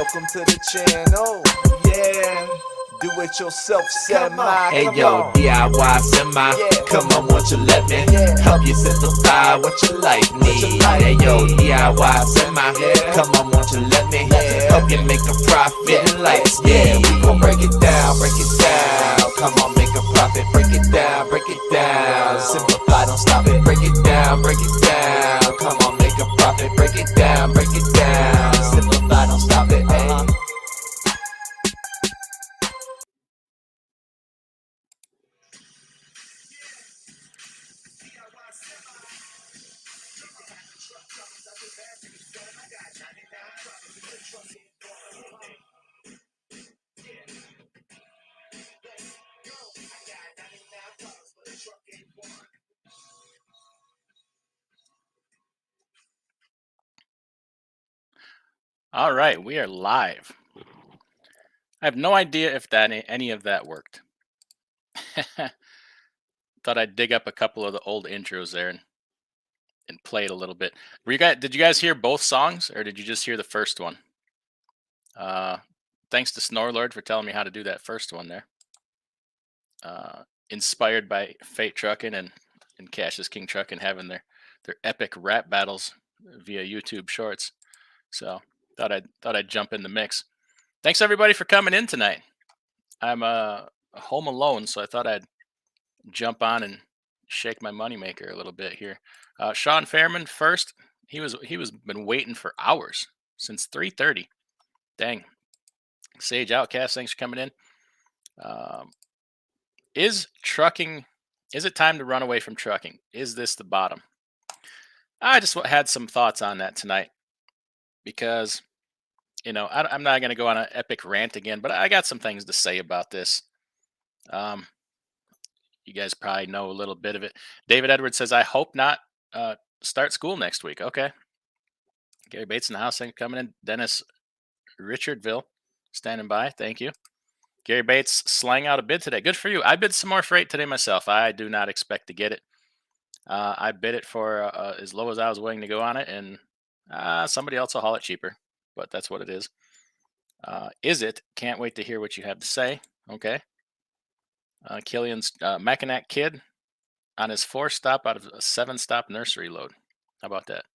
welcome to the channel. Yeah, do it yourself, semi. Hey yo, DIY semi. Come on, won't you let me help you simplify what your life needs? Hey yo, DIY semi. Come on, won't you let me help you make a profit in life's game? We gon' break it down, break it down. Come on, make a profit, break it down, break it down. Simplify, don't stop it, break it down, break it down. Come on, make a profit, break it down, break it down. Simplify, don't stop it, ayy. All right, we are live. I have no idea if any of that worked. Thought I'd dig up a couple of the old intros there and play it a little bit. Did you guys hear both songs, or did you just hear the first one? Thanks to Snorlord for telling me how to do that first one there. Inspired by Fate Truckin' and Cash's King Truckin' having their epic rap battles via YouTube Shorts. So thought I'd jump in the mix. Thanks everybody for coming in tonight. I'm home alone, so I thought I'd jump on and shake my moneymaker a little bit here. Sean Fairman first. He was been waiting for hours since 3:30. Dang. Sage Outcast, thanks for coming in. Is it time to run away from trucking? Is this the bottom? I just had some thoughts on that tonight because, I'm not going to go on an epic rant again, but I got some things to say about this. You guys probably know a little bit of it. David Edwards says, I hope not start school next week. Okay. Gary Bates in the house, coming in. Dennis Richardville standing by. Thank you. Gary Bates slang out a bid today. Good for you. I bid some more freight today myself. I do not expect to get it. I bid it for as low as I was willing to go on it, and somebody else will haul it cheaper, but that's what it is. Is it? Can't wait to hear what you have to say. Okay. Killian's Mackinac Kid on his 4-stop out of a 7-stop nursery load. How about that?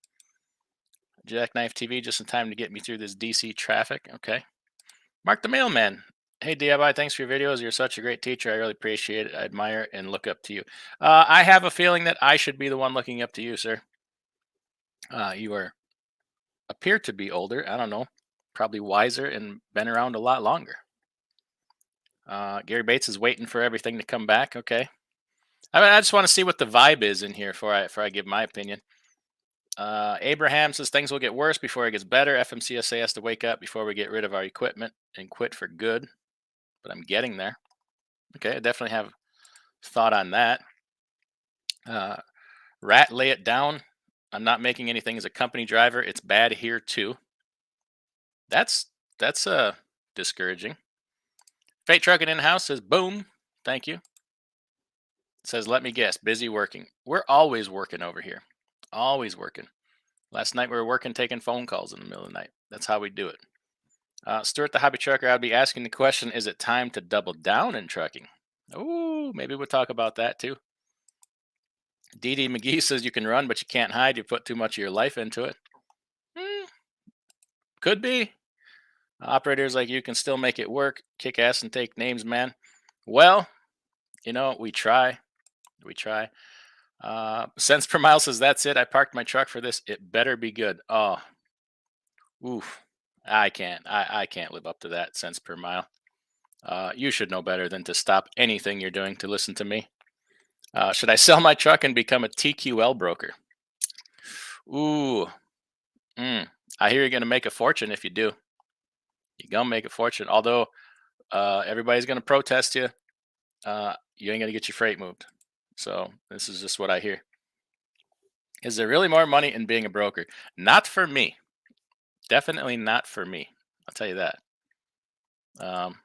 Jackknife TV just in time to get me through this DC traffic. Okay. Mark the Mailman. Hey, DIY, thanks for your videos. You're such a great teacher. I really appreciate it. I admire and look up to you. I have a feeling that I should be the one looking up to you, sir. You appear to be older. I don't know. Probably wiser and been around a lot longer. Gary Bates is waiting for everything to come back. Okay. I just want to see what the vibe is in here before I give my opinion. Abraham says things will get worse before it gets better. FMCSA has to wake up before we get rid of our equipment and quit for good. But I'm getting there. Okay, I definitely have thought on that. Rat, lay it down. I'm not making anything as a company driver. It's bad here too. That's discouraging. Fate Trucking in-house says boom. Thank you. It says, let me guess, busy working. We're always working over here. Always working. Last night we were working, taking phone calls in the middle of the night. That's how we do it. Stuart the Hobby Trucker, I'd be asking the question, is it time to double down in trucking? Oh, maybe we'll talk about that too. DD McGee says you can run, but you can't hide. You put too much of your life into it. Could be. Operators like you can still make it work. Kick ass and take names, man. Well, we try. We try. Cents per mile says, that's it. I parked my truck for this. It better be good. Oh, oof. I can't live up to that cents per mile. You should know better than to stop anything you're doing to listen to me. Should I sell my truck and become a TQL broker? Ooh. I hear you're going to make a fortune if you do. You're going to make a fortune. Although everybody's going to protest you. You ain't going to get your freight moved. So this is just what I hear. Is there really more money in being a broker? Not for me. Definitely not for me. I'll tell you that. I'm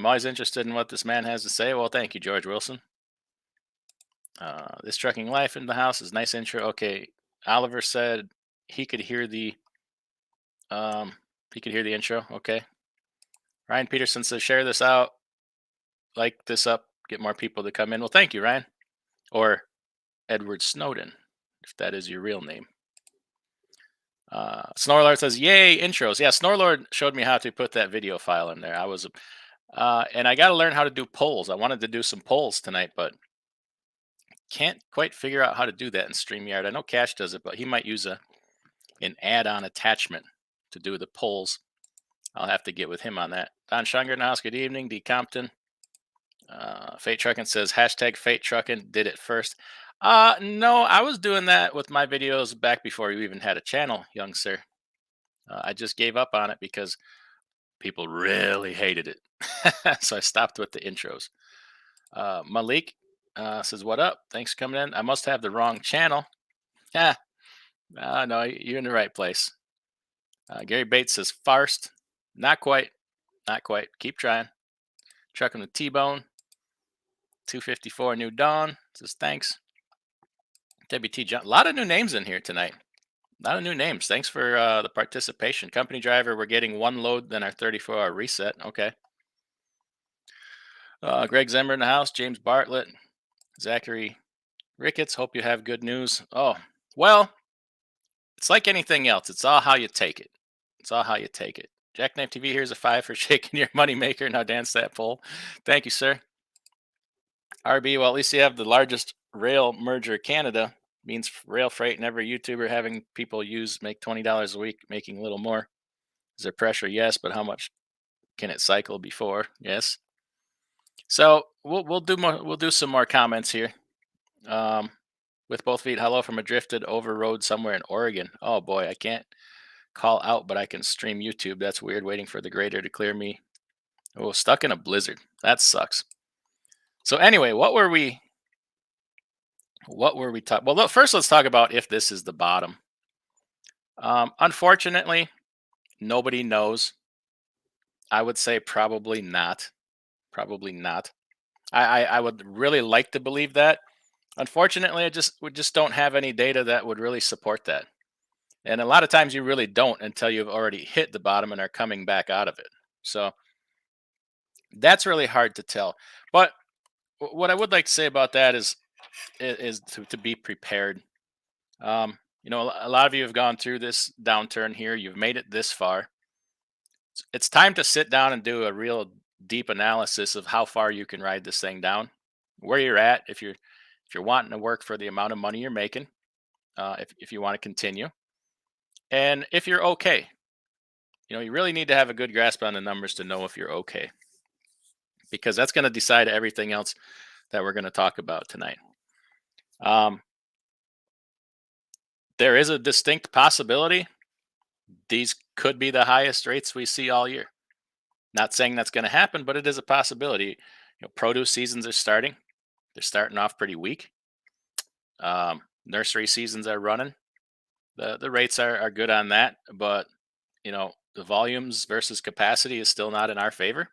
always interested in what this man has to say. Well, thank you, George Wilson. This trucking life in the house is nice intro. Okay. Oliver said he could hear the He could hear the intro. Okay. Ryan Peterson says, share this out, like this up, get more people to come in. Well, thank you, Ryan. Or Edward Snowden, if that is your real name. Snorlord says, yay, intros. Yeah, Snorlord showed me how to put that video file in there. And I got to learn how to do polls. I wanted to do some polls tonight, but can't quite figure out how to do that in StreamYard. I know Cash does it, but he might use an add-on attachment to do the polls. I'll have to get with him on that. Don Schunger in the house, good evening. D. Compton. Fate Trucking says, hashtag Fate Trucking did it first. No, I was doing that with my videos back before you even had a channel, young sir. I just gave up on it because people really hated it. So I stopped with the intros. Malik says, what up? Thanks for coming in. I must have the wrong channel. Yeah, no, you're in the right place. Gary Bates says, Farced. Not quite. Not quite. Keep trying. Trucking the T-Bone. 254 New Dawn says, thanks. WT John. A lot of new names in here tonight. A lot of new names. Thanks for the participation. Company driver, we're getting one load, then our 34-hour reset. Okay. Greg Zemmer in the house. James Bartlett. Zachary Ricketts. Hope you have good news. Oh, well, it's like anything else. It's all how you take it. It's all how you take it. Jackknife TV, here's a 5 for shaking your moneymaker. Now dance that pole. Thank you, sir. RB, well, at least you have the largest rail merger Canada. Means rail freight and every YouTuber having people make $20 a week, making a little more. Is there pressure? Yes, but how much can it cycle before? Yes. So we'll do more. We'll do some more comments here. With both feet, hello from a drifted over road somewhere in Oregon. Oh boy, I can't call out, but I can stream YouTube. That's weird. Waiting for the grader to clear me. Oh, stuck in a blizzard. That sucks. So anyway, what were we talking? Well, first let's talk about if this is the bottom. Unfortunately, nobody knows. I would say probably not. Probably not. I would really like to believe that. Unfortunately, we just don't have any data that would really support that. And a lot of times you really don't until you've already hit the bottom and are coming back out of it. So that's really hard to tell. But what I would like to say about that is to be prepared. A lot of you have gone through this downturn here. You've made it this far. It's time to sit down and do a real deep analysis of how far you can ride this thing down, where you're at, if you're wanting to work for the amount of money you're making, if you want to continue, and if you're okay. You really need to have a good grasp on the numbers to know if you're okay, because that's going to decide everything else that we're going to talk about tonight. There is a distinct possibility these could be the highest rates we see all year. Not saying that's going to happen, but it is a possibility. Produce seasons are starting. They're starting off pretty weak. Nursery seasons are running. The rates are good on that, but the volumes versus capacity is still not in our favor.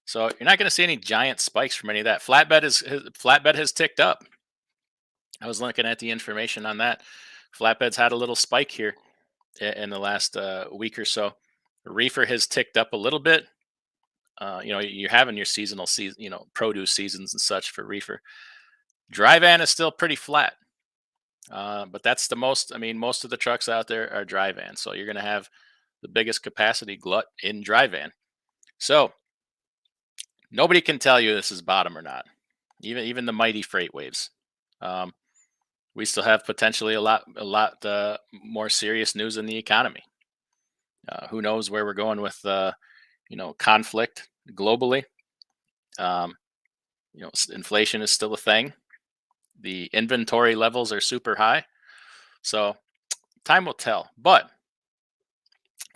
So you're not going to see any giant spikes from any of that. Flatbed has ticked up. I was looking at the information on that. Flatbed's had a little spike here in the last week or so. Reefer has ticked up a little bit. You're having your seasonal produce seasons and such for reefer. Dry van is still pretty flat. But that's the most, most of the trucks out there are dry van. So you're going to have the biggest capacity glut in dry van. So nobody can tell you this is bottom or not. Even the mighty freight waves. We still have potentially a lot more serious news in the economy. Who knows where we're going with, conflict globally. Inflation is still a thing. The inventory levels are super high. So time will tell. But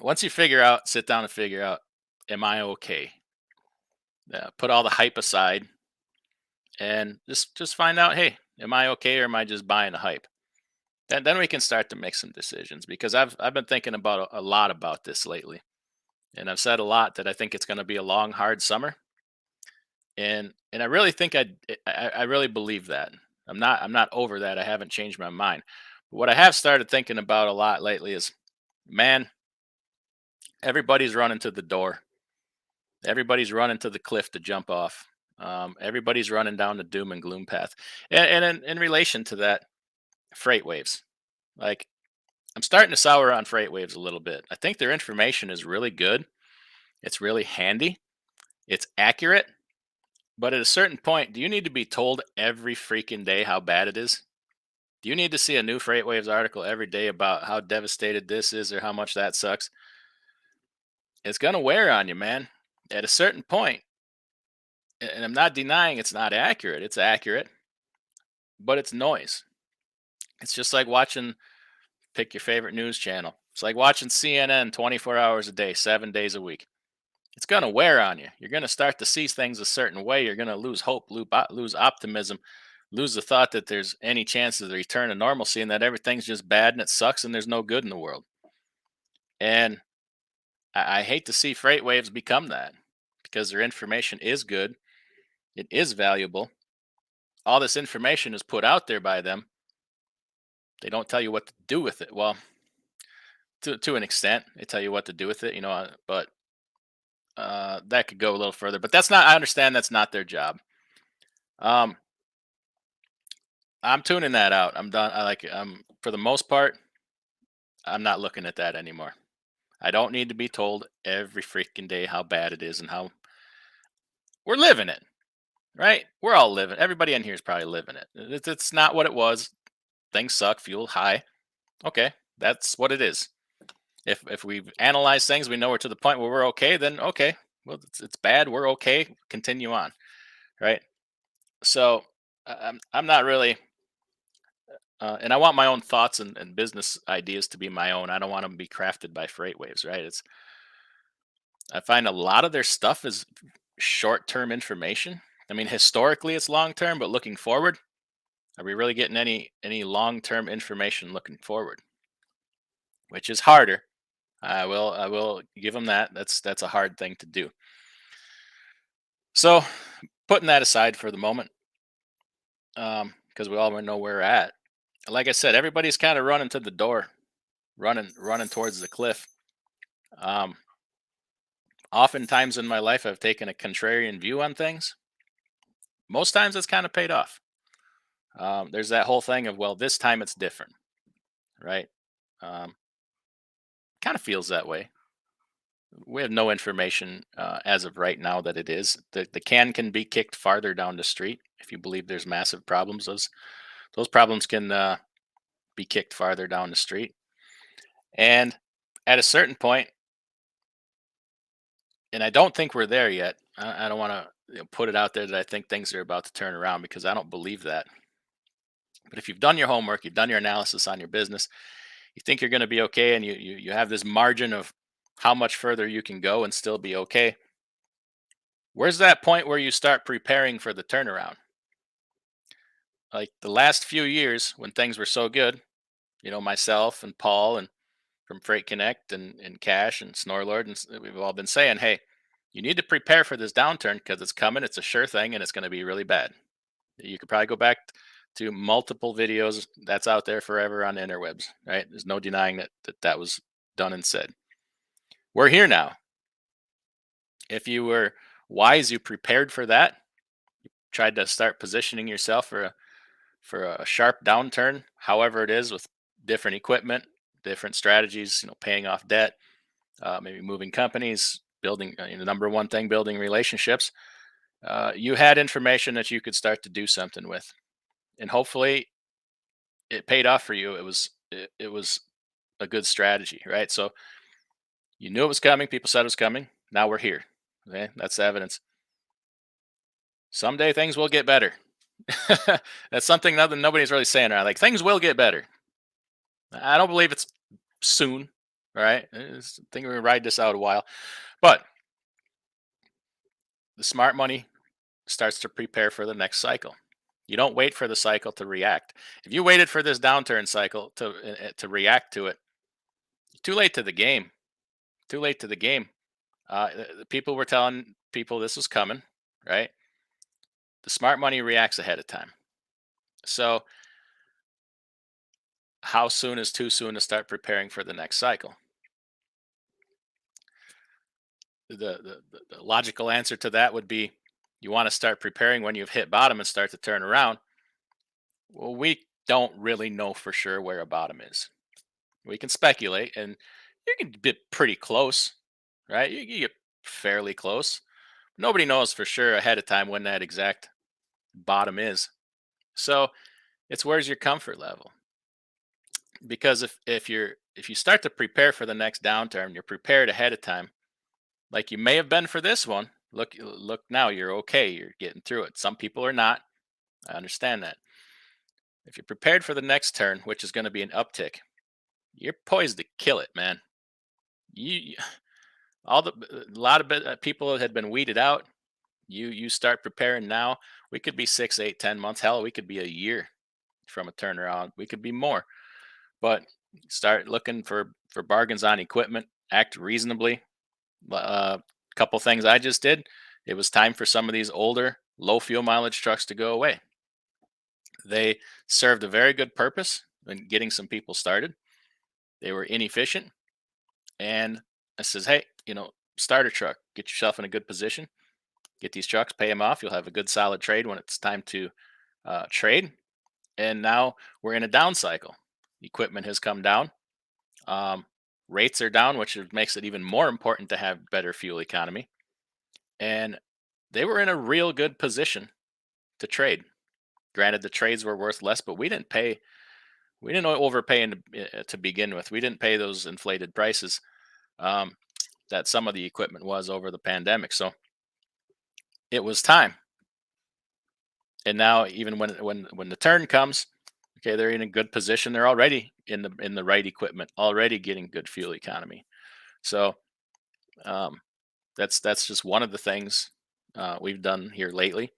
once you sit down and figure out, am I okay? Put all the hype aside and just find out, hey, am I okay or am I just buying the hype? Then we can start to make some decisions, because I've been thinking about a lot about this lately. And I've said a lot that I think it's going to be a long, hard summer. And I really think I really believe that. I'm not over that. I haven't changed my mind. But what I have started thinking about a lot lately is, man, Everybody's running to the door. Everybody's running to the cliff to jump off. Everybody's running down the doom and gloom path. And in relation to that, freight waves. Like, I'm starting to sour on freight waves a little bit. I think their information is really good. It's really handy. It's accurate. But at a certain point, do you need to be told every freaking day how bad it is? Do you need to see a new freight waves article every day about how devastated this is or how much that sucks? It's going to wear on you, man. At a certain point, and I'm not denying it's not accurate. It's accurate, but it's noise. It's just like watching, pick your favorite news channel. It's like watching CNN 24 hours a day, 7 days a week. It's going to wear on you. You're going to start to see things a certain way. You're going to lose hope, lose optimism, lose the thought that there's any chance of the return of normalcy and that everything's just bad and it sucks and there's no good in the world. And I hate to see freight waves become that, because their information is good. It is valuable. All this information is put out there by them. They don't tell you what to do with it. Well, to an extent, they tell you what to do with it, but that could go a little further. But that's not, I understand that's not their job. Um, I'm tuning that out. I'm done. For the most part, I'm not looking at that anymore. I don't need to be told every freaking day how bad it is and how we're living it, right? We're all living. Everybody in here is probably living it. It's not what it was. Things suck. Fuel high. Okay, that's what it is. If we've analyzed things, we know we're to the point where we're okay. Then okay, well, it's bad. We're okay. Continue on, right? So I'm not really. And I want my own thoughts and business ideas to be my own. I don't want them to be crafted by freight waves, right? I find a lot of their stuff is short-term information. I mean, historically it's long-term, but looking forward, are we really getting any long-term information looking forward? Which is harder. I will give them that. That's a hard thing to do. So, putting that aside for the moment, because we all know where we're at. Like I said, everybody's kind of running to the door, running towards the cliff. Um, Oftentimes in my life, I've taken a contrarian view on things. Most times, it's kind of paid off. There's that whole thing of, well, this time it's different, right? Um, Kind of feels that way. We have no information as of right now that it is. The can be kicked farther down the street if you believe there's massive problems. Those problems can be kicked farther down the street. And at a certain point, and I don't think we're there yet. I don't want to put it out there that I think things are about to turn around, because I don't believe that. But if you've done your homework, you've done your analysis on your business, you think you're going to be okay, and you have this margin of how much further you can go and still be okay. Where's that point where you start preparing for the turnaround? Like the last few years when things were so good, myself and Paul and from Freight Connect and Cash and Snorlord, and we've all been saying, hey, you need to prepare for this downturn because it's coming. It's a sure thing, and it's going to be really bad. You could probably go back to multiple videos that's out there forever on the interwebs, right? There's no denying that was done and said. We're here now. If you were wise, you prepared for that. You tried to start positioning yourself for a sharp downturn, however it is, with different equipment, different strategies, paying off debt, maybe moving companies, building, the number one thing, building relationships. You had information that you could start to do something with, and hopefully it paid off for you. It was a good strategy, right? So you knew it was coming. People said it was coming. Now we're here. Okay, that's the evidence. Someday things will get better. That's something nobody's really saying around. Like, things will get better. I don't believe it's soon. All right, I think we're gonna ride this out a while, but the smart money starts to prepare for the next cycle. You don't wait for the cycle to react. If you waited for this downturn cycle to react to it, too late to the game. Too late to the game. The people were telling people this was coming, right? The smart money reacts ahead of time. So, how soon is too soon to start preparing for the next cycle? the logical answer to that would be you want to start preparing when you've hit bottom and start to turn around. Well, we don't really know for sure where a bottom is. We can speculate, and you can get pretty close, right? You get fairly close. Nobody knows for sure ahead of time when that exact bottom is. So it's where's your comfort level? Because if you start to prepare for the next downturn, you're prepared ahead of time, like you may have been for this one. Look now, you're okay. You're getting through it. Some people are not. I understand that. If you're prepared for the next turn, which is going to be an uptick, you're poised to kill it, man. You all the a lot of people had been weeded out. You start preparing now. We could be 6, 8, 10 months. Hell, we could be a year from a turnaround. We could be more. But start looking for bargains on equipment. Act reasonably. Couple things I just did. It was time for some of these older, low fuel mileage trucks to go away. They served a very good purpose in getting some people started. They were inefficient, and I says, hey, start a truck, get yourself in a good position, get these trucks, pay them off. You'll have a good solid trade when it's time to trade. And now we're in a down cycle. Equipment has come down. Rates are down, which makes it even more important to have better fuel economy. And they were in a real good position to trade. Granted, the trades were worth less, but we didn't overpay to begin with. We didn't pay those inflated prices that some of the equipment was over the pandemic. So it was time. And now, even when the turn comes, okay, they're in a good position. They're already in the right equipment, already getting good fuel economy. So that's just one of the things we've done here lately.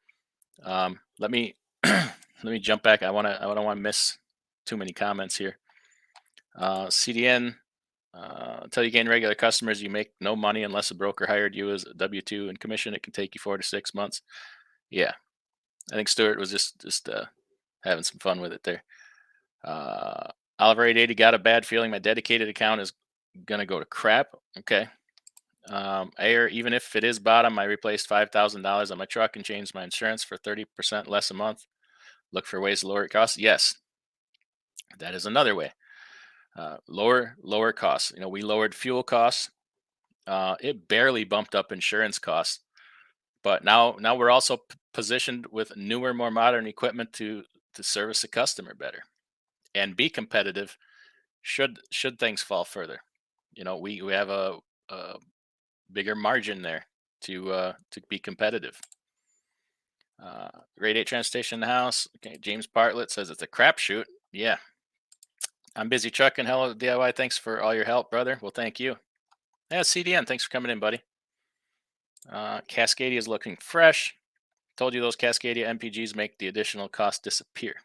Let me let me jump back. I don't want to miss too many comments here. CDN, until you gain regular customers, you make no money unless a broker hired you as a W-2 and commission. It can take you 4 to 6 months. Yeah, I think Stuart was just having some fun with it there. Oliver 880 got a bad feeling. My dedicated account is gonna go to crap. Okay. Ayer, even if it is bottom, I replaced $5,000 on my truck and changed my insurance for 30% less a month. Look for ways to lower costs. Yes, that is another way. Lower costs. We lowered fuel costs. It barely bumped up insurance costs, but now we're also positioned with newer, more modern equipment to service the customer better and be competitive. Should things fall further, we have a bigger margin there to be competitive. Grade 8 transportation in the house. Okay, James Bartlett says it's a crapshoot. Yeah. I'm busy trucking. Hello, DIY. Thanks for all your help, brother. Well, thank you. Yeah, CDN. Thanks for coming in, buddy. Cascadia is looking fresh. Told you those Cascadia MPGs make the additional cost disappear.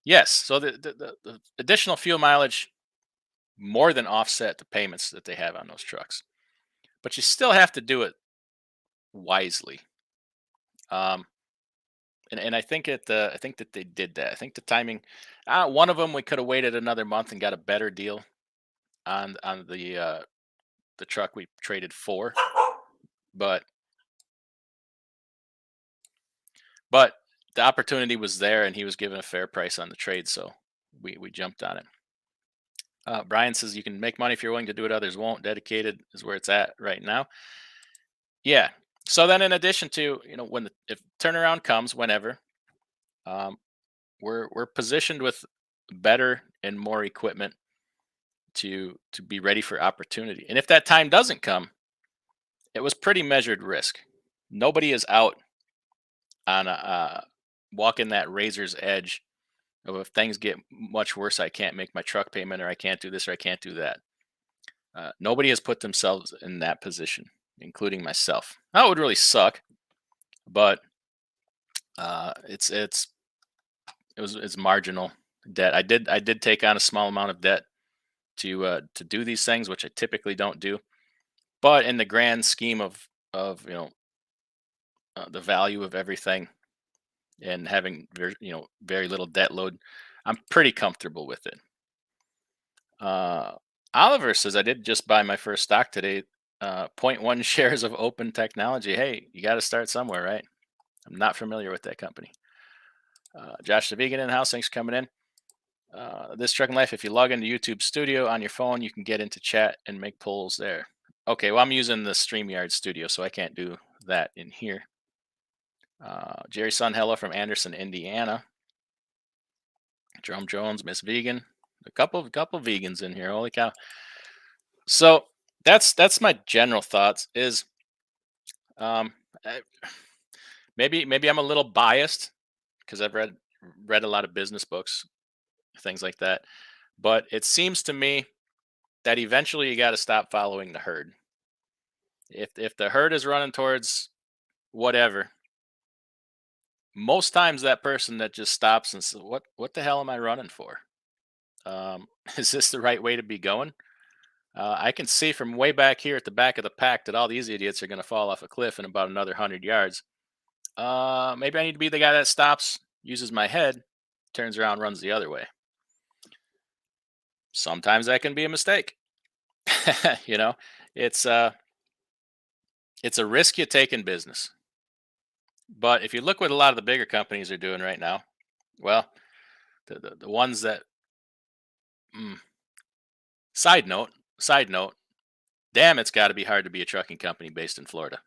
Yes. So the additional fuel mileage more than offset the payments that they have on those trucks, but you still have to do it wisely. And I think that they did that. I think the timing. One of them we could have waited another month and got a better deal on the truck we traded for, but the opportunity was there, and he was given a fair price on the trade, so we jumped on it. Brian says you can make money if you're willing to do it, others won't. Dedicated is where it's at right now. Yeah. So then, in addition to if turnaround comes, whenever, we're positioned with better and more equipment to be ready for opportunity. And if that time doesn't come, it was pretty measured risk. Nobody is out on walking that razor's edge of, if things get much worse, I can't make my truck payment, or I can't do this, or I can't do that. Nobody has put themselves in that position, including myself. That would really suck, but it's marginal debt. I did take on a small amount of debt to do these things, which I typically don't do. But in the grand scheme of the value of everything and having very little debt load, I'm pretty comfortable with it. Oliver says I did just buy my first stock today. 0.1 shares of Open Technology. Hey, you got to start somewhere, right? I'm not familiar with that company. Josh the Vegan in-house, thanks for coming in. This Trucking Life, if you log into YouTube Studio on your phone, you can get into chat and make polls there. Okay, well, I'm using the StreamYard Studio, so I can't do that in here. Jerry Sun, hello from Anderson, Indiana. Jerome Jones, Miss Vegan. A couple vegans in here. Holy cow. So that's my general thoughts is I- maybe I'm a little biased because I've read a lot of business books, things like that. But it seems to me that eventually you got to stop following the herd. If the herd is running towards whatever, most times that person that just stops and says, "What the hell am I running for? Is this the right way to be going?" I can see from way back here at the back of the pack that all these idiots are going to fall off a cliff in about another 100 yards. Maybe I need to be the guy that stops, uses my head, turns around, runs the other way. Sometimes that can be a mistake. You know, it's a risk you take in business. But if you look what a lot of the bigger companies are doing right now, well, the ones that mm, side note, damn, it's got to be hard to be a trucking company based in Florida.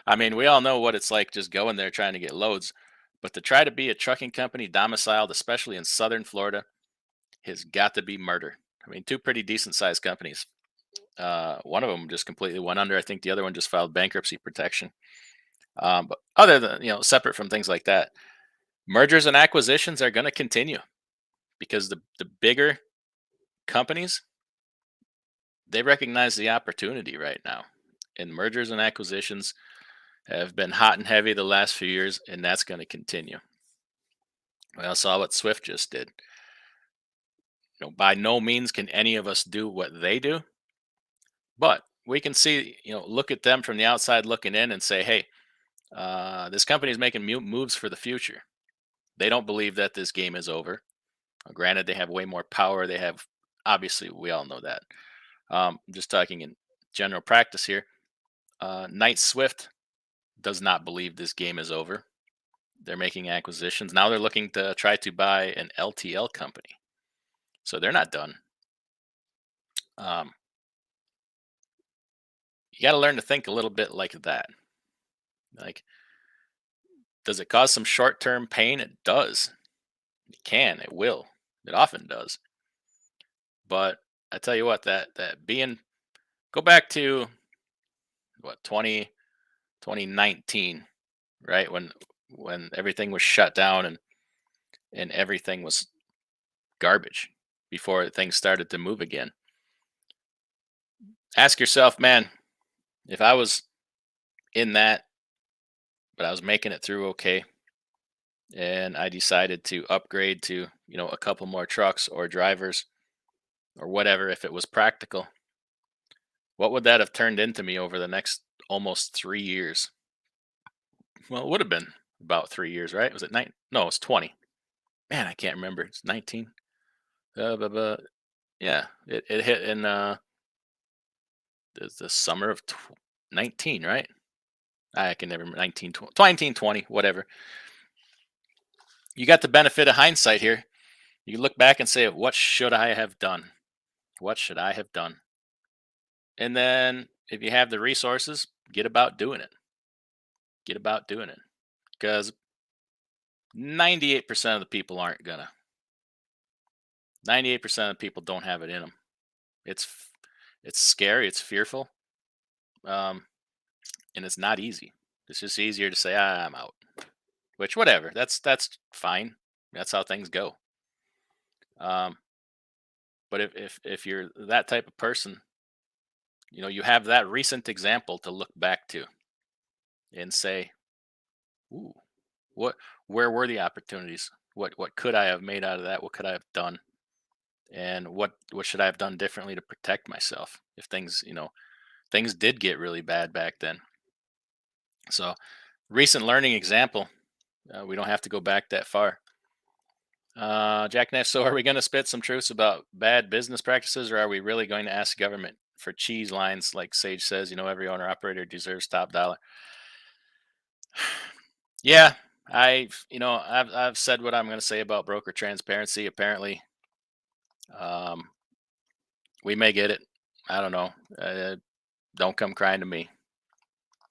I mean, we all know what it's like just going there trying to get loads, but to try to be a trucking company domiciled, especially in southern Florida, has got to be murder. I mean, two pretty decent sized companies. One of them just completely went under. I think the other one just filed bankruptcy protection. But other than, separate from things like that, mergers and acquisitions are going to continue because the bigger companies, they recognize the opportunity right now. And mergers and acquisitions have been hot and heavy the last few years, and that's going to continue. We all saw what Swift just did. By no means can any of us do what they do, but we can see, look at them from the outside looking in and say, hey, this company is making moves for the future. They don't believe that this game is over. Granted, they have way more power. They have, obviously, we all know that. I'm just talking in general practice here. Knight Swift does not believe this game is over. They're making acquisitions. Now they're looking to try to buy an LTL company. So they're not done. You got to learn to think a little bit like that. Like, does it cause some short-term pain? It does. It can. It will. It often does. But I tell you what, that go back to 2019, right? When everything was shut down and everything was garbage before things started to move again. Ask yourself, man, if I was in that, but I was making it through okay, and I decided to upgrade to, a couple more trucks or drivers or whatever, if it was practical, what would that have turned into me over the next almost 3 years? Well, it would have been about 3 years, right? Was it 9? No, it's 20. Man, I can't remember. It's 19. Yeah, it hit in the summer of 19, right? I can never remember. 1920, whatever. You got the benefit of hindsight here. You look back and say, what should I have done? What should I have done? And then if you have the resources, get about doing it. Get about doing it. Because 98% of the people aren't gonna. 98% of the people don't have it in them. It's scary. It's fearful. And it's not easy. It's just easier to say, I'm out. Which, whatever. That's fine. That's how things go. But if you're that type of person, you have that recent example to look back to and say, ooh, where were the opportunities? What could I have made out of that? What could I have done? And what should I have done differently to protect myself if things did get really bad back then? So, recent learning example. We don't have to go back that far. Jack Neff, so are we going to spit some truths about bad business practices, or are we really going to ask government for cheese lines, like Sage says, every owner operator deserves top dollar. Yeah, I've said what I'm going to say about broker transparency. Apparently, um, we may get it. I don't know. Don't come crying to me.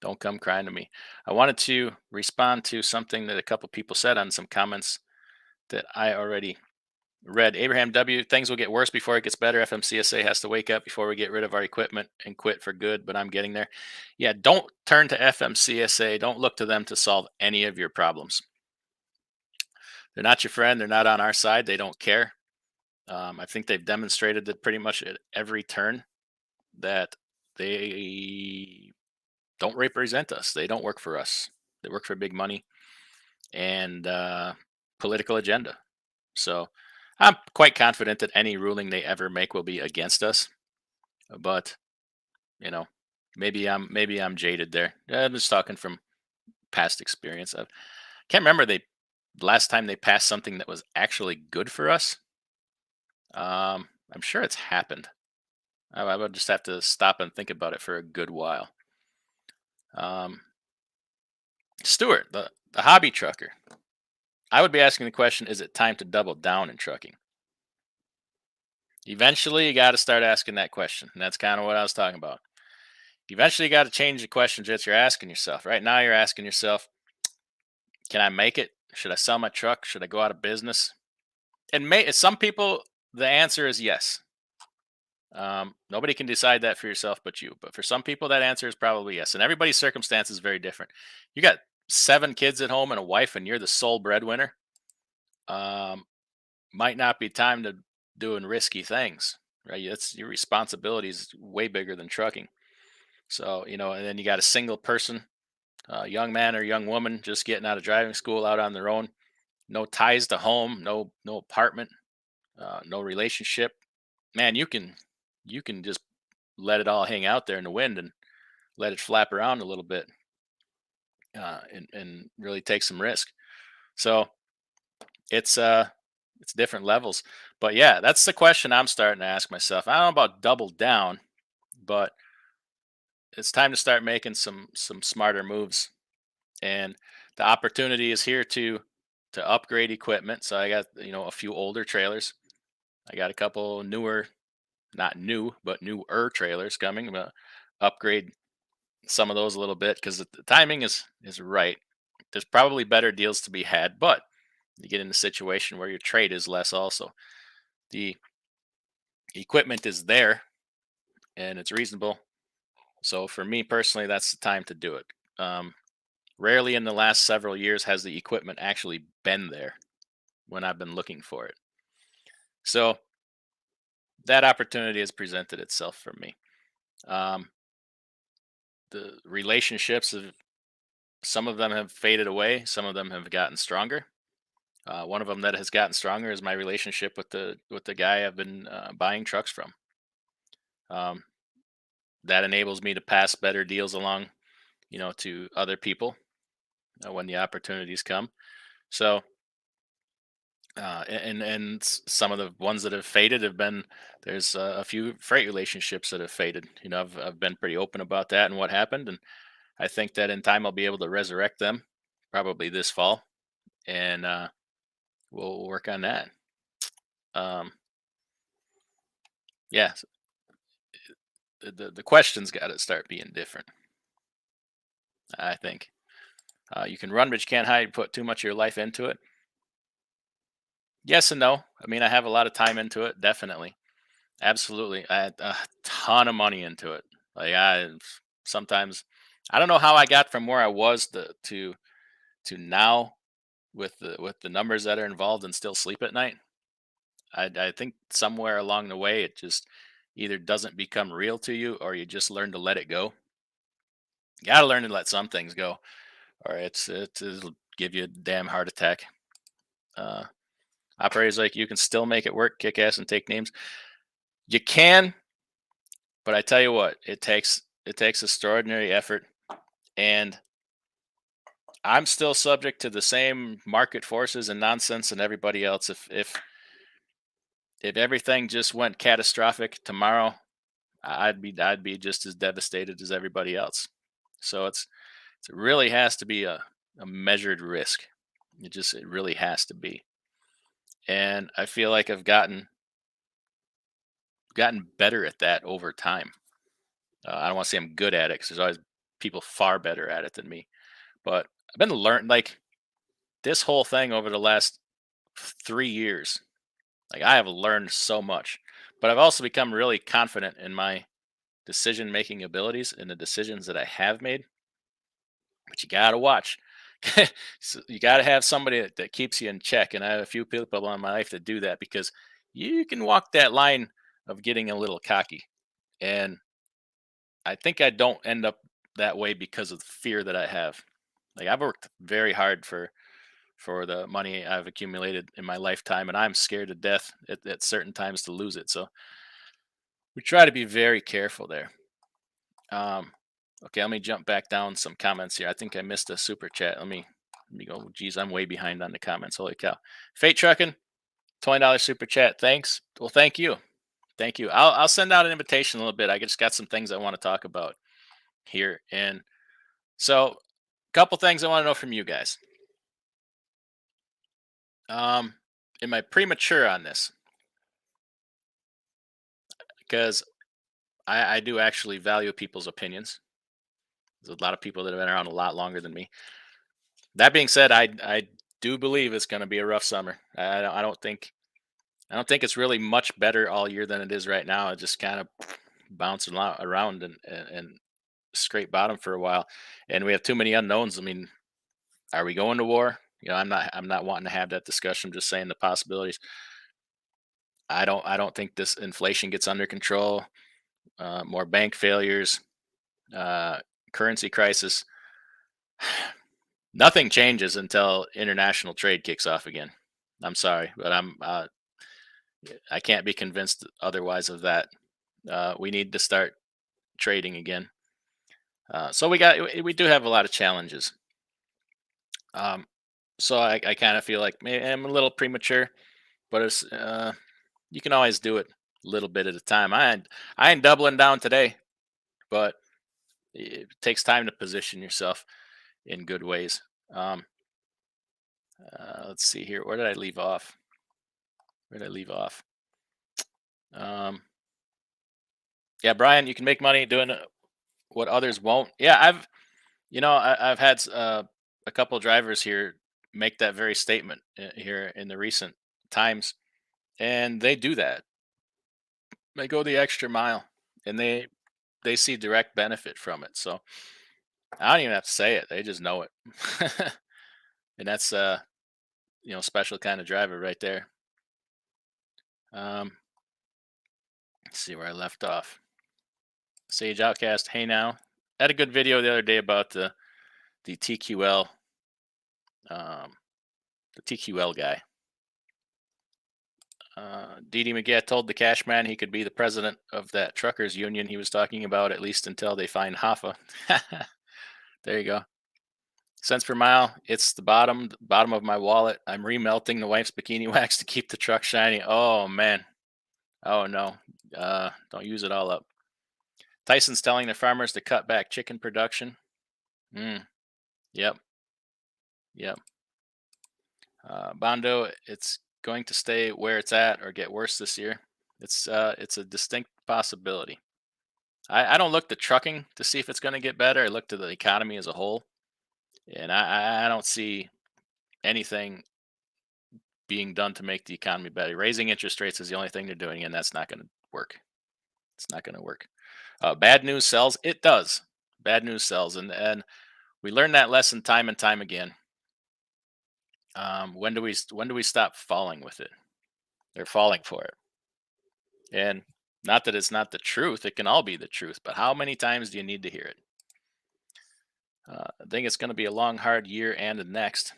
Don't come crying to me. I wanted to respond to something that a couple people said on some comments that I already read. Abraham W. Things will get worse before it gets better. FMCSA has to wake up before we get rid of our equipment and quit for good, but I'm getting there. Yeah, don't turn to FMCSA. Don't look to them to solve any of your problems. They're not your friend. They're not on our side. They don't care. I think they've demonstrated that pretty much at every turn that they don't represent us. They don't work for us. They work for big money and political agenda. So I'm quite confident that any ruling they ever make will be against us. But maybe I'm jaded there. I'm just talking from past experience. I can't remember the last time they passed something that was actually good for us. I'm sure it's happened. I would just have to stop and think about it for a good while. Stuart, the hobby trucker. I would be asking the question, is it time to double down in trucking? Eventually, you got to start asking that question. And that's kind of what I was talking about. Eventually, you got to change the questions that you're asking yourself. Right now, you're asking yourself, can I make it? Should I sell my truck? Should I go out of business? And some people, the answer is yes. Nobody can decide that for yourself but you. But for some people, that answer is probably yes. And everybody's circumstance is very different. You got 7 kids at home and a wife, and you're the sole breadwinner. Might not be time to doing risky things, right? That's your responsibility is way bigger than trucking. So and then you got a single person, young man or young woman, just getting out of driving school, out on their own, no ties to home, no apartment, no relationship. Man, you can just let it all hang out there in the wind and let it flap around a little bit, and really take some risk. So it's different levels. But yeah, that's the question I'm starting to ask myself. I don't know about double down, but it's time to start making some smarter moves. And the opportunity is here to upgrade equipment. So I got a few older trailers. I got a couple newer, not new, but newer trailers coming. I'm gonna upgrade some of those a little bit because the timing is right. There's probably better deals to be had, but you get in a situation where your trade is less also. The equipment is there and it's reasonable. So for me personally, that's the time to do it. Rarely in the last several years has the equipment actually been there when I've been looking for it. So that opportunity has presented itself for me. The relationships of some of them have faded away. Some of them have gotten stronger. One of them that has gotten stronger is my relationship with the guy I've been buying trucks from. That enables me to pass better deals along, to other people when the opportunities come. So, and some of the ones that have faded have been there's a few freight relationships that have faded. I've been pretty open about that and what happened, and I think that in time I'll be able to resurrect them, probably this fall, and we'll work on that. Yeah, the questions got to start being different. I think you can run, but you can't hide. Put too much of your life into it. Yes and no. I mean, I have a lot of time into it, definitely, absolutely. I had a ton of money into it. Like sometimes I don't know how I got from where I was to now with the numbers that are involved and still sleep at night. I think somewhere along the way it just either doesn't become real to you or you just learn to let it go. You gotta learn to let some things go, or it'll give you a damn heart attack. Uh, Operators like you can still make it work, kick ass, and take names. You can, but I tell you what, it takes extraordinary effort, and I'm still subject to the same market forces and nonsense and everybody else. If everything just went catastrophic tomorrow, I'd be just as devastated as everybody else. So it really has to be a measured risk. It really has to be. And I feel like I've gotten better at that over time. I don't want to say I'm good at it because there's always people far better at it than me. But I've been learning like this whole thing over the last 3 years. Like I have learned so much, but I've also become really confident in my decision making abilities and the decisions that I have made. But you gotta watch. So you gotta have somebody that keeps you in check. And I have a few people in my life that do that because you can walk that line of getting a little cocky. And I think I don't end up that way because of the fear that I have. Like I've worked very hard for the money I've accumulated in my lifetime, and I'm scared to death at certain times to lose it. So we try to be very careful there. Um, okay, let me jump back down some comments here. I think I missed a super chat. Let me go. Geez, I'm way behind on the comments. Holy cow! Fate trucking, $20 super chat. Thanks. Well, thank you, thank you. I'll send out an invitation in a little bit. I just got some things I want to talk about here, and so a couple things I want to know from you guys. Um, am I premature on this? Because I do actually value people's opinions. There's a lot of people that have been around a lot longer than me. That being said, I do believe it's going to be a rough summer. I don't think it's really much better all year than it is right now. It just kind of bouncing around and scrape bottom for a while, and we have too many unknowns. I mean, are we going to war? You know, I'm not wanting to have that discussion. I'm just saying the possibilities. I don't think this inflation gets under control. More bank failures, uh, currency crisis. Nothing changes until international trade kicks off again. I'm sorry, but I can't be convinced otherwise of that. We need to start trading again. So we do have a lot of challenges. Um, so I kind of feel like maybe I'm a little premature, but you can always do it a little bit at a time. I ain't doubling down today, but it takes time to position yourself in good ways. Um, let's see here. Where did I leave off? Where did I leave off? Um, yeah, Brian, you can make money doing what others won't. Yeah, I've had a couple drivers here make that very statement here in the recent times, and they do that. They go the extra mile, and they see direct benefit from it. So I don't even have to say it; they just know it, and that's special kind of driver right there. Um, let's see where I left off. Sage Outcast, hey now. I had a good video the other day about the TQL, um, the TQL guy. Didi McGee told the cash man he could be the president of that truckers union he was talking about, at least until they find Hoffa. There you go. Cents per mile. It's the bottom of my wallet. I'm remelting the wife's bikini wax to keep the truck shiny. Oh man. Oh no. Don't use it all up. Tyson's telling the farmers to cut back chicken production. Mm, yep. Yep. Bondo, it's going to stay where it's at or get worse this year. It's a distinct possibility. I don't look to trucking to see if it's going to get better. I look to the economy as a whole, and I don't see anything being done to make the economy better. Raising interest rates is the only thing they're doing, and that's not going to work. It's not going to work. Bad news sells. It does. Bad news sells, and we learn that lesson time and time again. When do we stop falling with it? They're falling for it. And not that it's not the truth, it can all be the truth, but how many times do you need to hear it? I think it's going to be a long, hard year and the next,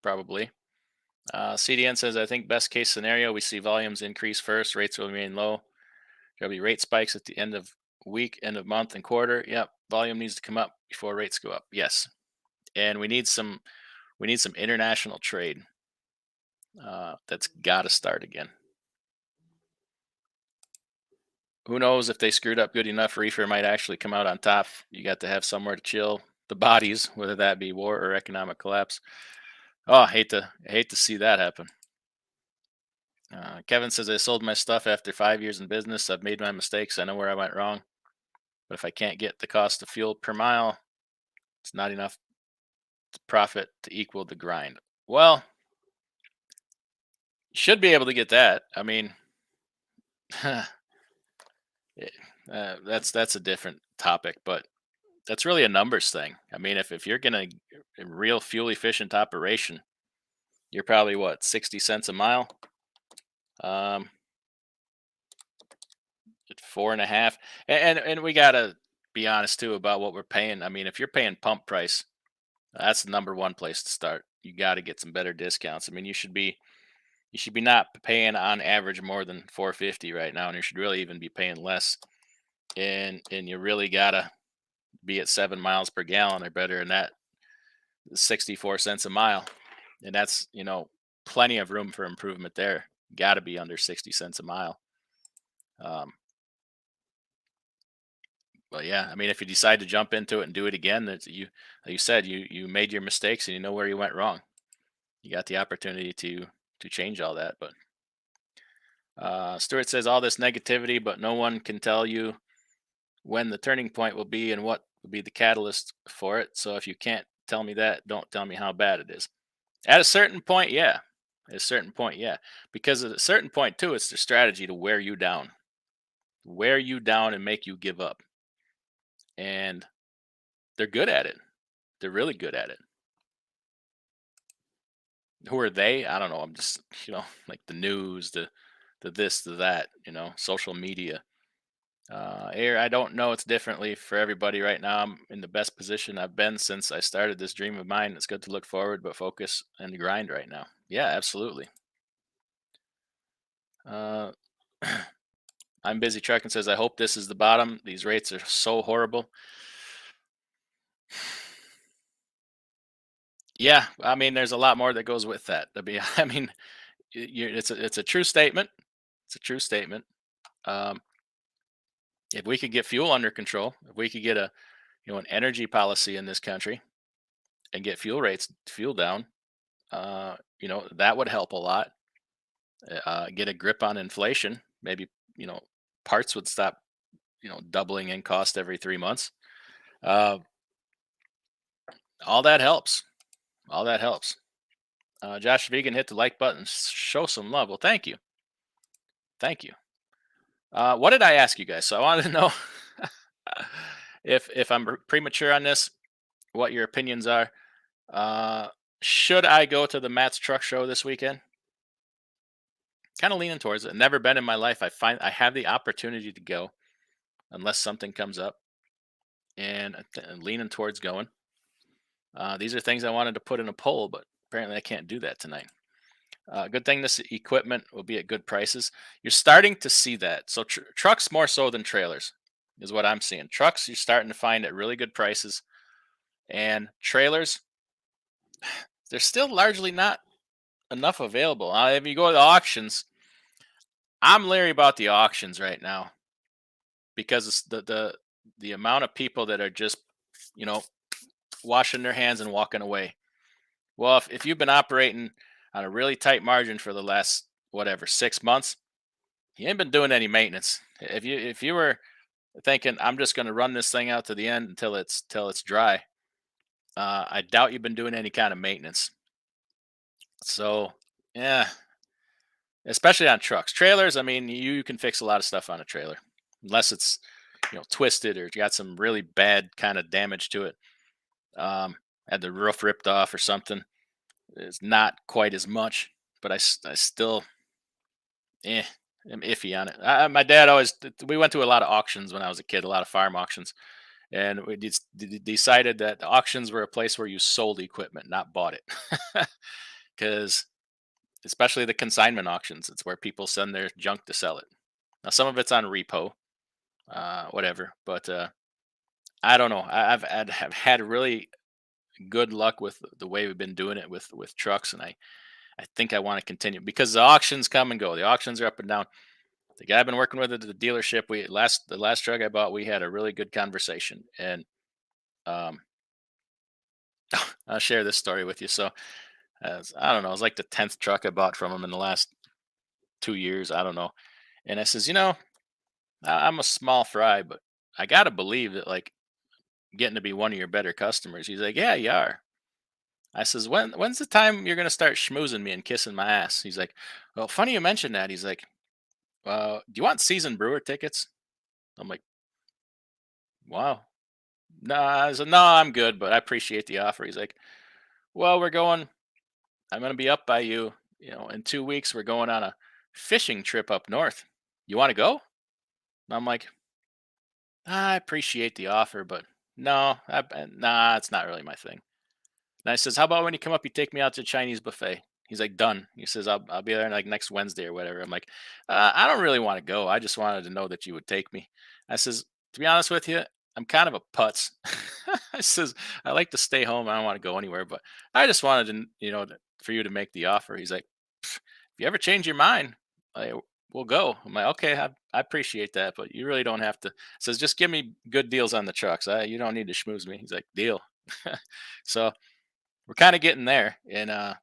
probably. CDN says, I think best case scenario, we see volumes increase first, rates will remain low. There'll be rate spikes at the end of week, end of month, and quarter. Yep, volume needs to come up before rates go up. Yes, and we need some international trade. That's got to start again. Who knows if they screwed up good enough, reefer might actually come out on top. You got to have somewhere to chill the bodies, whether that be war or economic collapse. Oh, I hate to see that happen. Kevin says, I sold my stuff after 5 years in business. I've made my mistakes. I know where I went wrong. But if I can't get the cost of fuel per mile, it's not enough profit to equal the grind. Well, you should be able to get that. I mean, that's a different topic, but that's really a numbers thing. I mean, if you're gonna a real fuel efficient operation, you're probably what 60 cents a mile, um, at 4.5, and we gotta be honest too about what we're paying. I mean, if you're paying pump price, that's the number one place to start. You got to get some better discounts. I mean, you should be not paying on average more than 4.50 right now, and you should really even be paying less. And you really gotta be at 7 miles per gallon or better, and that 64 cents a mile, and that's plenty of room for improvement there. Got to be under 60 cents a mile. Um, but yeah, I mean, if you decide to jump into it and do it again, that's you. Like you said, you made your mistakes and you know where you went wrong. You got the opportunity to change all that. But Stuart says all this negativity, but no one can tell you when the turning point will be and what will be the catalyst for it. So if you can't tell me that, don't tell me how bad it is. At a certain point, yeah. At a certain point, yeah. Because at a certain point, too, it's their strategy to wear you down and make you give up. And they're good at it. They're really good at it. Who are they? I don't know. I'm just, like the news, the this, the that, social media. Here, I don't know. It's differently for everybody right now. I'm in the best position I've been since I started this dream of mine. It's good to look forward, but focus and grind right now. Yeah, absolutely. Uh, I'm busy trucking says, I hope this is the bottom. These rates are so horrible. Yeah, I mean, there's a lot more that goes with that. I mean, it's a true statement. It's a true statement. Um, if we could get fuel under control, if we could get an energy policy in this country and get fuel down, that would help a lot. Get a grip on inflation. Maybe parts would stop doubling in cost every 3 months. Uh, all that helps. All that helps. Josh Vegan, hit the like button. Show some love. Well, thank you. Thank you. What did I ask you guys? So I wanted to know if I'm premature on this, what your opinions are. Should I go to the Matt's Truck Show this weekend? Kind of leaning towards it. Never been in my life. I have the opportunity to go unless something comes up, and I'm leaning towards going. These are things I wanted to put in a poll, but apparently I can't do that tonight. Good thing this equipment will be at good prices. You're starting to see that. So trucks more so than trailers is what I'm seeing. Trucks you're starting to find at really good prices, and trailers there's still largely not enough available. If you go to the auctions, I'm leery about the auctions right now because it's the amount of people that are just washing their hands and walking away. Well, if you've been operating on a really tight margin for the last 6 months, you ain't been doing any maintenance. If you were thinking I'm just going to run this thing out to the end until it's dry, I doubt you've been doing any kind of maintenance. So yeah, especially on trucks. Trailers, I mean, you can fix a lot of stuff on a trailer, unless it's twisted or you got some really bad kind of damage to it. Had the roof ripped off or something. It's not quite as much, but I still, am iffy on it. My dad we went to a lot of auctions when I was a kid, a lot of farm auctions, and we decided that the auctions were a place where you sold equipment, not bought it, because especially the consignment auctions, it's where people send their junk to sell it. Now some of it's on repo, whatever, but I don't know. Have had really good luck with the way we've been doing it with trucks, and I think I want to continue because the auctions come and go. The auctions are up and down. The guy I've been working with at the dealership, the last truck I bought, we had a really good conversation, and um, I'll share this story with you. So, I don't know, it was like the 10th truck I bought from him in the last 2 years. I don't know. And I says, I'm a small fry, but I gotta believe that like getting to be one of your better customers. He's like, yeah, you are. I says, when's the time you're gonna start schmoozing me and kissing my ass? He's like, well, funny you mentioned that. He's like, do you want season brewer tickets? I'm like, wow. Nah, I said, no, I'm good, but I appreciate the offer. He's like, well, I'm gonna be up by you, in 2 weeks. We're going on a fishing trip up north. You want to go? And I'm like, I appreciate the offer, but no, nah, it's not really my thing. And I says, how about when you come up, you take me out to a Chinese buffet? He's like, done. He says, I'll be there like next Wednesday or whatever. I'm like, I don't really want to go. I just wanted to know that you would take me. I says, to be honest with you, I'm kind of a putz. I says, I like to stay home. I don't want to go anywhere, but I just wanted to, for you to make the offer. He's like, if you ever change your mind, I, we'll go. I'm like, okay, I appreciate that, but you really don't have to. Says, just give me good deals on the trucks. You don't need to schmooze me. He's like, deal. So we're kind of getting there. And,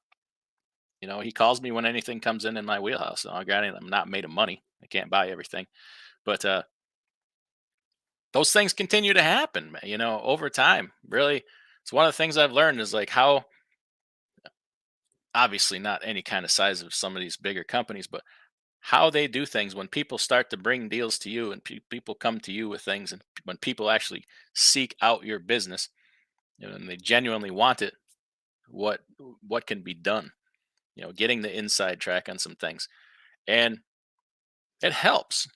he calls me when anything comes in my wheelhouse. So granted, I'm not made of money. I can't buy everything, but those things continue to happen, over time. Really, it's one of the things I've learned is like how, obviously not any kind of size of some of these bigger companies, but how they do things when people start to bring deals to you and people come to you with things, and when people actually seek out your business, and they genuinely want it, what what can be done, getting the inside track on some things. And it helps.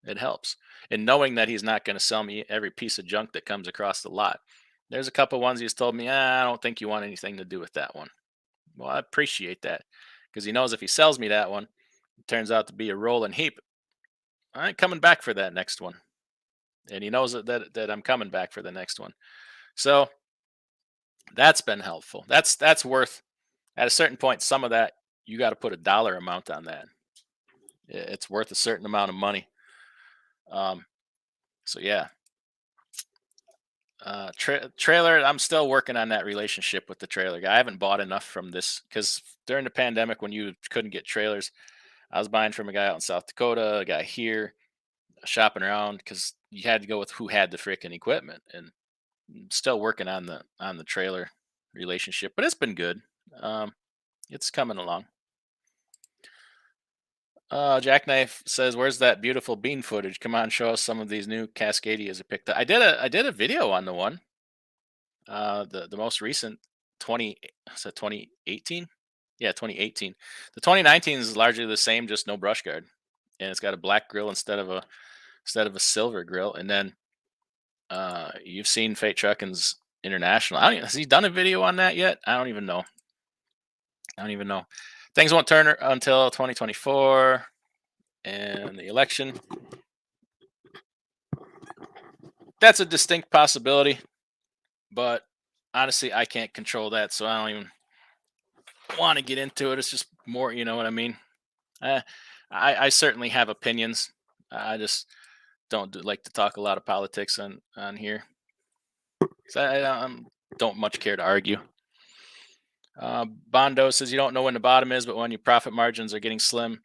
It helps. And knowing that he's not going to sell me every piece of junk that comes across the lot. There's a couple ones he's told me, I don't think you want anything to do with that one. Well, I appreciate that, because he knows if he sells me that one, it turns out to be a rolling heap. I ain't coming back for that next one. And he knows that I'm coming back for the next one. So that's been helpful. That's worth, at a certain point, some of that, you got to put a dollar amount on that. It's worth a certain amount of money. Um, so yeah, trailer. I'm still working on that relationship with the trailer guy. I haven't bought enough from this because during the pandemic, when you couldn't get trailers, I was buying from a guy out in South Dakota, a guy here, shopping around because you had to go with who had the freaking equipment. And I'm still working on the trailer relationship, but it's been good. Um, it's coming along. Jackknife says, "Where's that beautiful bean footage? Come on, show us some of these new Cascadias you picked up." I did a video on the one, the most recent 20, is that 2018? Yeah, 2018. The 2019 is largely the same, just no brush guard, and it's got a black grill instead of a silver grill. And then you've seen Fate Trucking's International. Has he done a video on that yet? I don't even know. Things won't turn until 2024 and the election. That's a distinct possibility, but honestly, I can't control that, so I don't even want to get into it. It's just more, you know what I mean. Uh, I certainly have opinions. I just like to talk a lot of politics on here. So don't much care to argue. Bondo says, you don't know when the bottom is, but when your profit margins are getting slim,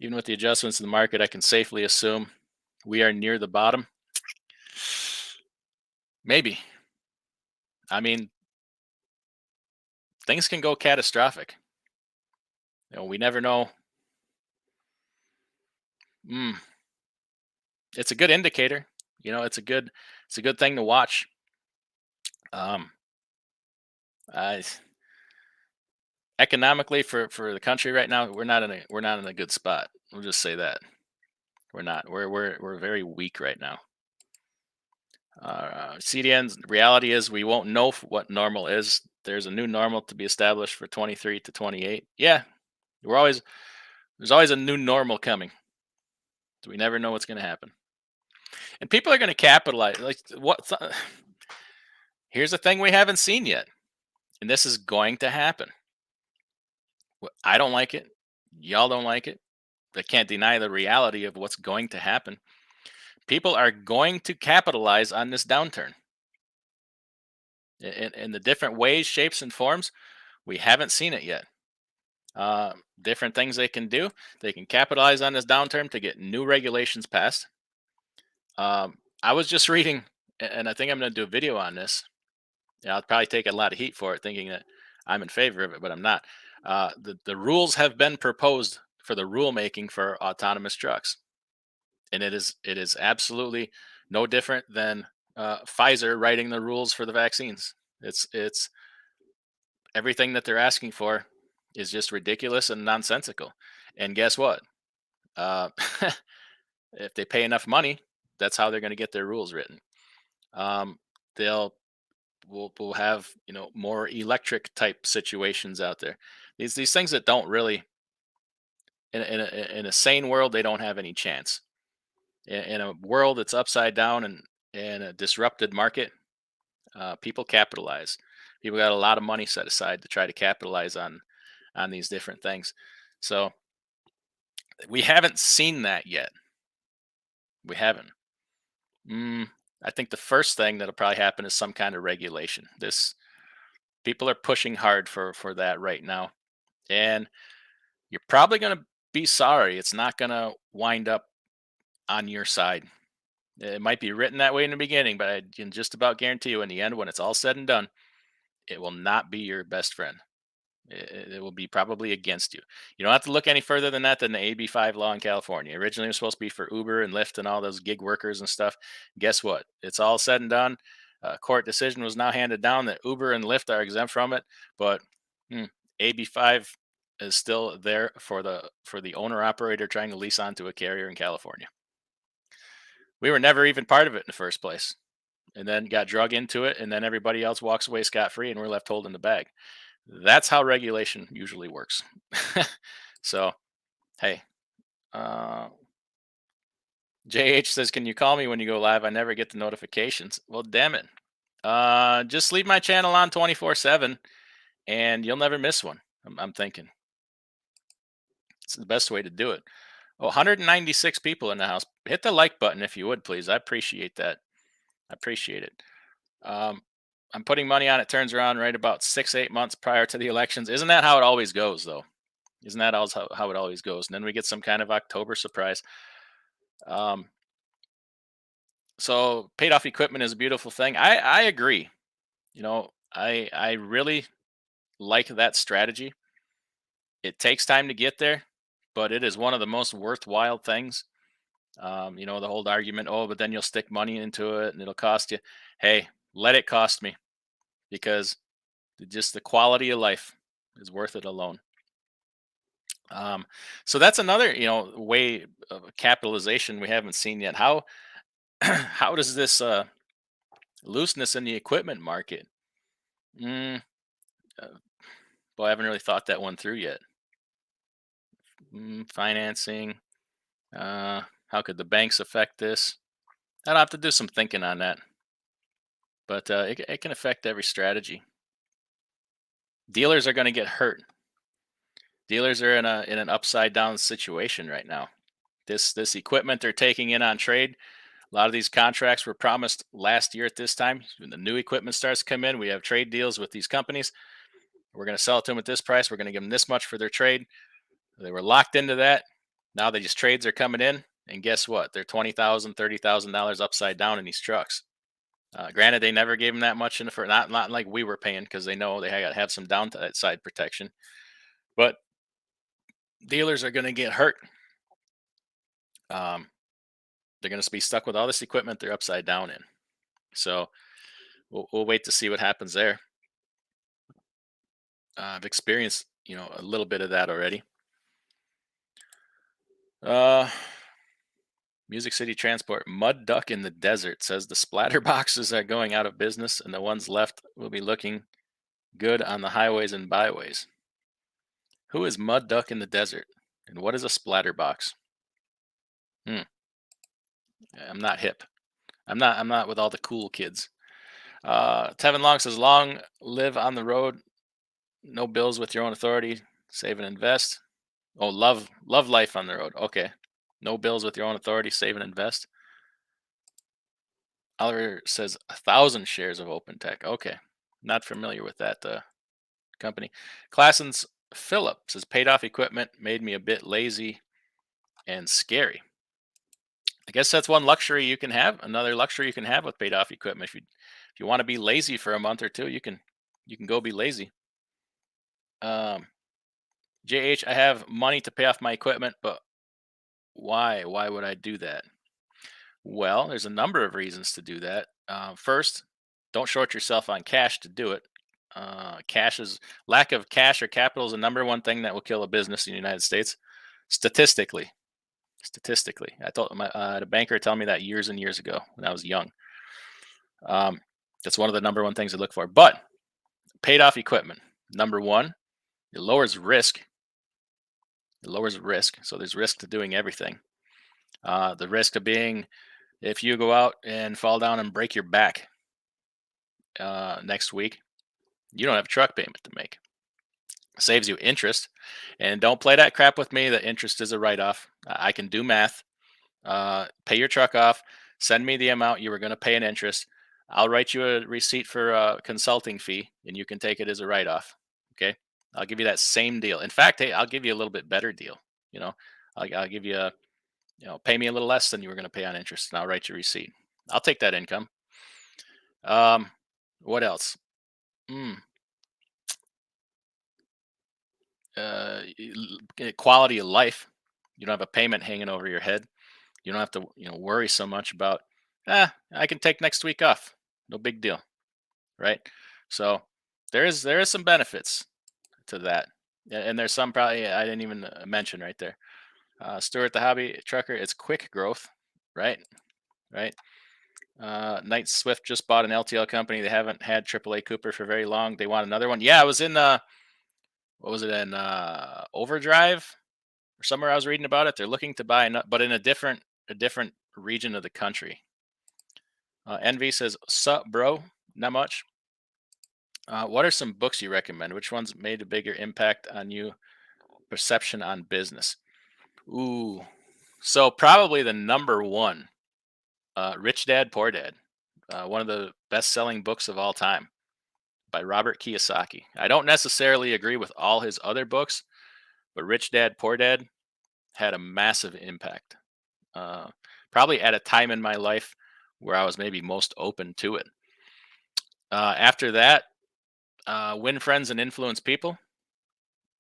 even with the adjustments in the market, I can safely assume we are near the bottom. Maybe. I mean, things can go catastrophic. We never know. It's a good indicator. It's a good thing to watch. I Economically, for the country right now, we're not in a good spot. We'll just say that we're not. We're very weak right now. CDN's reality is we won't know what normal is. There's a new normal to be established for 23 to 28. Yeah, there's always a new normal coming. So we never know what's going to happen, and people are going to capitalize. Like what? Here's the thing we haven't seen yet, and this is going to happen. I don't like it. Y'all don't like it. they can't deny the reality of what's going to happen. People are going to capitalize on this downturn in the different ways, shapes, and forms. We haven't seen it yet. Different things they can do. They can capitalize on this downturn to get new regulations passed. I was just reading, and I think I'm going to do a video on this. Yeah, I'll probably take a lot of heat for it, thinking that I'm in favor of it, but I'm not. The rules have been proposed for the rulemaking for autonomous trucks, and it is absolutely no different than Pfizer writing the rules for the vaccines. It's everything that they're asking for is just ridiculous and nonsensical. And guess what? Uh, if they pay enough money, that's how they're going to get their rules written. They'll we'll have more electric type situations out there. These things that don't really in a sane world, they don't have any chance. In a world that's upside down and in a disrupted market, people capitalize. People got a lot of money set aside to try to capitalize on these different things. So we haven't seen that yet. We haven't. I think the first thing that'll probably happen is some kind of regulation. This People are pushing hard for that right now, and you're probably going to be sorry. It's not going to wind up on your side. It might be written that way in the beginning, but I can just about guarantee you, in the end, when it's all said and done, it will not be your best friend. It will be probably against you. You don't have to look any further than that than the AB5 law in California. Originally, it was supposed to be for Uber and Lyft and all those gig workers and stuff. Guess what? It's all said and done. Court decision was now handed down that Uber and Lyft are exempt from it, but AB5 is still there for the owner operator trying to lease onto a carrier in California. We were never even part of it in the first place, and then got drug into it, and then everybody else walks away scot free, and we're left holding the bag. That's how regulation usually works. So, hey, JH says, "Can you call me when you go live? I never get the notifications." Well, damn it. Just leave my channel on 24/7, and you'll never miss one. I'm thinking it's the best way to do it. Oh, 196 people in the house. Hit the like button if you would, please. I appreciate that. I appreciate it. I'm putting money on it turns around right about 6-8 months prior to the elections. Isn't that how it always goes, though? Isn't that how it always goes? And then we get some kind of October surprise. So paid off equipment is a beautiful thing. I agree. I really like that strategy. It takes time to get there, but it is one of the most worthwhile things. The whole argument, oh, but then you'll stick money into it and it'll cost you. Hey, let it cost me, because just the quality of life is worth it alone. So that's another, way of capitalization we haven't seen yet. How how does this looseness in the equipment market? Mm, uh, Boy, I haven't really thought that one through yet. Financing. How could the banks affect this? I'd have to do some thinking on that, but it can affect every strategy. Dealers are going to get hurt. Dealers are in an upside down situation right now. This equipment they're taking in on trade. A lot of these contracts were promised last year at this time. When the new equipment starts to come in, we have trade deals with these companies. We're going to sell it to them at this price. We're going to give them this much for their trade. They were locked into that. Now these trades are coming in, and guess what? They're $20,000, $30,000 upside down in these trucks. Granted, they never gave them that much in the first, not like we were paying, because they know they got to have some downside protection. But dealers are going to get hurt. They're going to be stuck with all this equipment they're upside down in. So we'll wait to see what happens there. I've experienced, a little bit of that already. Music City Transport, Mud Duck in the Desert says the splatter boxes are going out of business, and the ones left will be looking good on the highways and byways. Who is Mud Duck in the Desert, and what is a splatter box? I'm not hip. I'm not with all the cool kids. Tevin Long says, long live on the road, no bills with your own authority, save and invest. Oh, love life on the road. Okay. No bills with your own authority, save and invest. Oliver says 1,000 shares of Open Tech. Okay. Not familiar with that company. Classens Philip says paid off equipment made me a bit lazy and scary. I guess that's one luxury you can have. Another luxury you can have with paid off equipment. If you want to be lazy for a month or two, you can go be lazy. JH, I have money to pay off my equipment, but why? Why would I do that? Well, there's a number of reasons to do that. First, don't short yourself on cash to do it. Cash is Lack of cash or capital is the number one thing that will kill a business in the United States, statistically. Statistically, I had a banker tell me that years and years ago when I was young. That's one of the number one things I look for. But paid off equipment, number one, it lowers risk. It lowers risk. So there's risk to doing everything. The risk of being, if you go out and fall down and break your back next week, you don't have a truck payment to make. Saves you interest. And don't play that crap with me that interest is a write off. I can do math. Pay your truck off. Send me the amount you were going to pay in interest. I'll write you a receipt for a consulting fee, and you can take it as a write off. Okay. I'll give you that same deal. In fact, hey, I'll give you a little bit better deal. You know, I'll give you pay me a little less than you were going to pay on interest, and I'll write you a receipt. I'll take that income. What else? Quality of life. You don't have a payment hanging over your head. You don't have to worry so much about I can take next week off. No big deal, right? So there is some benefits to that. And there's some probably I didn't even mention right there. Stuart the hobby trucker, it's quick growth, right? Right. Knight Swift just bought an LTL company. They haven't had AAA Cooper for very long. They want another one. Yeah, I was in what was it in Overdrive or somewhere I was reading about it. They're looking to buy, but in a different region of the country. Envy says, "Sup, bro? Not much. What are some books you recommend? Which ones made a bigger impact on you? Perception on business." Ooh, so probably the number one, Rich Dad Poor Dad, one of the best-selling books of all time by Robert Kiyosaki. I don't necessarily agree with all his other books, but Rich Dad Poor Dad had a massive impact. Probably at a time in my life where I was maybe most open to it. After that, Win Friends and Influence People.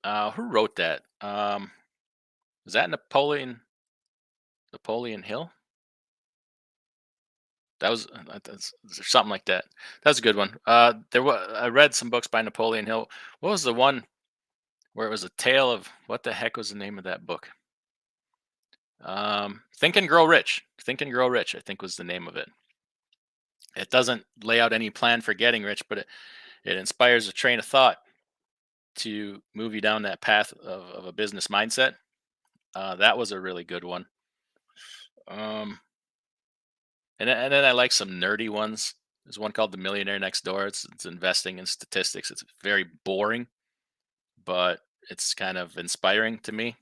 Who wrote that? Was that Napoleon Hill? That was that's something like that. That's a good one. I read some books by Napoleon Hill. What was the one where it was a tale of what the heck was the name of that book? Think and Grow Rich. Think and Grow Rich, I think was the name of it. It doesn't lay out any plan for getting rich, but it inspires a train of thought to move you down that path of a business mindset. That was a really good one. And then I like some nerdy ones. There's one called The Millionaire Next Door. It's investing in statistics. It's very boring, but it's kind of inspiring to me.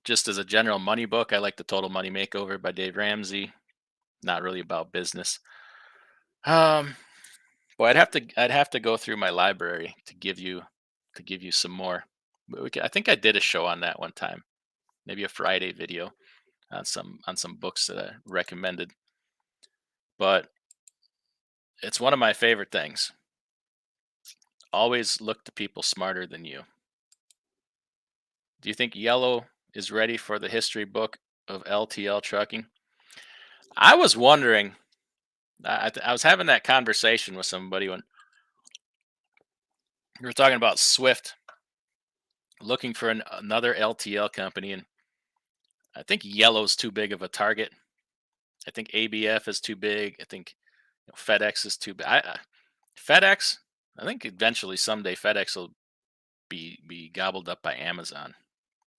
Just as a general money book, I like The Total Money Makeover by Dave Ramsey. Not really about business. Boy, I'd have to go through my library to give you some more. But I think I did a show on that one time, maybe a Friday video on some books that I recommended. But it's one of my favorite things. Always look to people smarter than you. Do you think Yellow is ready for the history book of LTL trucking? I was wondering. I was having that conversation with somebody when we were talking about Swift looking for another LTL company, and I think Yellow's too big of a target. I think ABF is too big. I think FedEx is too big. FedEx. I think eventually someday FedEx will be gobbled up by Amazon.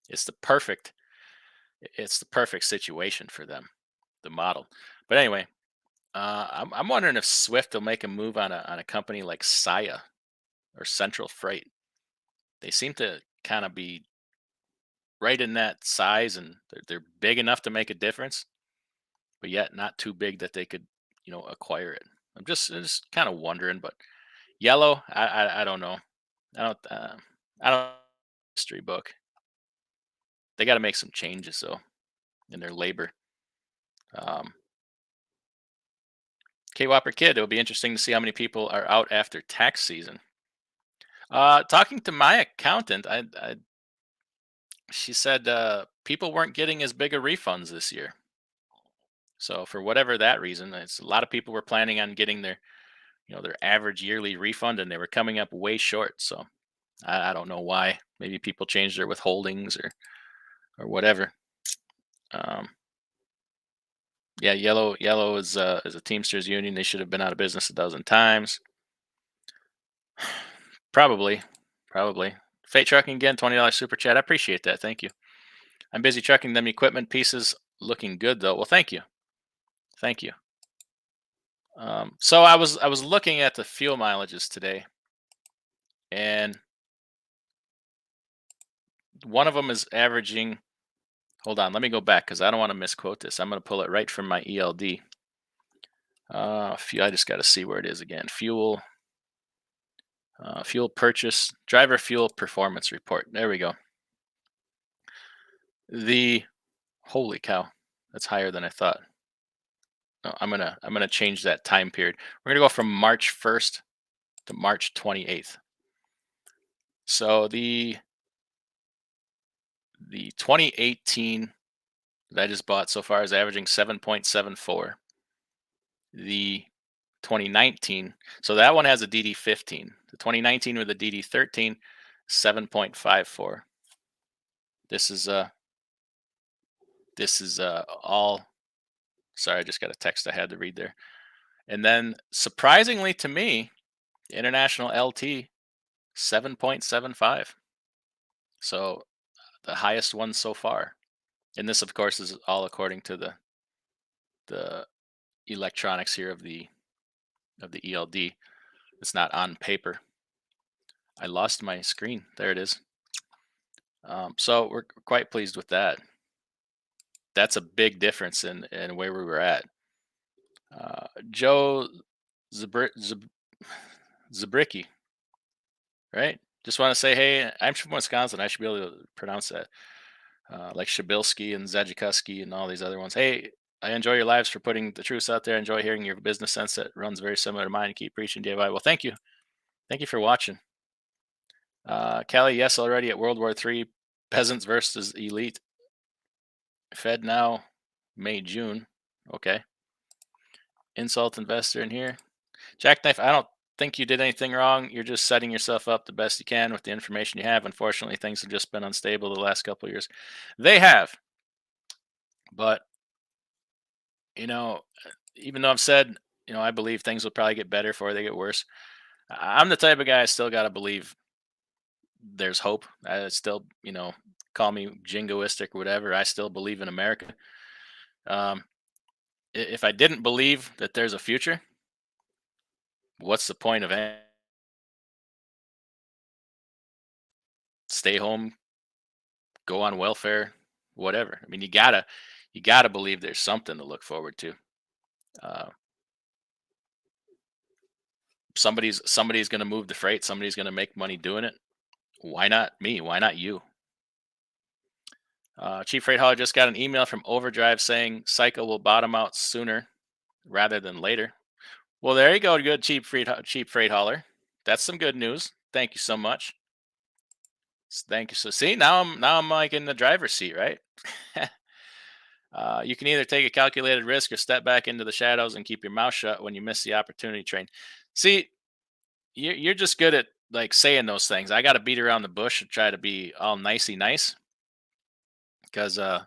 It's the perfect situation for them, the model. But anyway, I'm wondering if Swift will make a move on a company like Saia or Central Freight. They seem to kind of be right in that size, and they're big enough to make a difference, but yet not too big that they could, acquire it. I'm just kind of wondering, but yellow, I don't know. I don't history book. They got to make some changes though in their labor. Um, K Whopper Kid, it'll be interesting to see how many people are out after tax season. Talking to my accountant, she said people weren't getting as big of refunds this year. So for whatever that reason, it's a lot of people were planning on getting their average yearly refund, and they were coming up way short. So I don't know why. Maybe people changed their withholdings or whatever. Um, yeah, yellow is a Teamsters union. They should have been out of business a dozen times. Probably, probably. Fate Trucking again, $20 super chat. I appreciate that. Thank you. I'm busy trucking them equipment pieces. Looking good though. Well, thank you, thank you. So I was looking at the fuel mileages today, and one of them is averaging. Hold on, let me go back because I don't want to misquote this. I'm going to pull it right from my ELD. I just got to see where it is again. Fuel purchase, driver fuel performance report. There we go. Holy cow, that's higher than I thought. No, I'm gonna change that time period. We're gonna go from March 1st to March 28th. So the 2018 that I just bought so far is averaging 7.74. The 2019, so that one has a DD15. The 2019 with a DD13, 7.54. This is all. Sorry, I just got a text I had to read there. And then surprisingly to me, International LT 7.75. So the highest one so far. And this of course is all according to the electronics here of the ELD. It's not on paper. I lost my screen. There it is. So we're quite pleased with that. That's a big difference in where we were at. Joe Zabricki, right? Just want to say, hey, I'm from Wisconsin. I should be able to pronounce that. Like Shabilsky and Zajikowski and all these other ones. Hey, I enjoy your lives for putting the truth out there. I enjoy hearing your business sense that runs very similar to mine. Keep preaching, DIY. Well, thank you. Thank you for watching. Callie, yes, already at World War III. Peasants versus elite. Fed now, May, June. Okay. Insult investor in here. Jackknife, I don't think you did anything wrong. You're just setting yourself up the best you can with the information you have. Unfortunately, things have just been unstable the last couple of years. They have. But, even though I've said, I believe things will probably get better before they get worse, I'm the type of guy I still got to believe there's hope. I still, call me jingoistic or whatever. I still believe in America. If I didn't believe that there's a future, what's the point of stay home, go on welfare, whatever? I mean, you gotta believe there's something to look forward to. Somebody's going to move the freight. Somebody's going to make money doing it. Why not me? Why not you? Chief Freight Hauler just got an email from Overdrive saying cycle will bottom out sooner rather than later. Well, there you go. Good cheap freight hauler. That's some good news. Thank you so much. Thank you. So see, now I'm like in the driver's seat, right? You can either take a calculated risk or step back into the shadows and keep your mouth shut when you miss the opportunity train. See, you're just good at like saying those things. I got to beat around the bush and try to be all nicey nice because I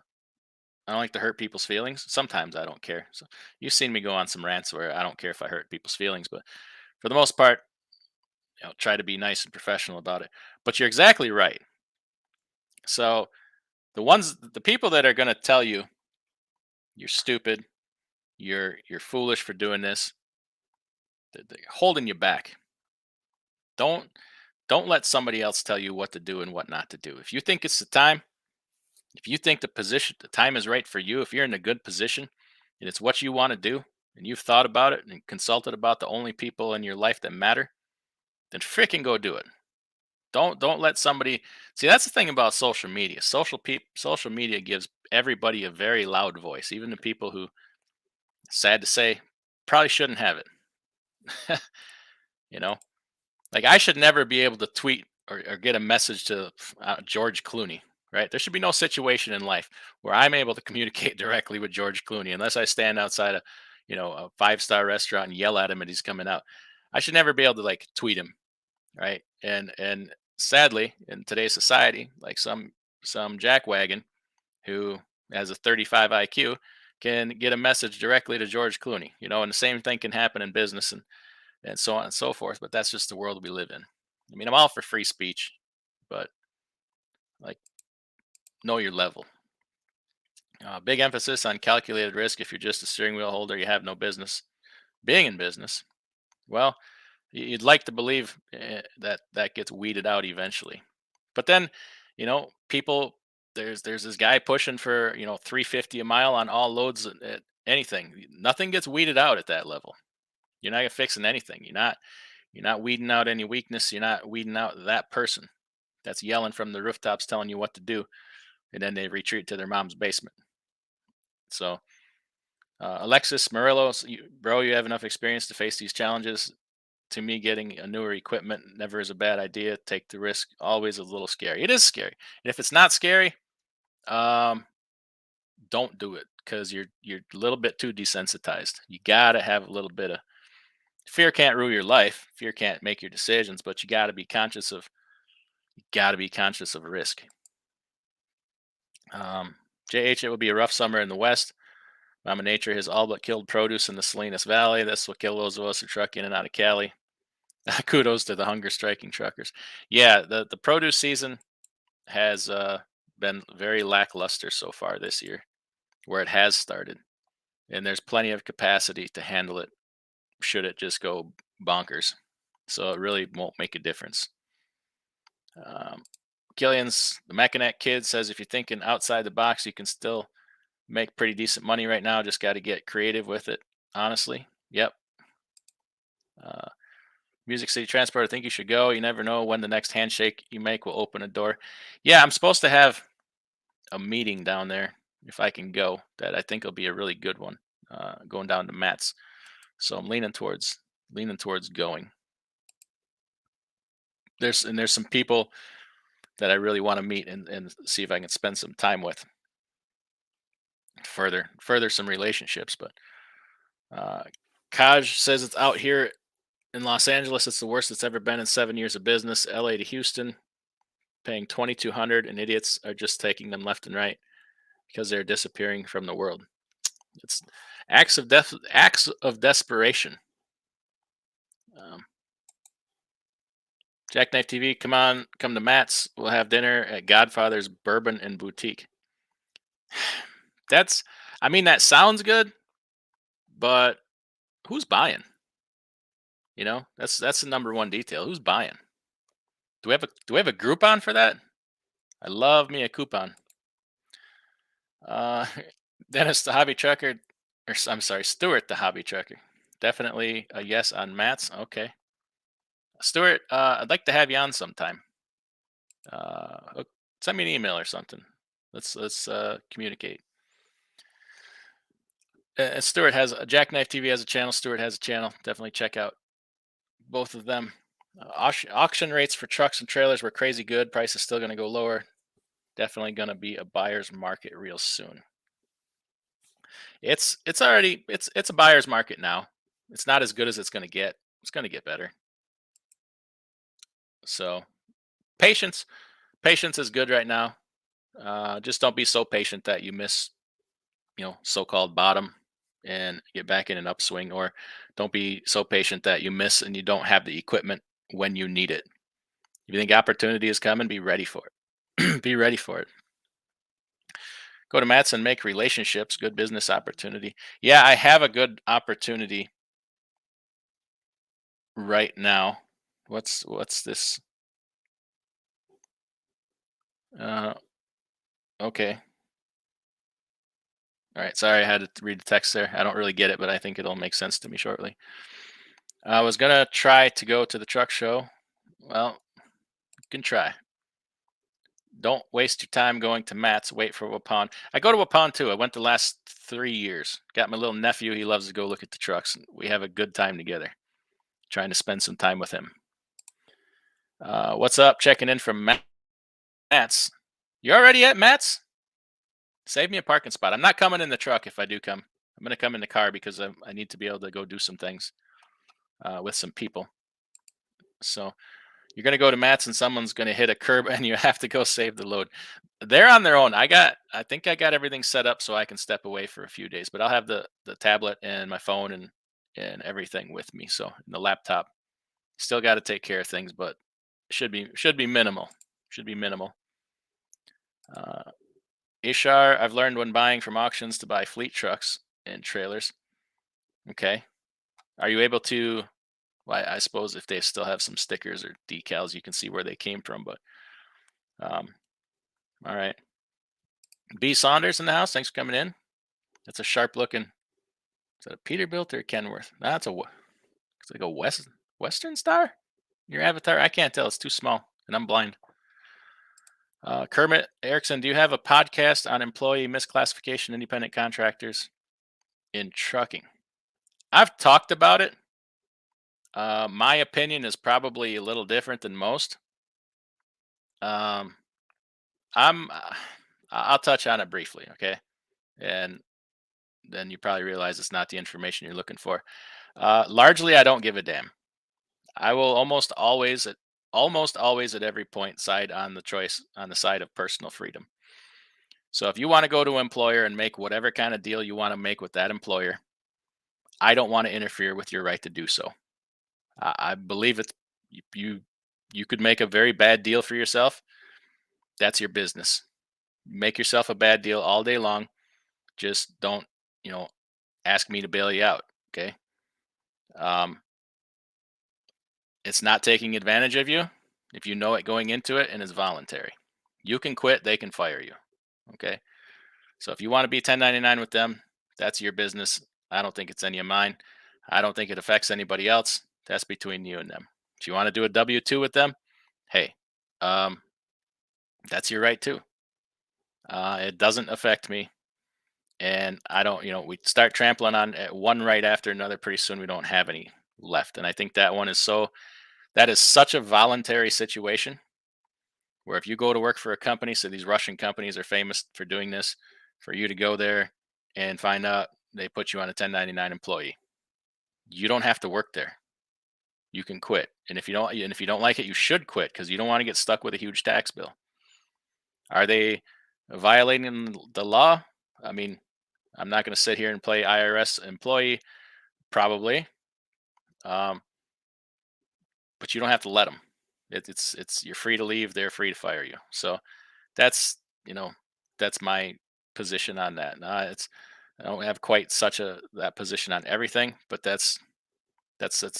don't like to hurt people's feelings. Sometimes I don't care. So you've seen me go on some rants where I don't care if I hurt people's feelings, but for the most part, try to be nice and professional about it. But you're exactly right. So the people that are going to tell you you're stupid, you're foolish for doing this, they're holding you back. Don't let somebody else tell you what to do and what not to do. If you think it's the time, If you think the time is right for you, if you're in a good position and it's what you want to do, and you've thought about it and consulted about the only people in your life that matter, then freaking go do it. Don't let somebody see. That's the thing about social media. Social media gives everybody a very loud voice, even the people who, sad to say, probably shouldn't have it. you know, like I should never be able to tweet or get a message to George Clooney. Right? There should be no situation in life where I'm able to communicate directly with George Clooney unless I stand outside a 5-star restaurant and yell at him and he's coming out. I should never be able to like tweet him, right? And sadly, in today's society, like some jackwagon who has a 35 IQ can get a message directly to George Clooney, and the same thing can happen in business and so on and so forth. But that's just the world we live in. I mean, I'm all for free speech, but like, know your level. Big emphasis on calculated risk. If you're just a steering wheel holder, you have no business being in business. Well, you'd like to believe that gets weeded out eventually. But then, people, there's this guy pushing for 350 a mile on all loads at anything. Nothing gets weeded out at that level. You're not fixing anything. You're not weeding out any weakness. You're not weeding out that person that's yelling from the rooftops telling you what to do, and then they retreat to their mom's basement. So, Alexis Murillo, bro, you have enough experience to face these challenges. To me, getting a newer equipment never is a bad idea. Take the risk. Always a little scary. It is scary. And if it's not scary, um, don't do it because you're a little bit too desensitized. You gotta have a little bit of fear. Can't rule your life. Fear can't make your decisions, but you gotta be conscious of risk. Um, JH, it will be a rough summer in the West. Mama Nature has all but killed produce in the Salinas Valley. That's what killed those of us who truck in and out of Cali. Kudos to the hunger striking truckers. Yeah, the produce season has been very lackluster so far this year, where it has started, and there's plenty of capacity to handle it. Should it just go bonkers, so it really won't make a difference. Um, Killian's the Mackinac kid says if you're thinking outside the box, you can still make pretty decent money right now. Just got to get creative with it. Honestly, yep. Uh, Music City Transport, I think you should go. You never know when the next handshake you make will open a door. Yeah, I'm supposed to have a meeting down there if I can go. That I think will be a really good one. Going down to Matt's, so I'm leaning towards going. There's some people that I really want to meet and see if I can spend some time with. Further some relationships, but uh, Kaj says it's out here in Los Angeles. It's the worst it's ever been in 7 years of business. LA to Houston, paying 2,200, and idiots are just taking them left and right because they're disappearing from the world. It's acts of desperation. Um, Jackknife TV, come to Matt's. We'll have dinner at Godfather's Bourbon and Boutique. That sounds good, but who's buying? That's the number one detail. Who's buying? Do we have a Groupon for that? I love me a coupon. Uh, Dennis the hobby trucker, I'm sorry, Stuart the hobby trucker. Definitely a yes on Matt's. Okay, Stuart, I'd like to have you on sometime. Send me an email or something. Let's communicate. And Stuart has a Jackknife TV has a channel. Stuart has a channel. Definitely check out both of them. Auction rates for trucks and trailers were crazy good. Price is still going to go lower. Definitely going to be a buyer's market real soon. It's a buyer's market now. It's not as good as it's going to get. It's going to get better. So patience is good right now. Just don't be so patient that you miss, so-called bottom and get back in an upswing, or don't be so patient that you miss and you don't have the equipment when you need it. If you think opportunity is coming, be ready for it. Be ready for it. Go to Matt's and make relationships. Good business opportunity. Yeah, I have a good opportunity right now. What's this? Okay. All right. Sorry, I had to read the text there. I don't really get it, but I think it'll make sense to me shortly. I was gonna try to go to the truck show. Well, you can try. Don't waste your time going to Matt's. Wait for Waupun. I go to Waupun too. I went the last 3 years. Got my little nephew. He loves to go look at the trucks. We have a good time together. Trying to spend some time with him. What's up? Checking in from Matt's. You already at Matt's? Save me a parking spot. I'm not coming in the truck if I do come. I'm going to come in the car because I need to be able to go do some things with some people. So you're going to go to Matt's and someone's going to hit a curb and you have to go save the load. They're on their own. I think I got everything set up so I can step away for a few days, but I'll have the tablet and my phone and everything with me. So the laptop, still got to take care of things, but should be minimal. Should be minimal. Ishar, I've learned when buying from auctions to buy fleet trucks and trailers. Okay. Are you able to? Well, I suppose if they still have some stickers or decals, you can see where they came from. But all right. B Saunders in the house. Thanks for coming in. That's a sharp looking. Is that a Peterbilt or a Kenworth? That's it's like a Western Star. Your avatar. I can't tell. It's too small, and I'm blind. Kermit Erickson, do you have a podcast on employee misclassification, independent contractors in trucking? I've talked about it. My opinion is probably a little different than most. I'll touch on it briefly, okay? And then you probably realize it's not the information you're looking for. Largely, I don't give a damn. I will almost always at every point side on the side of personal freedom. So if you want to go to an employer and make whatever kind of deal you want to make with that employer, I don't want to interfere with your right to do so. I believe it's you could make a very bad deal for yourself. That's your business. Make yourself a bad deal all day long. Just don't, ask me to bail you out. Okay. It's not taking advantage of you if you know it going into it and it's voluntary. You can quit, they can fire you. Okay. So if you want to be 1099 with them, that's your business. I don't think it's any of mine. I don't think it affects anybody else. That's between you and them. If you want to do a W-2 with them, hey, that's your right too. It doesn't affect me. And I don't, we start trampling on one right after another. Pretty soon we don't have any left. And I think that that is such a voluntary situation where if you go to work for a company, so these Russian companies are famous for doing this, for you to go there and find out they put you on a 1099 employee. You don't have to work there. You can quit. And if you don't like it, you should quit because you don't want to get stuck with a huge tax bill. Are they violating the law? I mean, I'm not going to sit here and play IRS employee, probably. But you don't have to let them. It's you're free to leave. They're free to fire you. So that's that's my position on that. I don't have quite that position on everything, but that's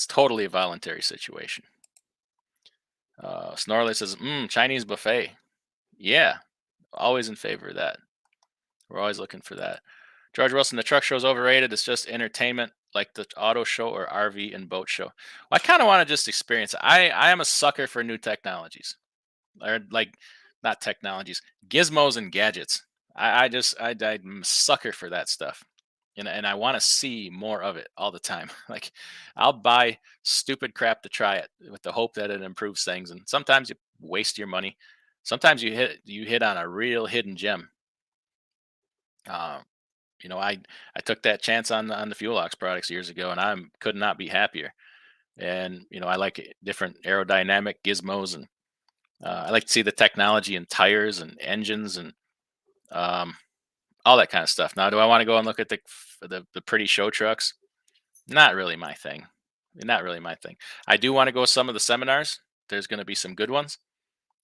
totally a voluntary situation. Snorley says, Chinese buffet. Yeah, always in favor of that. We're always looking for that. George Wilson, the truck show is overrated. It's just entertainment like the auto show or RV and boat show. Well, I kind of want to just experience it. I am a sucker for new technologies. Or like not technologies, gizmos and gadgets. I'm a sucker for that stuff. And I want to see more of it all the time. Like I'll buy stupid crap to try it with the hope that it improves things. And sometimes you waste your money. Sometimes you hit on a real hidden gem. I took that chance on the Fuel Ox products years ago, and I could not be happier. And I like different aerodynamic gizmos, and I like to see the technology in tires and engines and all that kind of stuff. Now, do I want to go and look at the pretty show trucks? Not really my thing. Not really my thing. I do want to go some of the seminars. There's going to be some good ones.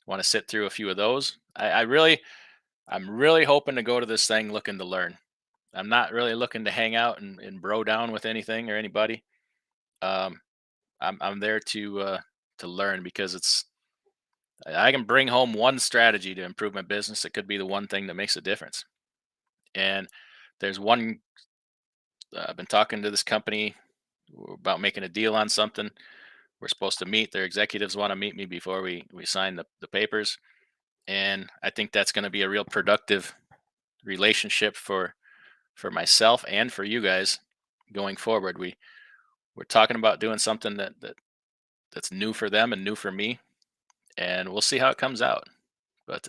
Want to sit through a few of those. I'm really hoping to go to this thing looking to learn. I'm not really looking to hang out and bro down with anything or anybody. I'm there to learn because I can bring home one strategy to improve my business. It could be the one thing that makes a difference. And there's one, I've been talking to this company about making a deal on something. We're supposed to meet. Their executives want to meet me before we sign the papers. And I think that's going to be a real productive relationship for myself and for you guys going forward. We're talking about doing something that's new for them and new for me, and we'll see how it comes out. But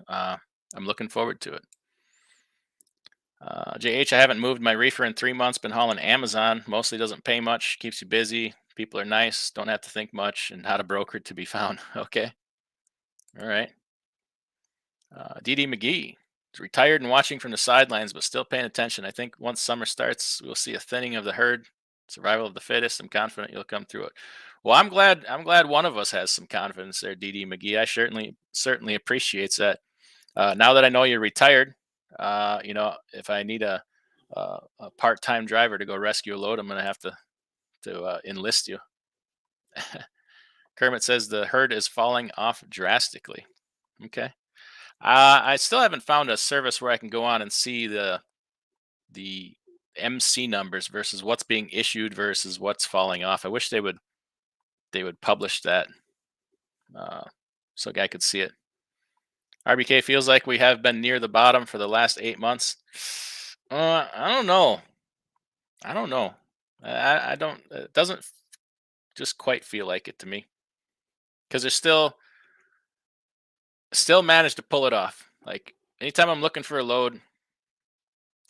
I'm looking forward to it. JH, I haven't moved my reefer in 3 months. Been hauling Amazon. Mostly doesn't pay much. Keeps you busy. People are nice. Don't have to think much. And not a broker to be found. Okay. All right. DD McGee is retired and watching from the sidelines, but still paying attention. I think once summer starts, we'll see a thinning of the herd, survival of the fittest. I'm confident you'll come through it. Well, I'm glad. I'm glad one of us has some confidence there, DD McGee. I certainly appreciates that. Now that I know you're retired, if I need a part-time driver to go rescue a load, I'm going to have to enlist you. Kermit says the herd is falling off drastically. Okay. I still haven't found a service where I can go on and see the MC numbers versus what's being issued versus what's falling off. I wish they would publish that so a guy could see it. RBK feels like we have been near the bottom for the last 8 months. I don't know. I don't know. I don't. It doesn't just quite feel like it to me because they're still managed to pull it off. Like anytime I'm looking for a load,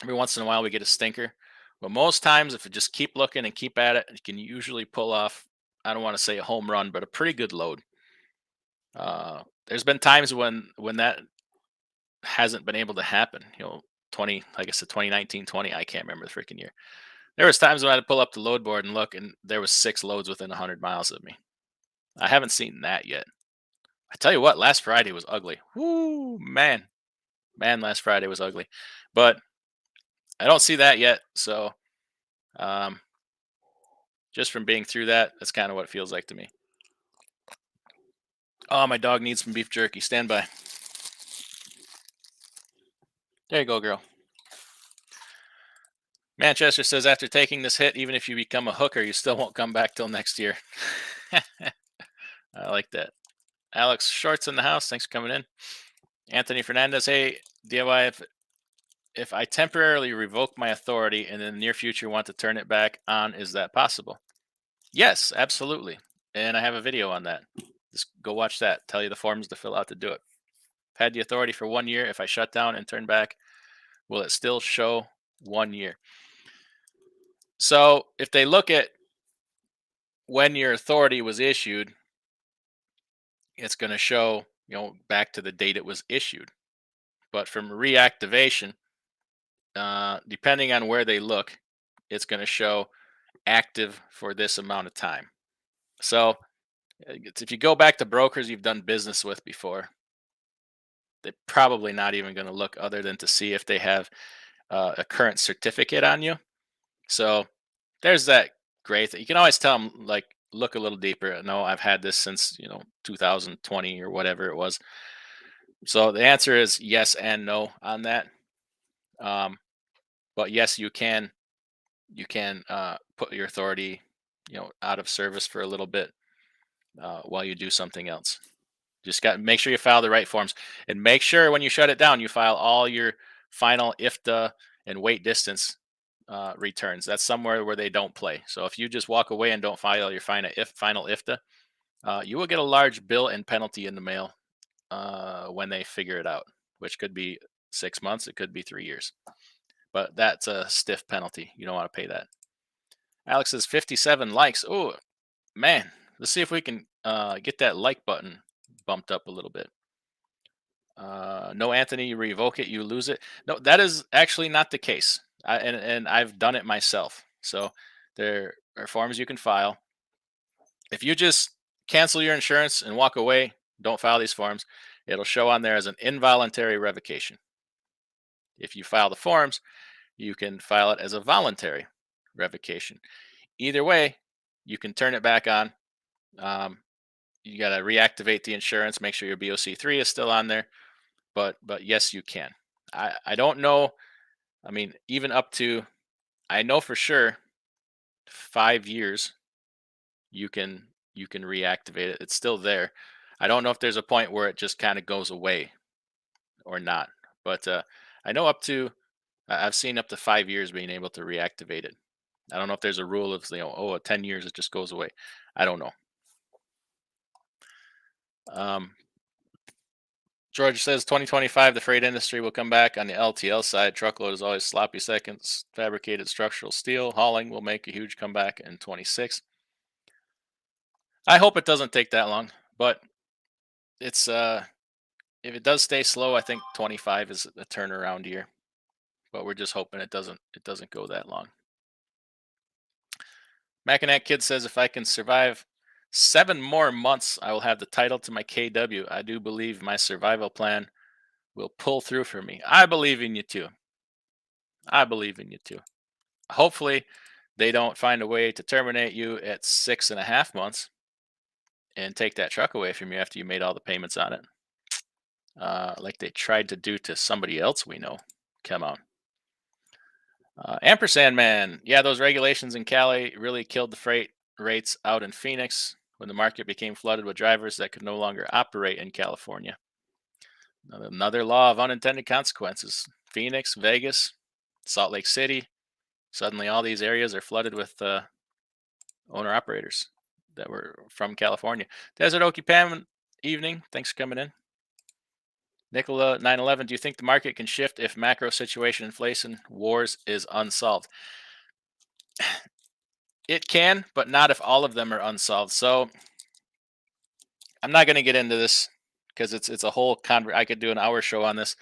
every once in a while we get a stinker. But most times, if you just keep looking and keep at it, you can usually pull off. I don't want to say a home run, but a pretty good load. There's been times when that hasn't been able to happen. 2019, 20. I can't remember the freaking year. There was times when I had to pull up the load board and look, and there was 6 loads within 100 miles of me. I haven't seen that yet. I tell you what, last Friday was ugly. Woo, man, last Friday was ugly, but I don't see that yet. So, just from being through that, that's kind of what it feels like to me. Oh, my dog needs some beef jerky. Stand by. There you go, girl. Manchester says, after taking this hit, even if you become a hooker, you still won't come back till next year. I like that. Alex Shorts in the house. Thanks for coming in. Anthony Fernandez, hey, DIY, if I temporarily revoke my authority and in the near future want to turn it back on, is that possible? Yes, absolutely. And I have a video on that. Just go watch that. Tell you the forms to fill out to do it. I've had the authority for 1 year. If I shut down and turn back, will it still show 1 year? So if they look at when your authority was issued, it's going to show, back to the date it was issued. But from reactivation, depending on where they look, it's going to show active for this amount of time. So if you go back to brokers you've done business with before, they're probably not even going to look other than to see if they have a current certificate on you. So there's that gray thing. You can always tell them, like, look a little deeper. No, I've had this since 2020 or whatever it was. So the answer is yes and no on that. But yes, you can put your authority out of service for a little bit while you do something else. Just got to make sure you file the right forms, and make sure when you shut it down, you file all your final IFTA and weight distance returns. That's somewhere where they don't play. So if you just walk away and don't file your final IFTA, you will get a large bill and penalty in the mail when they figure it out, which could be 6 months, it could be 3 years. But that's a stiff penalty. You don't want to pay that. Alex says 57 likes. Oh, man. Let's see if we can get that like button bumped up a little bit. No, Anthony, you revoke it, you lose it. No, that is actually not the case. And I've done it myself. So there are forms you can file. If you just cancel your insurance and walk away, don't file these forms, it'll show on there as an involuntary revocation. If you file the forms, you can file it as a voluntary revocation. Either way, you can turn it back on. you got to reactivate the insurance, make sure your BOC3 is still on there. But yes, you can. I don't know. I mean, even up to, I know for sure 5 years you can reactivate it. It's still there. I don't know if there's a point where it just kind of goes away or not. But I know up to, I've seen up to 5 years being able to reactivate it. I don't know if there's a rule of, oh, 10 years it just goes away. I don't know. George says 2025, the freight industry will come back on the LTL side. Truckload is always sloppy seconds. Fabricated structural steel hauling will make a huge comeback in 26. I hope it doesn't take that long, but it's if it does stay slow, I think 25 is a turnaround year. But we're just hoping it doesn't go that long. Mackinac Kid says if I can survive 7 more months, I will have the title to my KW. I do believe my survival plan will pull through for me. I believe in you too. I believe in you too. Hopefully, they don't find a way to terminate you at 6.5 months and take that truck away from you after you made all the payments on it, like they tried to do to somebody else we know. Come on. Ampersand Man. Yeah, those regulations in Cali really killed the freight rates out in Phoenix when the market became flooded with drivers that could no longer operate in California. Another law of unintended consequences. Phoenix, Vegas, Salt Lake City. Suddenly all these areas are flooded with owner operators that were from California. Desert Okie Pam, evening. Thanks for coming in. Nicola 911, do you think the market can shift if macro situation inflation wars is unsolved? It can, but not if all of them are unsolved. So I'm not going to get into this because it's a whole I could do an hour show on this.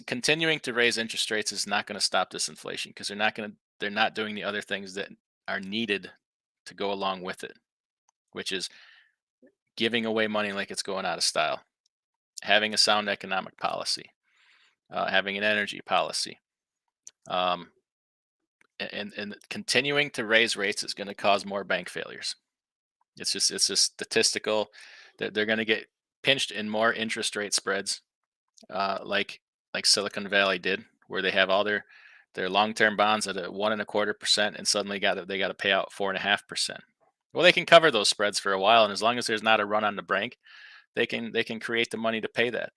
Continuing to raise interest rates is not going to stop this inflation because they're not doing the other things that are needed to go along with it, which is giving away money like it's going out of style, having a sound economic policy, having an energy policy, and continuing to raise rates is going to cause more bank failures. It's just statistical that they're going to get pinched in more interest rate spreads, like Silicon Valley did, where they have all their long-term bonds at a 1.25%, and suddenly they got to pay out 4.5%. Well, they can cover those spreads for a while, and as long as there's not a run on the bank, they can create the money to pay that.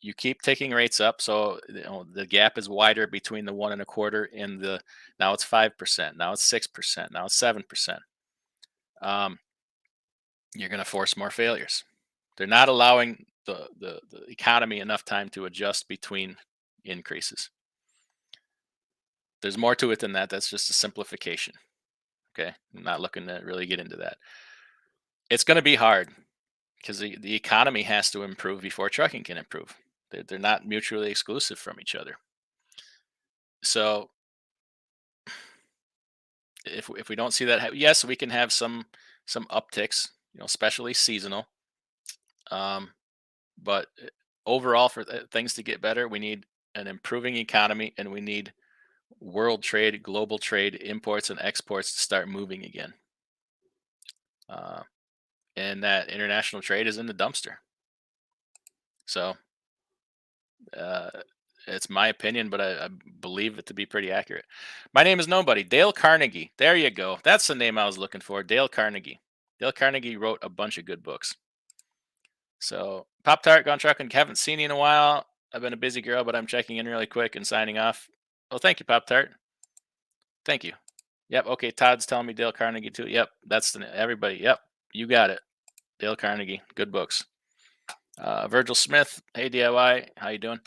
You keep taking rates up, so the gap is wider between the 1.25 and now it's 5%, now it's 6%, now it's 7%. You're going to force more failures. They're not allowing the economy enough time to adjust between increases. There's more to it than that. That's just a simplification. Okay, I'm not looking to really get into that. It's going to be hard because the economy has to improve before trucking can improve. They're not mutually exclusive from each other. So if we don't see that, yes, we can have some upticks, especially seasonal. But overall, for things to get better, we need an improving economy, and we need world trade, global trade, imports and exports to start moving again. And that international trade is in the dumpster. So it's my opinion, but I believe it to be pretty accurate. My name is Nobody. Dale Carnegie. There you go. That's the name I was looking for. Dale Carnegie. Dale Carnegie wrote a bunch of good books. So Pop Tart, Gone Trucking. Haven't seen you in a while. I've been a busy girl, but I'm checking in really quick and signing off. Well, thank you, Pop Tart. Thank you. Yep. Okay. Todd's telling me Dale Carnegie too. Yep. That's everybody. Yep. You got it. Dale Carnegie. Good books. Virgil Smith. Hey, DIY. How you doing?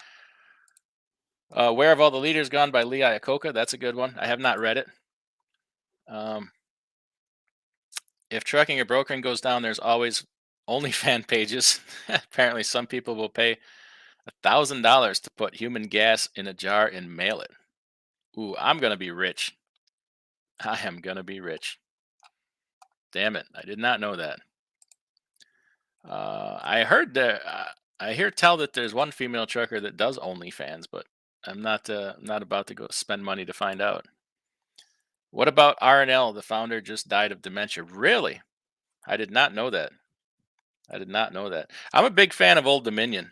Where Have All the Leaders Gone by Lee Iacocca. That's a good one. I have not read it. If trucking or brokering goes down, there's always OnlyFans pages. Apparently, some people will pay $1,000 to put human gas in a jar and mail it. Ooh, I'm going to be rich. I am going to be rich. Damn it. I did not know that. I hear tell that there's one female trucker that does OnlyFans, but I'm not about to go spend money to find out. What about R&L? The founder just died of dementia. Really? I did not know that. I did not know that. I'm a big fan of Old Dominion.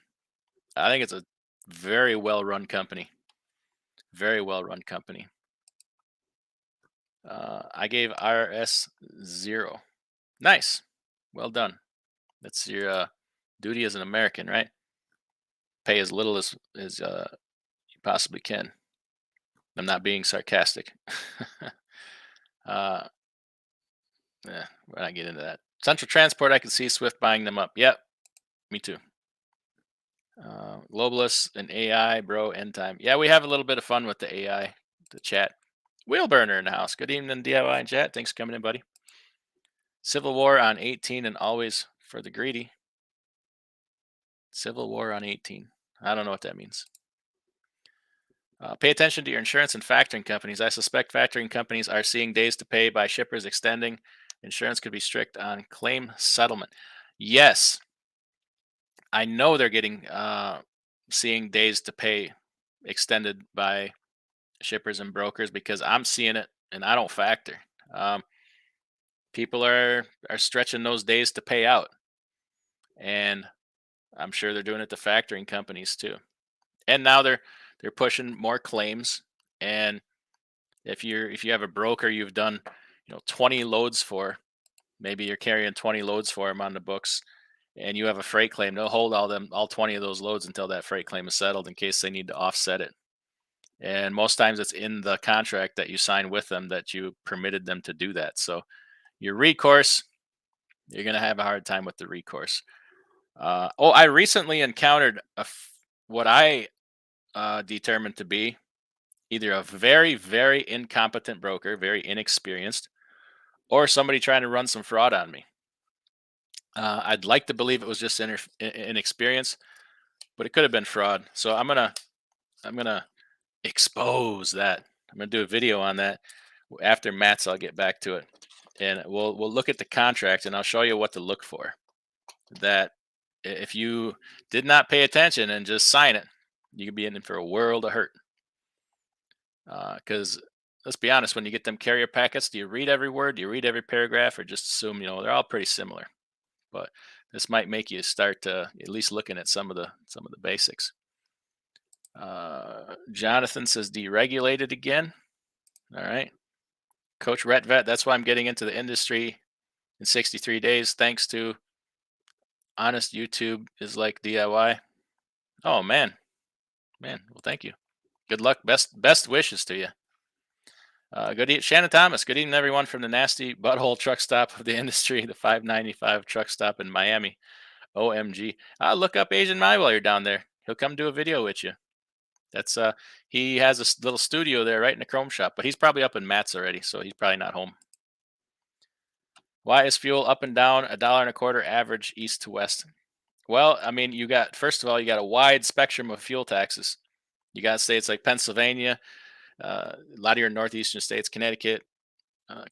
I think it's a very well run company. Very well run company. I gave RS 0. Nice. Well done. That's your duty as an American, right? Pay as little as you possibly can. I'm not being sarcastic. uh, yeah, we're not getting into that. Central Transport, I can see Swift buying them up. Yep, me too. Globalists and AI, bro, end time. Yeah, we have a little bit of fun with the AI, the chat. Wheelburner in the house. Good evening, DIY and chat. Thanks for coming in, buddy. Civil War on 18 and always for the greedy. Civil War on 18. I don't know what that means. Pay attention to your insurance and factoring companies. I suspect factoring companies are seeing days to pay by shippers extending. Insurance could be strict on claim settlement. Yes, I know they're getting seeing days to pay extended by shippers and brokers because I'm seeing it and I don't factor. Um, People are stretching those days to pay out, and I'm sure they're doing it to factoring companies too. And now they're pushing more claims. And if you have a broker you've done 20 loads for, maybe you're carrying 20 loads for them on the books, and you have a freight claim, they'll hold all 20 of those loads until that freight claim is settled in case they need to offset it. And most times it's in the contract that you sign with them that you permitted them to do that. So your recourse, you're going to have a hard time with the recourse. I recently encountered what I determined to be either a very, very incompetent broker, very inexperienced, or somebody trying to run some fraud on me. I'd like to believe it was just inexperience, but it could have been fraud. So I'm gonna expose that. I'm gonna do a video on that after Matt's. I'll get back to it, and we'll look at the contract, and I'll show you what to look for. That if you did not pay attention and just sign it, you could be in for a world of hurt. Because let's be honest, when you get them carrier packets, do you read every word? Do you read every paragraph, or just assume they're all pretty similar? But this might make you start to at least looking at some of the basics. Jonathan says deregulated again. All right, Coach Retvet. That's why I'm getting into the industry in 63 days, thanks to honest YouTube is like DIY. Oh man. Well, thank you. Good luck. Best wishes to you. Shannon Thomas. Good evening, everyone, from the nasty butthole truck stop of the industry, the 595 truck stop in Miami. OMG. Look up Asian Mai while you're down there. He'll come do a video with you. That's he has a little studio there right in the Chrome shop, but he's probably up in Matt's already, so he's probably not home. Why is fuel up and down $1.25 average east to west? Well, I mean, first of all, you got a wide spectrum of fuel taxes. You got states like Pennsylvania, a lot of your northeastern states, Connecticut,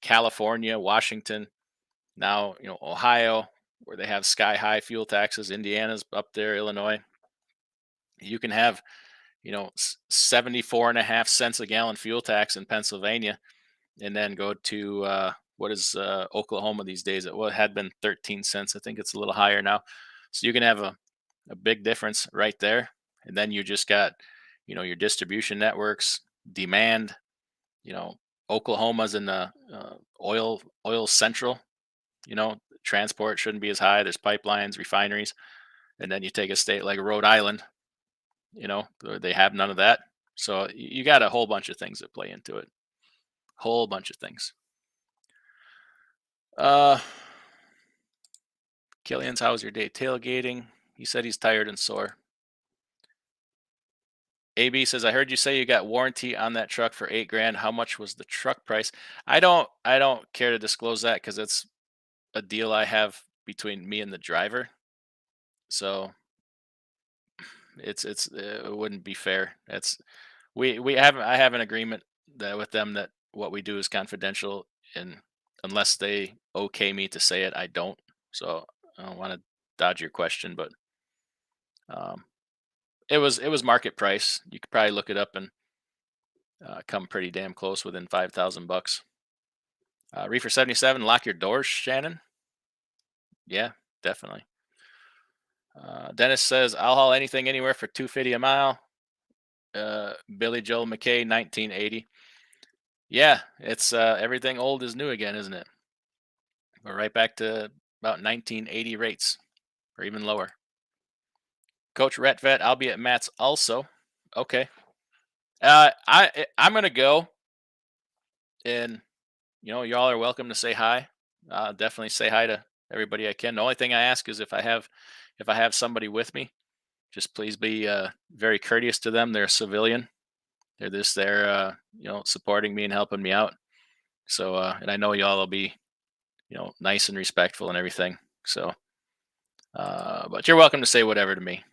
California, Washington, now Ohio, where they have sky high fuel taxes. Indiana's up there, Illinois. You can have 74.5 cents a gallon fuel tax in Pennsylvania, and then go to what is Oklahoma these days? It had been 13 cents. I think it's a little higher now. So you can have a big difference right there. And then you just got, your distribution networks, demand, Oklahoma's in the oil central, transport shouldn't be as high. There's pipelines, refineries. And then you take a state like Rhode Island, they have none of that. So you got a whole bunch of things that play into it. Whole bunch of things. Killian's, how was your day tailgating? He said he's tired and sore. AB says, I heard you say you got warranty on that truck for $8,000. How much was the truck price? I don't care to disclose that because it's a deal I have between me and the driver. So it wouldn't be fair. I have an agreement with them that what we do is confidential, and unless they okay me to say it, I don't. So I don't want to dodge your question, but it was market price. You could probably look it up and come pretty damn close, within $5,000. Reefer 77, lock your doors, Shannon. Yeah, definitely. Dennis says, I'll haul anything anywhere for $2.50 a mile. Billy Joel McKay, 1980. Yeah, it's everything old is new again, isn't it? We're right back to about 1980 rates, or even lower. Coach Retvet, I'll be at Matt's also. Okay. I'm gonna go, and y'all are welcome to say hi. Definitely say hi to everybody I can. The only thing I ask is if I have somebody with me, just please be very courteous to them. They're a civilian. They're just there, supporting me and helping me out. So, and I know y'all will be, nice and respectful and everything. So, but you're welcome to say whatever to me.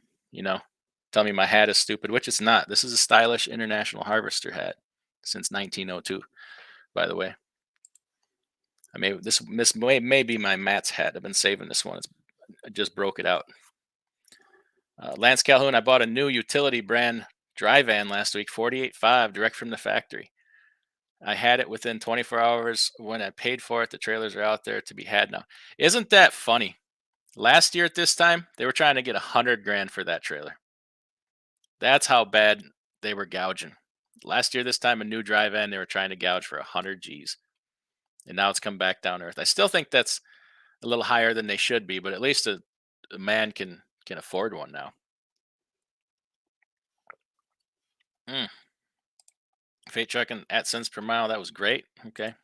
Tell me my hat is stupid, which it's not. This is a stylish International Harvester hat since 1902, by the way. This may be my Matt's hat. I've been saving this one. I just broke it out. Lance Calhoun, I bought a new utility brand dry van last week, 48.5, direct from the factory. I had it within 24 hours. When I paid for it, the trailers are out there to be had now. Isn't that funny? Last year at this time, they were trying to get $100,000 for that trailer. That's how bad they were gouging. Last year, this time, a new dry van, they were trying to gouge for 100 G's. And now it's come back down to earth. I still think that's a little higher than they should be, but at least a man can afford one now. Fate trucking at cents per mile. That was great. Okay.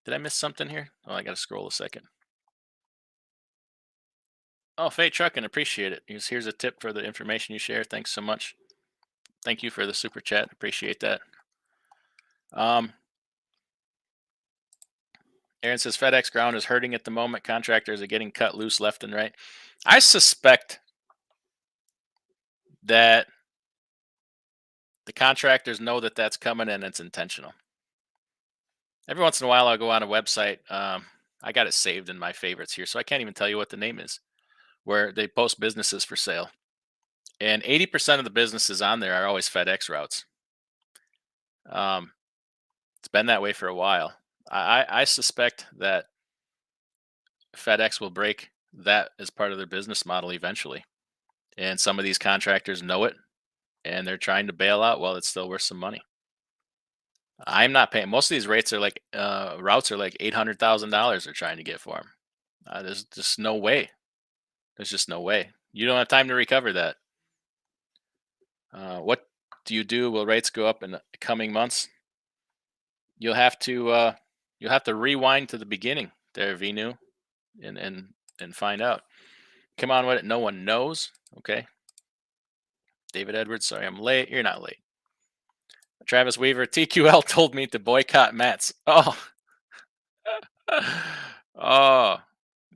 Did I miss something here? Oh, I got to scroll a second. Oh, Fate trucking. Appreciate it. Here's a tip for the information you share. Thanks so much. Thank you for the super chat. Appreciate that. Aaron says FedEx ground is hurting at the moment. Contractors are getting cut loose left and right. I suspect that the contractors know that that's coming and it's intentional. Every once in a while, I'll go on a website. I got it saved in my favorites here, so I can't even tell you what the name is, where they post businesses for sale. And 80% of the businesses on there are always FedEx routes. It's been that way for a while. I suspect that FedEx will break that as part of their business model eventually. And some of these contractors know it, and they're trying to bail out while it's still worth some money. I'm not paying. Most of these rates are like routes are like $800,000 they're trying to get for them. There's just no way. There's just no way. You don't have time to recover that. What do you do? Will rates go up in the coming months? You'll have to rewind to the beginning there, Venu, and find out. Come on with it. No one knows. Okay. David Edwards, sorry I'm late. You're not late. Travis Weaver, TQL told me to boycott Matt's. Oh. Oh.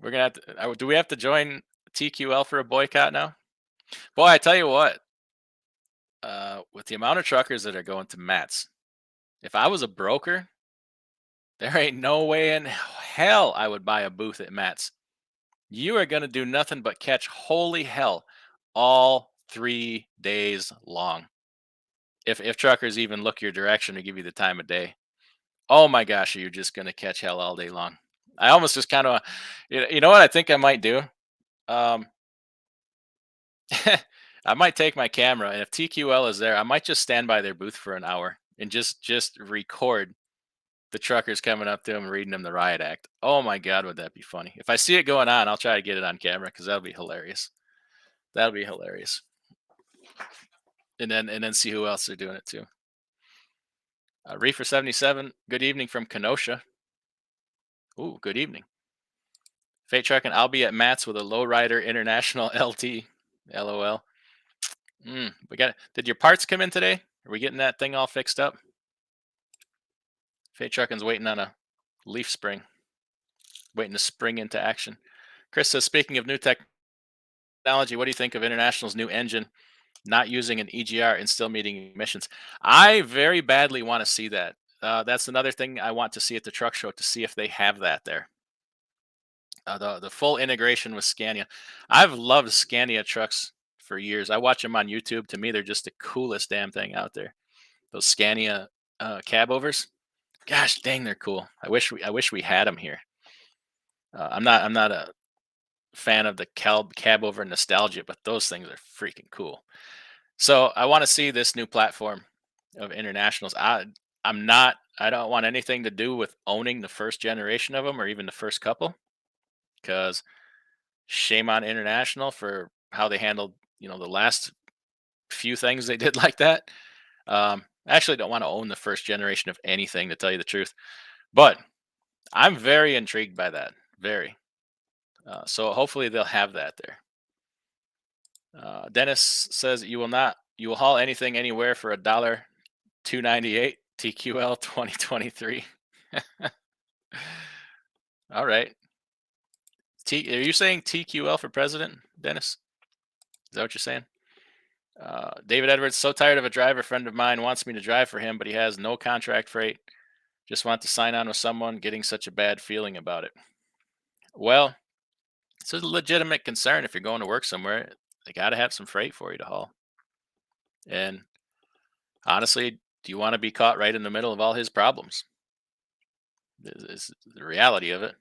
We're gonna have to. Do we have to join TQL for a boycott now? Boy, I tell you what. With the amount of truckers that are going to Matt's, if I was a broker, there ain't no way in hell I would buy a booth at Matt's. You are gonna do nothing but catch holy hell all 3 days long. If truckers even look your direction to give you the time of day, oh my gosh, you're just gonna catch hell all day long. I almost just kind of, you know what I think I might do? I might take my camera, and if TQL is there, I might just stand by their booth for an hour and just record the truckers coming up to them and reading them the riot act. Oh my God, would that be funny? If I see it going on, I'll try to get it on camera because that'll be hilarious. That'll be hilarious. And then see who else are doing it too. Reefer 77, good evening from Kenosha. Ooh, good evening. Fate trucking, I'll be at Matt's with a Lowrider International LT. LOL. We got it. Did your parts come in today? Are we getting that thing all fixed up? Fate trucking's waiting on a leaf spring. Waiting to spring into action. Chris says, speaking of new technology, what do you think of International's new engine not using an EGR and still meeting emissions? I very badly want to see that. That's another thing I want to see at the truck show, to see if they have that there. The full integration with Scania. I've loved Scania trucks for years. I watch them on YouTube. To me, they're just the coolest damn thing out there. Those Scania cab overs. Gosh dang, they're cool. I wish we had them here. I'm not a fan of the cab over nostalgia, but those things are freaking cool. So I want to see this new platform of internationals. I don't want anything to do with owning the first generation of them or even the first couple, because shame on international for how they handled the last few things they did like that. I actually don't want to own the first generation of anything, to tell you the truth, but I'm very intrigued by that. Very. So hopefully they'll have that there. Dennis says you will haul anything anywhere for $1.298 TQL 2023. All right. Are you saying TQL for president, Dennis? Is that what you're saying? David Edwards, so tired of a driver friend of mine wants me to drive for him, but he has no contract freight. Just want to sign on with someone, getting such a bad feeling about it. Well, it's a legitimate concern if you're going to work somewhere. They got to have some freight for you to haul. And honestly, do you want to be caught right in the middle of all his problems? Is the reality of it.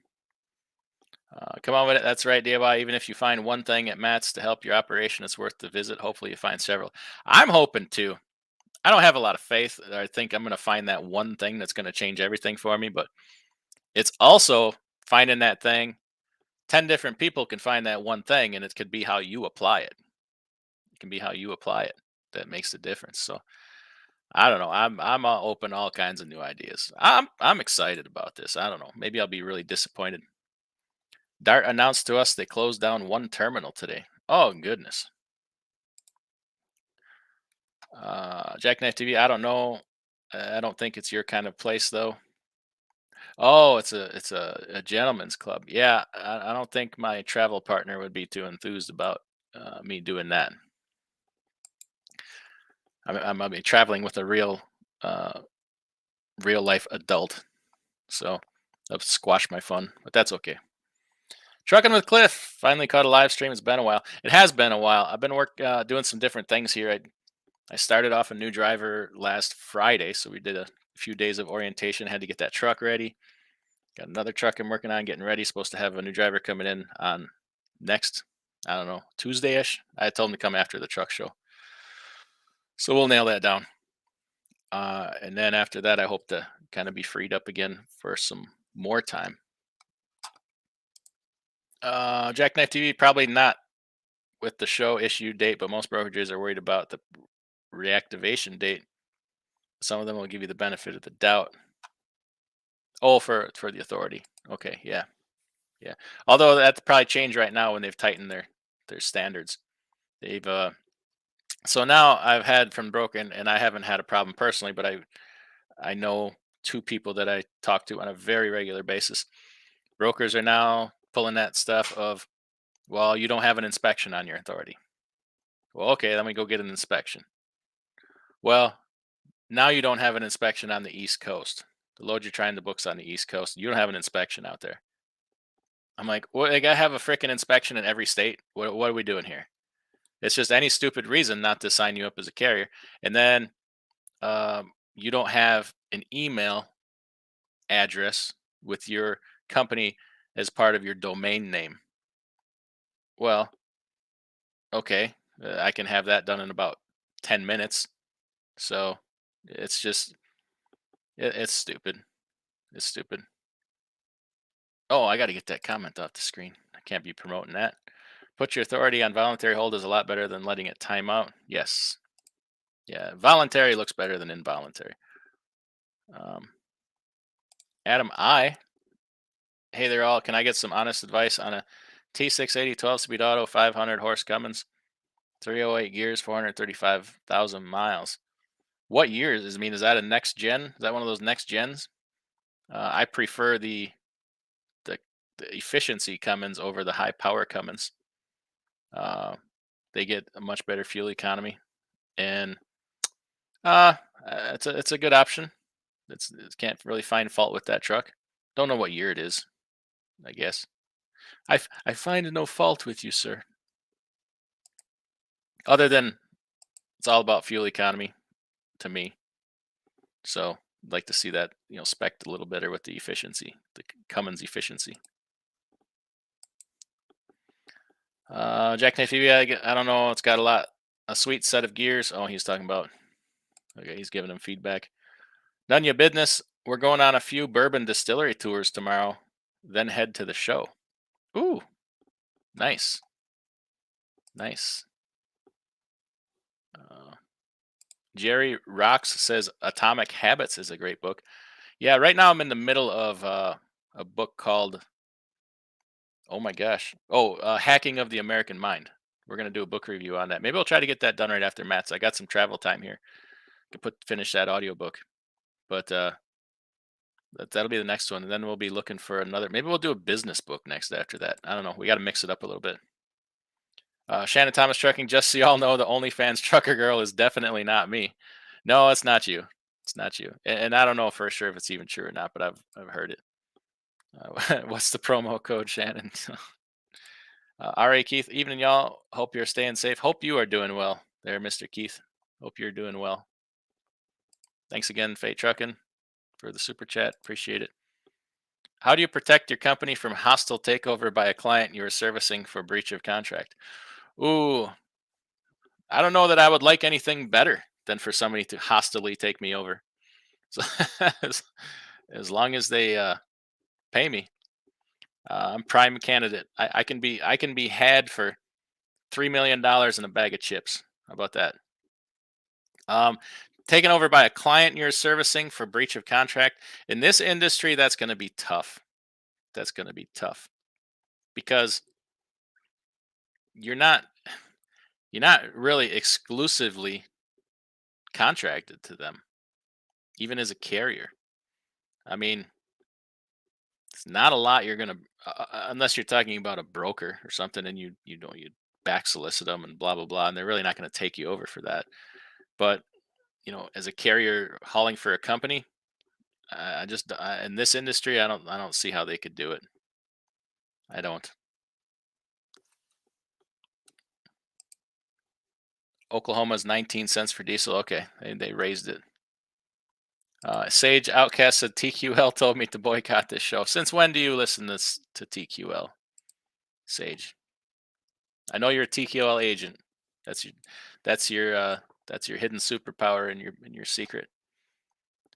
Come on with it. That's right, DIY. Even if you find one thing at Matt's to help your operation, it's worth the visit. Hopefully, you find several. I'm hoping to. I don't have a lot of faith. I think I'm going to find that one thing that's going to change everything for me. But it's also finding that thing. 10 different people can find that one thing, and it could be how you apply it. It can be how you apply it that makes the difference. So I don't know. I'm open to all kinds of new ideas. I'm excited about this. I don't know. Maybe I'll be really disappointed. Dart announced to us they closed down one terminal today. Oh goodness. Jackknife TV. I don't know. I don't think it's your kind of place though. Oh, it's a gentleman's club. Yeah, I don't think my travel partner would be too enthused about me doing that. I'm be traveling with a real life adult, so that'll squash my fun, but that's okay. Trucking with Cliff finally caught a live stream. It's been a while. It has been a while. I've been doing some different things here. I started off a new driver last Friday, so we did a few days of orientation. Had to get that truck ready. Got another truck I'm working on getting ready. Supposed to have a new driver coming in on next, I don't know, Tuesday-ish. I told him to come after the truck show. So we'll nail that down. And then after that, I hope to kind of be freed up again for some more time. Jackknife TV, probably not with the show issue date, but most brokerages are worried about the reactivation date. Some of them will give you the benefit of the doubt. Oh, for the authority. Okay, yeah. Yeah. Although that's probably changed right now when they've tightened their standards. They've so now I've had from broken, and I haven't had a problem personally, but I know two people that I talk to on a very regular basis. Brokers are now pulling that stuff of, well, you don't have an inspection on your authority. Well, okay, then we go get an inspection. Well, now you don't have an inspection on the East Coast. The load you're trying to book's on the East Coast. You don't have an inspection out there. I'm like, well, they gotta have a freaking inspection in every state. What are we doing here? It's just any stupid reason not to sign you up as a carrier. And then you don't have an email address with your company as part of your domain name. Well, okay, I can have that done in about 10 minutes. So it's just, it's stupid. It's stupid. Oh, I got to get that comment off the screen. I can't be promoting that. Put your authority on voluntary hold is a lot better than letting it time out. Yes. Yeah, voluntary looks better than involuntary. Adam I. Hey there all. Can I get some honest advice on a T680 12-speed auto 500 horse Cummins, 308 gears, 435,000 miles? What years? Is that a next gen? Is that one of those next gens? I prefer the efficiency Cummins over the high power Cummins. They get a much better fuel economy, and it's a good option. It can't really find fault with that truck. Don't know what year it is. I guess I find no fault with you, sir. Other than it's all about fuel economy to me. So like to see that, spec a little better with the efficiency, the Cummins efficiency. Jackknife EV, I don't know. It's got a sweet set of gears. Oh, he's talking about. Okay, he's giving him feedback. None your business. We're going on a few bourbon distillery tours tomorrow, then head to the show. Ooh, nice, nice. Jerry Rocks says Atomic Habits is a great book. Yeah, right now I'm in the middle of a book called, oh my gosh, Hacking of the American Mind. We're gonna do a book review on that. Maybe I'll try to get that done right after Matt's. I got some travel time here. Finish that audiobook. But that'll be the next one. And then we'll be looking for another. Maybe we'll do a business book next after that. I don't know. We got to mix it up a little bit. Shannon Thomas Trucking, just so y'all know, the OnlyFans trucker girl is definitely not me. No, it's not you. It's not you. And I don't know for sure if it's even true or not, but I've heard it. What's the promo code, Shannon? R.A. Keith, evening, y'all. Hope you're staying safe. Hope you are doing well there, Mr. Keith. Hope you're doing well. Thanks again, Fate Trucking, for the super chat. Appreciate it. How do you protect your company from hostile takeover by a client you are servicing for breach of contract? Ooh, I don't know that I would like anything better than for somebody to hostilely take me over. So as long as they pay me, I'm prime candidate. I can be had for $3 million in a bag of chips. How about that? Taken over by a client you're servicing for breach of contract in this industry, that's going to be tough. That's going to be tough because you're not really exclusively contracted to them, even as a carrier. I mean, it's not a lot you're gonna unless you're talking about a broker or something, and you back solicit them and blah blah blah, and they're really not going to take you over for that. But as a carrier hauling for a company, I just in this industry, I don't see how they could do it. I don't. Oklahoma's 19 cents for diesel. Okay, they raised it. Sage Outcast said TQL told me to boycott this show. Since when do you listen to TQL, Sage? I know you're a TQL agent. That's your hidden superpower in your secret.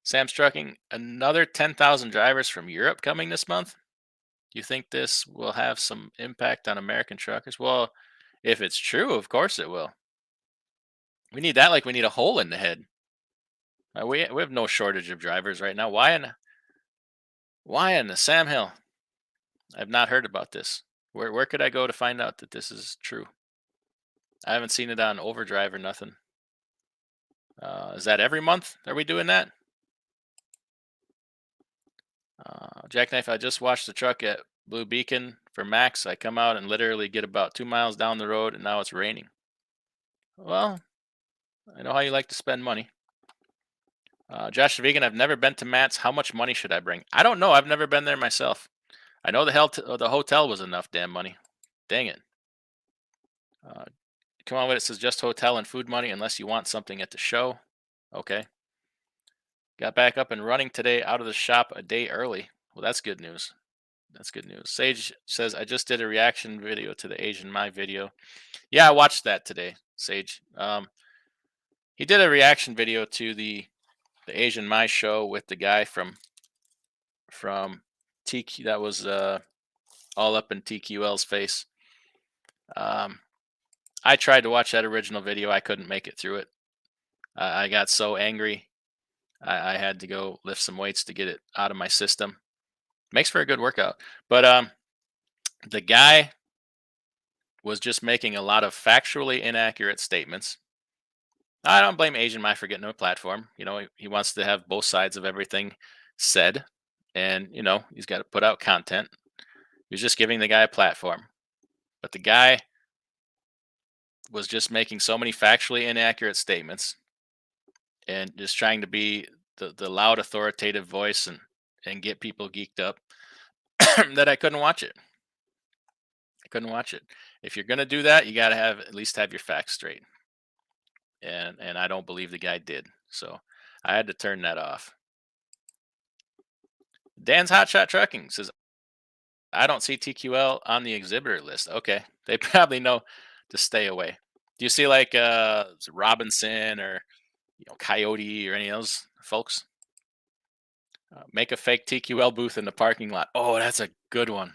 Sam's Trucking, another 10,000 drivers from Europe coming this month. Do you think this will have some impact on American truckers? Well, if it's true, of course it will. We need that like we need a hole in the head. We have no shortage of drivers right now. Why in the Sam Hill? I've not heard about this. Where could I go to find out that this is true? I haven't seen it on Overdrive or nothing. Is that every month? Are we doing that? Jackknife, I just washed the truck at Blue Beacon for Max. I come out and literally get about 2 miles down the road, and now it's raining. Well, I know how you like to spend money. Josh the Vegan, I've never been to Matt's. How much money should I bring? I don't know. I've never been there myself. I know the hotel was enough damn money. Dang it. Come on with it. Says just hotel and food money unless you want something at the show. Okay. Got back up and running today out of the shop a day early. Well, that's good news. That's good news. Sage says, I just did a reaction video to the Asian My video. Yeah, I watched that today, Sage. He did a reaction video to the Asian My show with the guy from TQ that was all up in TQL's face. I tried to watch that original video. I couldn't make it through it. I got so angry. I had to go lift some weights to get it out of my system. Makes for a good workout. But the guy was just making a lot of factually inaccurate statements. I don't blame Asian My for getting a platform. He wants to have both sides of everything said. And, he's got to put out content. He was just giving the guy a platform. But the guy was just making so many factually inaccurate statements and just trying to be the loud authoritative voice and get people geeked up that I couldn't watch it. I couldn't watch it. If you're going to do that, you got to at least have your facts straight. And I don't believe the guy did. So I had to turn that off. Dan's Hotshot Trucking says, I don't see TQL on the exhibitor list. Okay. They probably know to stay away. Do you see like Robinson or Coyote or any of those folks? Make a fake TQL booth in the parking lot. Oh, that's a good one.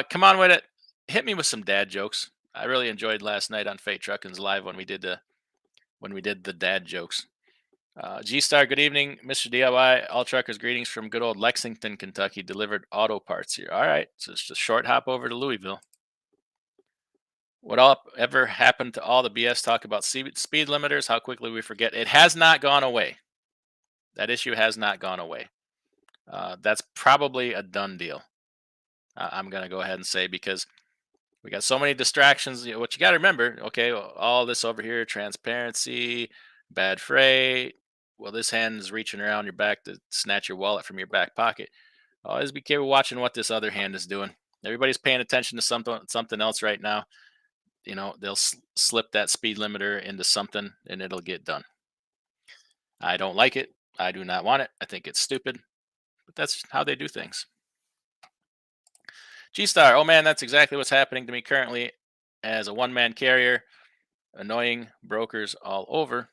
Come on with it. Hit me with some dad jokes. I really enjoyed last night on Fate Trucking's live when we did the dad jokes. G Star, good evening, Mr. DIY. All truckers, greetings from good old Lexington, Kentucky. Delivered auto parts here. All right, so it's just a short hop over to Louisville. What all ever happened to all the BS talk about speed limiters? How quickly we forget. It has not gone away. That issue has not gone away. That's probably a done deal. I'm going to go ahead and say, because we got so many distractions. What you got to remember, okay, all this over here, transparency, bad freight. Well, this hand is reaching around your back to snatch your wallet from your back pocket. Always be careful watching what this other hand is doing. Everybody's paying attention to something else right now. They'll slip that speed limiter into something and it'll get done. I don't like it. I do not want it. I think it's stupid, but that's how they do things. G-Star, oh man, that's exactly what's happening to me currently as a one-man carrier. Annoying brokers all over.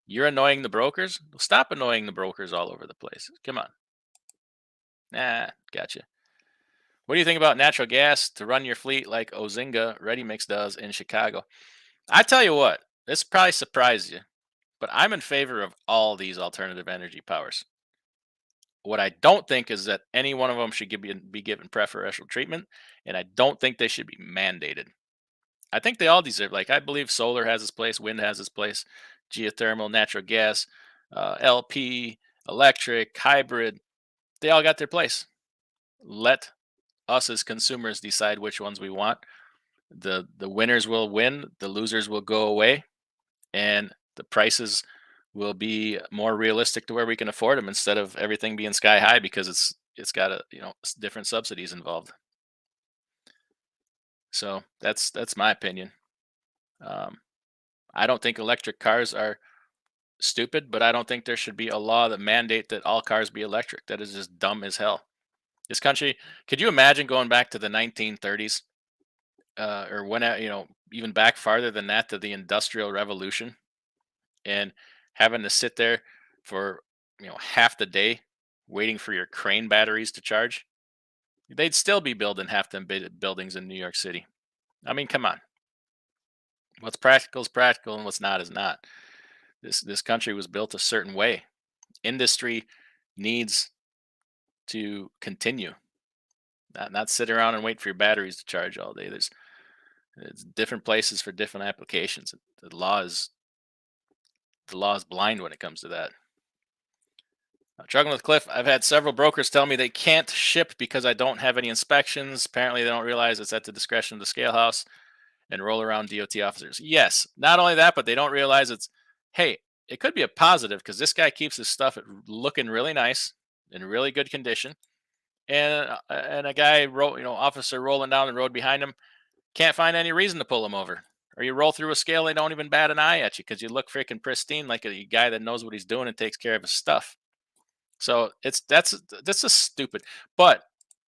You're annoying the brokers? Stop annoying the brokers all over the place. Come on. Nah, gotcha. What do you think about natural gas to run your fleet like Ozinga Ready Mix does in Chicago? I tell you what, this probably surprised you, but I'm in favor of all these alternative energy powers. What I don't think is that any one of them should be given preferential treatment, and I don't think they should be mandated. I think they all deserve, I believe solar has its place, wind has its place, geothermal, natural gas, LP, electric, hybrid, they all got their place. Let us as consumers decide which ones we want. The winners will win, the losers will go away, and the prices will be more realistic to where we can afford them instead of everything being sky high because it's got different subsidies involved. So that's my opinion. I don't think electric cars are stupid, but I don't think there should be a law that mandate that all cars be electric. That is just dumb as hell. This country, could you imagine going back to the 1930s, or when even back farther than that, to the Industrial Revolution, and having to sit there for half the day waiting for your crane batteries to charge? They'd still be building half them buildings in New York City. I mean, come on. What's practical is practical, and what's not is not. This country was built a certain way. Industry needs to continue, not sit around and wait for your batteries to charge all day. There's different places for different applications. The law is blind when it comes to that. Struggling with Cliff, I've had several brokers tell me they can't ship because I don't have any inspections. Apparently, they don't realize it's at the discretion of the scale house and roll around DOT officers. Yes, not only that, but they don't realize hey, it could be a positive because this guy keeps his stuff looking really nice, in really good condition, and a guy, officer rolling down the road behind him can't find any reason to pull him over. Or you roll through a scale, they don't even bat an eye at you because you look freaking pristine, like a guy that knows what he's doing and takes care of his stuff. So that's just stupid. But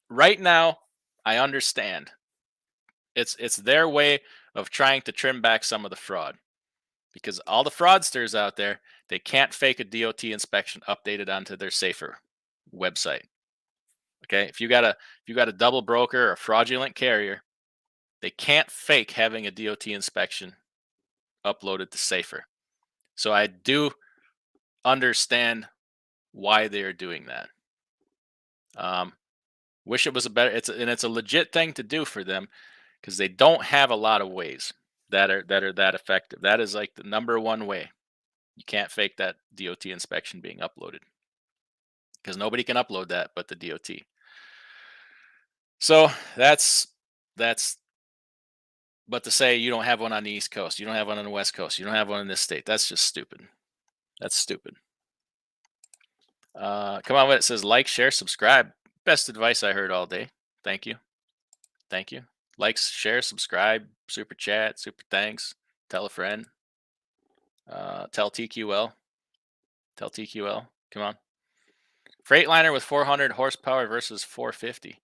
right now, I understand. It's their way of trying to trim back some of the fraud, because all the fraudsters out there, they can't fake a DOT inspection updated onto their safer website. Okay, if you got a double broker or a fraudulent carrier, they can't fake having a DOT inspection uploaded to safer. So I do understand why they are doing that. Wish it was a better. It's a legit thing to do for them because they don't have a lot of ways that are that effective. That is like the number one way. You can't fake that DOT inspection being uploaded because nobody can upload that but the DOT. So that's. But to say you don't have one on the East Coast, you don't have one on the West Coast, you don't have one in this state, that's just stupid. That's stupid. Come on with it. Says like, share, subscribe. Best advice I heard all day. Thank you. Thank you. Like, share, subscribe, super chat, super thanks. Tell a friend. Tell TQL. Tell TQL. Come on. Freightliner with 400 horsepower versus 450.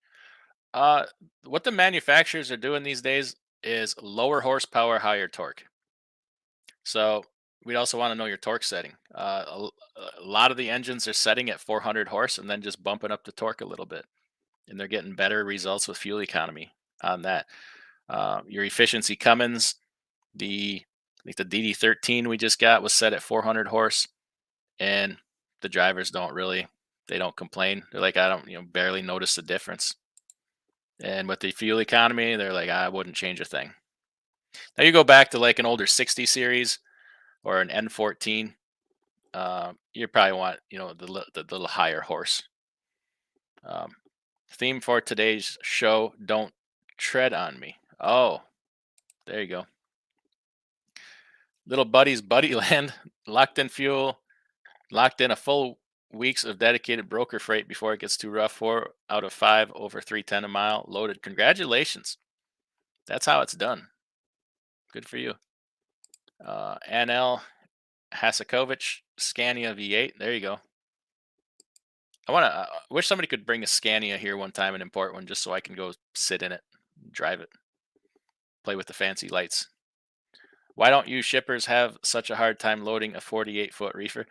Uh, what the manufacturers are doing these days is lower horsepower, higher torque. So we'd also want to know your torque setting. A lot of the engines are setting at 400 horse and then just bumping up the torque a little bit, and they're getting better results with fuel economy on that. Your efficiency Cummins, I think the DD13 we just got was set at 400 horse, and the drivers they don't complain. They're like, I don't, barely notice the difference. And with the fuel economy, they're like, I wouldn't change a thing. Now you go back to like an older 60 series or an N14, you probably want the little higher horse. Um, Theme for today's show: Don't tread on me. Oh, there you go. Little buddies, buddy land, locked in fuel, locked in a full weeks of dedicated broker freight before it gets too rough. 4 out of 5 over 310 a mile loaded. Congratulations. That's how it's done. Good for you. Anel Hasakovich, Scania V8. There you go. I want to wish somebody could bring a Scania here one time and import one just so I can go sit in it, drive it, play with the fancy lights. Why don't you shippers have such a hard time loading a 48-foot reefer?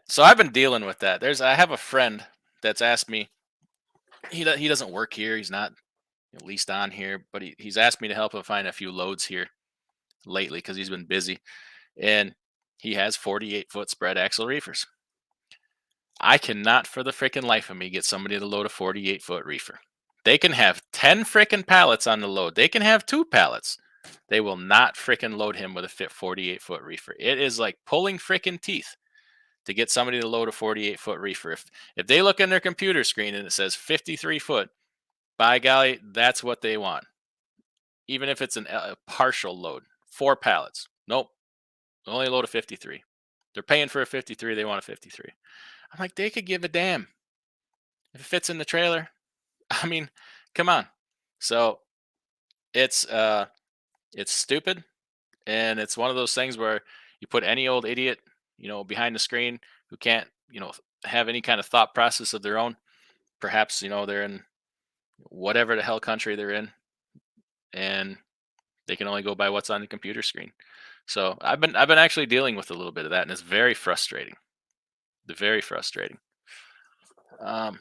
So I've been dealing with that. I have a friend that's asked me. He doesn't work here. He's not leased on here, but he's asked me to help him find a few loads here lately because he's been busy, and he has 48-foot spread axle reefers. I cannot for the freaking life of me get somebody to load a 48-foot reefer. They can have 10 freaking pallets on the load. They can have 2 pallets. They will not freaking load him with a 48-foot reefer. It is like pulling freaking teeth to get somebody to load a 48-foot reefer. If they look in their computer screen and it says 53 foot, by golly, that's what they want. Even if it's a partial load, 4 pallets. Nope, only load a 53. They're paying for a 53. They want a 53. I'm like, they could give a damn if it fits in the trailer. I mean, come on. So it's stupid, and it's one of those things where you put any old idiot, behind the screen who can't, have any kind of thought process of their own. Perhaps they're in whatever the hell country they're in, and they can only go by what's on the computer screen. So I've been actually dealing with a little bit of that, and it's very frustrating. Very frustrating. Come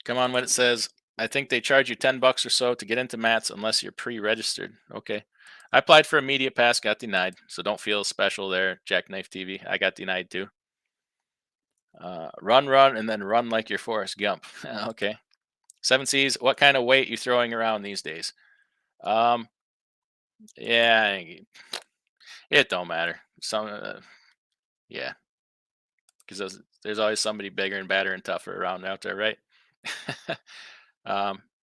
on, when it says, I think they charge you $10 or so to get into mats unless you're pre-registered. Okay. I applied for a media pass, got denied. So don't feel special there, Jackknife TV. I got denied too. Run, and then run like you're Forrest Gump. Okay. 7Cs, what kind of weight you throwing around these days? Yeah, it don't matter. Yeah. Because there's always somebody bigger and badder and tougher around out there, right?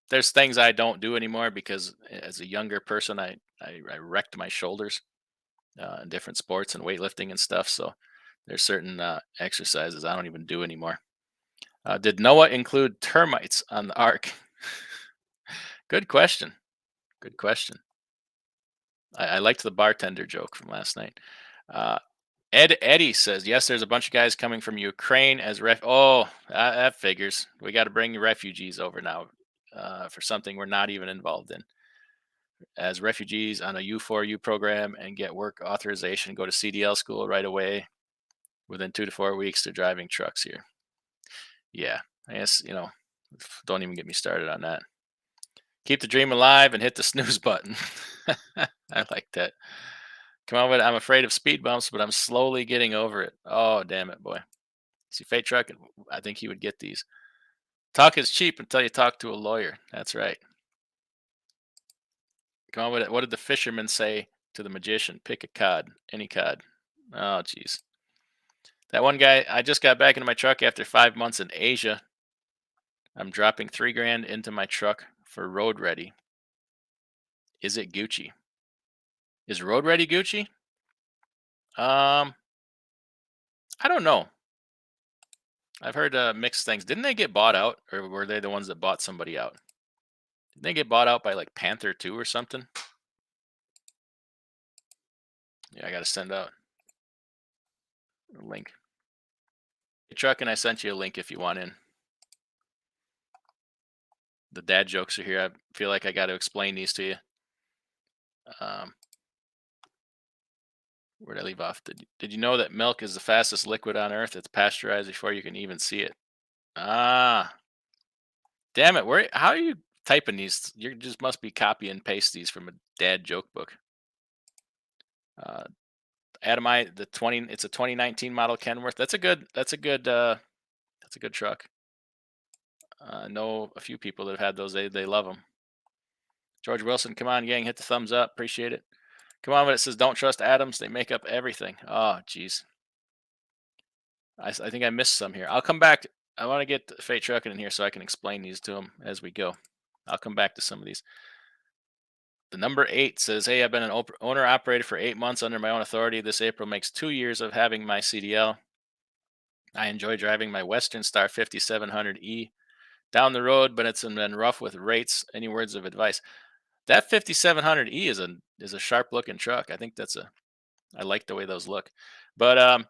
There's things I don't do anymore because as a younger person, I wrecked my shoulders in different sports and weightlifting and stuff. So there's certain exercises I don't even do anymore. Did Noah include termites on the ark? Good question. Good question. I liked the bartender joke from last night. Eddie says, yes, there's a bunch of guys coming from Ukraine as Oh, that figures. We got to bring refugees over now for something we're not even involved in. As refugees on a U4U program and get work authorization, go to CDL school right away. Within 2 to 4 weeks, they're driving trucks here. Yeah, I guess, don't even get me started on that. Keep the dream alive and hit the snooze button. I like that. Come on with it. I'm afraid of speed bumps, but I'm slowly getting over it. Oh, damn it, boy. See, Fate Truck, I think he would get these. Talk is cheap until you talk to a lawyer. That's right. Come on with it. What did the fisherman say to the magician? Pick a cod. Any cod. Oh, jeez. That one guy, I just got back into my truck after 5 months in Asia. I'm dropping $3,000 into my truck for road ready. Is it Gucci? Is road ready Gucci? I don't know. I've heard mixed things. Didn't they get bought out, or were they the ones that bought somebody out? Didn't they get bought out by like Panther 2 or something? Yeah, I got to send out a link. Truck, and I sent you a link if you want in. The dad jokes are here. I feel like I got to explain these to you. Where did I leave off? Did you know that milk is the fastest liquid on Earth? It's pasteurized before you can even see it. Ah, damn it! How are you typing these? You just must be copy and paste these from a dad joke book. Adam, it's a 2019 model Kenworth. That's a good truck. I know a few people that have had those. They love them. George Wilson, come on, gang, hit the thumbs up. Appreciate it. Come on, when it says don't trust atoms, they make up everything. Oh, geez. I think I missed some here. I'll come back. I want to get Fate Trucking in here so I can explain these to him as we go. I'll come back to some of these. The number 8 says, hey, I've been an owner-operator for 8 months under my own authority. This April makes 2 years of having my CDL. I enjoy driving my Western Star 5700E down the road, but it's been rough with rates. Any words of advice? That 5700E is a sharp-looking truck. I think I like the way those look. But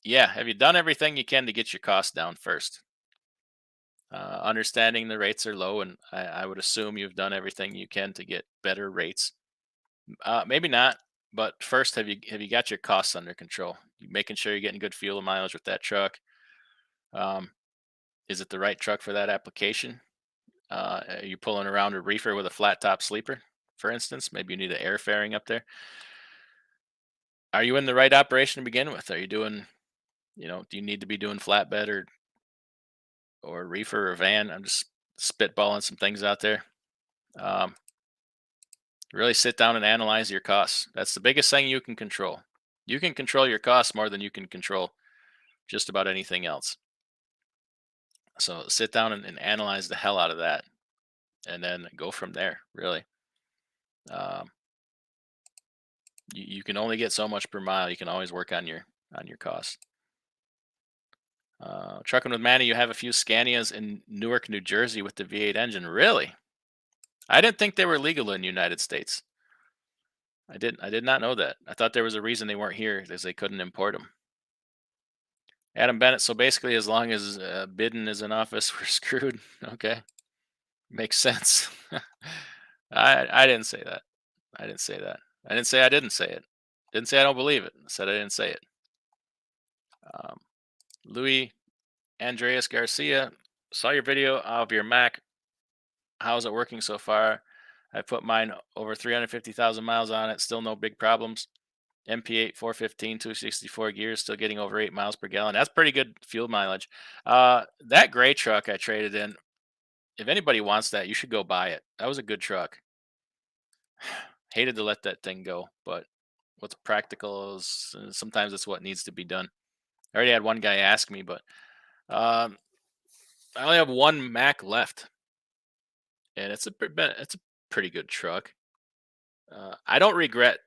yeah, have you done everything you can to get your costs down first? Understanding the rates are low, and I would assume you've done everything you can to get better rates. Maybe not, but first, have you got your costs under control? You making sure you're getting good fuel mileage with that truck? Is it the right truck for that application? Are you pulling around a reefer with a flat top sleeper, for instance? Maybe you need an air fairing up there. Are you in the right operation to begin with? Are you doing, do you need to be doing flatbed or reefer or van? I'm just spitballing some things out there. Really sit down and analyze your costs. That's the biggest thing you can control. You can control your costs more than you can control just about anything else. So sit down and analyze the hell out of that, and then go from there. Really, you can only get so much per mile. You can always work on your costs. Trucking with Manny, you have a few Scanias in Newark, New Jersey with the V8 engine. Really? I didn't think they were legal in the United States. I did not know that. I thought there was a reason they weren't here, because they couldn't import them. Adam Bennett, so basically as long as Biden is in office, we're screwed. Okay. Makes sense. I didn't say that. I didn't say that. I didn't say I didn't say it. Didn't say I don't believe it. I said I didn't say it. Louis Andreas Garcia, saw your video of your Mac. How's it working so far? I put mine over 350,000 miles on it. Still no big problems. MP8 415, 264 gears, still getting over 8 miles per gallon. That's pretty good fuel mileage. That gray truck I traded in, if anybody wants that, you should go buy it. That was a good truck. Hated to let that thing go, but what's practical is sometimes it's what needs to be done. I already had one guy ask me, but I only have one Mac left, and it's a pretty good truck. I don't regret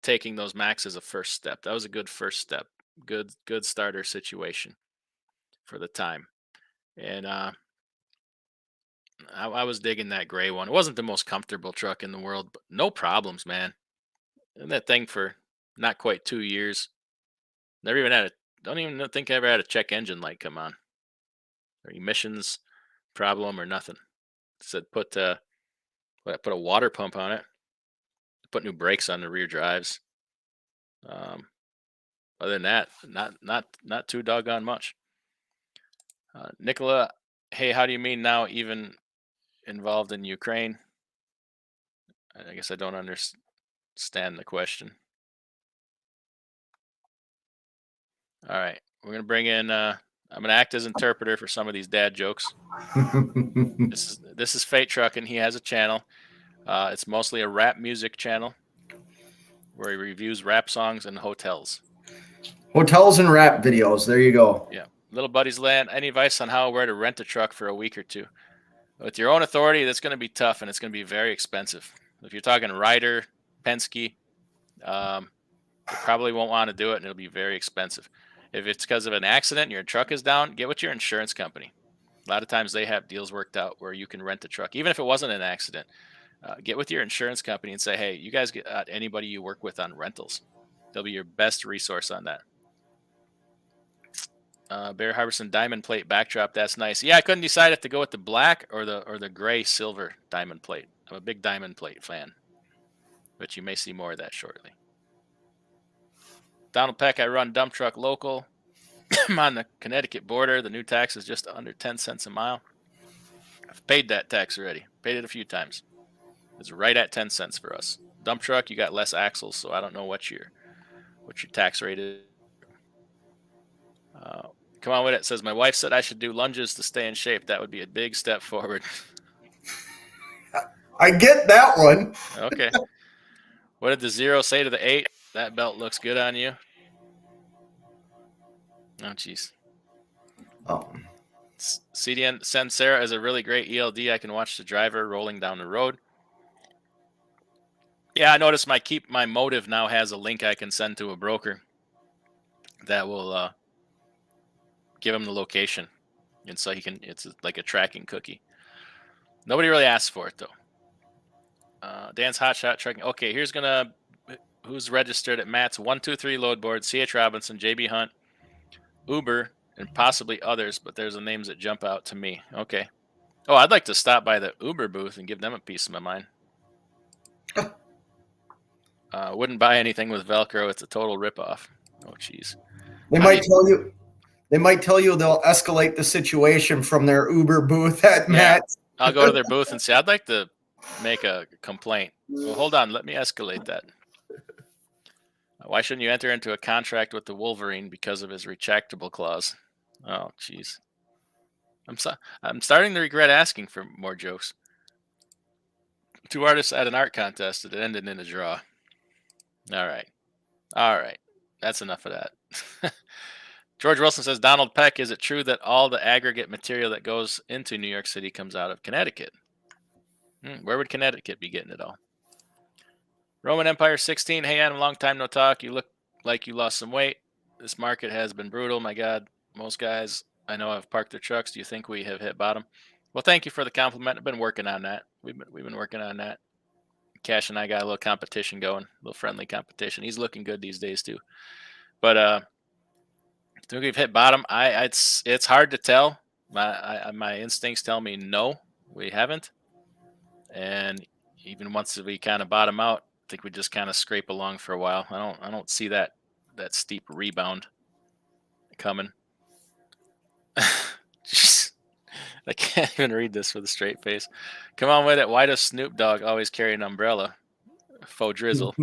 taking those Macs as a first step. That was a good first step. Good starter situation for the time. And I was digging that gray one. It wasn't the most comfortable truck in the world, but no problems, man. And that thing for not quite 2 years. Never even had don't even think I ever had a check engine light come on, or emissions problem or nothing. It said put a water pump on it. Put new brakes on the rear drives. Other than that, not too doggone much. Nicola, hey, how do you mean now even involved in Ukraine? I guess I don't understand the question. All right, we're gonna bring in. I'm gonna act as interpreter for some of these dad jokes. This is Fate Trucking. He has a channel. It's mostly a rap music channel where he reviews rap songs and hotels. Hotels and rap videos. There you go. Yeah. Little Buddy's Land. Any advice on how where to rent a truck for a week or two? With your own authority, that's going to be tough, and it's going to be very expensive. If you're talking Ryder, Penske, you probably won't want to do it, and it'll be very expensive. If it's because of an accident and your truck is down, get with your insurance company. A lot of times they have deals worked out where you can rent a truck, even if it wasn't an accident. Get with your insurance company and say, hey, you guys get anybody you work with on rentals. They'll be your best resource on that. Barry Harbison diamond plate backdrop. That's nice. Yeah, I couldn't decide if to go with the black or the gray silver diamond plate. I'm a big diamond plate fan, but you may see more of that shortly. Donald Peck, I run dump truck local. I'm on the Connecticut border. The new tax is just under 10 cents a mile. I've paid that tax already. Paid it a few times. It's right at 10 cents for us. Dump truck, you got less axles, so I don't know what your tax rate is. Come on with it. It says, my wife said I should do lunges to stay in shape. That would be a big step forward. I get that one. Okay. What did the 0 say to the 8? That belt looks good on you. Oh, jeez. Oh. CDN sends Sarah as a really great ELD. I can watch the driver rolling down the road. Yeah, I noticed my Keep My Motive now has a link I can send to a broker that will give him the location. And so he can, it's like a tracking cookie. Nobody really asks for it, though. Dan's Hotshot Trucking. Okay, here's who's registered at Matt's 123 load board, C.H. Robinson, J.B. Hunt, Uber, and possibly others, but there's the names that jump out to me. Okay. Oh, I'd like to stop by the Uber booth and give them a piece of my mind. Wouldn't buy anything with Velcro. It's a total ripoff. Oh, jeez. They might tell you they'll escalate the situation from their Uber booth at Matt's. I'll go to their booth and say, I'd like to make a complaint. Well, hold on. Let me escalate that. Why shouldn't you enter into a contract with the Wolverine because of his retractable clause? Oh, jeez. I'm starting to regret asking for more jokes. 2 artists at an art contest that ended in a draw. All right. That's enough of that. George Wilson says, Donald Peck, is it true that all the aggregate material that goes into New York City comes out of Connecticut? Where would Connecticut be getting it all? Roman Empire 16. Hey, Adam, long time no talk. You look like you lost some weight. This market has been brutal. My God, most guys I know have parked their trucks. Do you think we have hit bottom? Well, thank you for the compliment. I've been working on that. We've been working on that. Cash and I got a little competition going, a little friendly competition. He's looking good these days too. But think we've hit bottom? It's hard to tell. My instincts tell me no, we haven't. And even once we kind of bottom out, I think we just kind of scrape along for a while. I don't see that steep rebound coming. Jeez. I can't even read this with a straight face. Come on with it. Why does Snoop Dogg always carry an umbrella? Faux drizzle.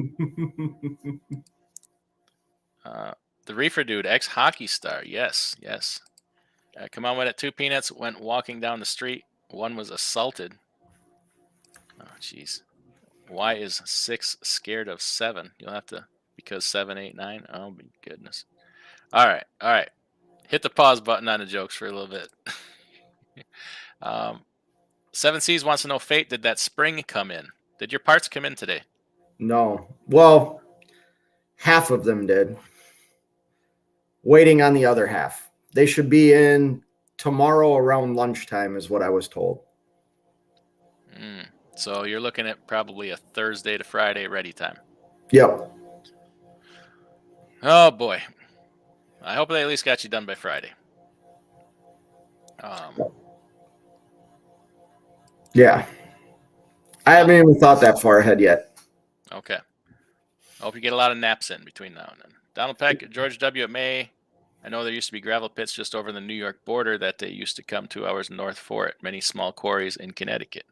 The Reefer Dude, ex-hockey star. Yes. Come on with it. 2 peanuts went walking down the street. One was assaulted. Oh, jeez. Why is 6 scared of 7? You'll have to, because 7, 8, 9. Oh, my goodness. All right. Hit the pause button on the jokes for a little bit. 7 C's wants to know, Fate, did that spring come in? Did your parts come in today? No. Well, half of them did. Waiting on the other half. They should be in tomorrow around lunchtime is what I was told. So you're looking at probably a Thursday to Friday ready time. Yep. Oh, boy. I hope they at least got you done by Friday. Yeah. I haven't even thought that far ahead yet. Okay. I hope you get a lot of naps in between now and then. Donald Peck, George W. at May. I know there used to be gravel pits just over the New York border that they used to come 2 hours north for it. Many small quarries in Connecticut.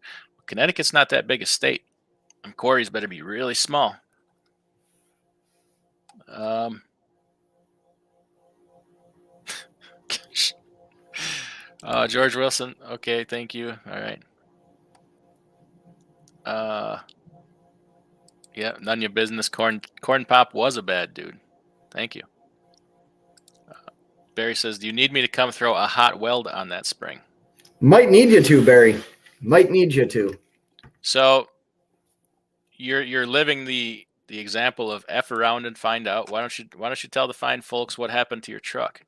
Connecticut's not that big a state. And quarries better be really small. George Wilson. Okay, thank you. All right. Yeah, none of your business. Corn Pop was a bad dude. Thank you. Barry says, do you need me to come throw a hot weld on that spring? Might need you to, Barry. Might need you to. So you're living the example of F around and find out. Why don't you tell the fine folks what happened to your truck?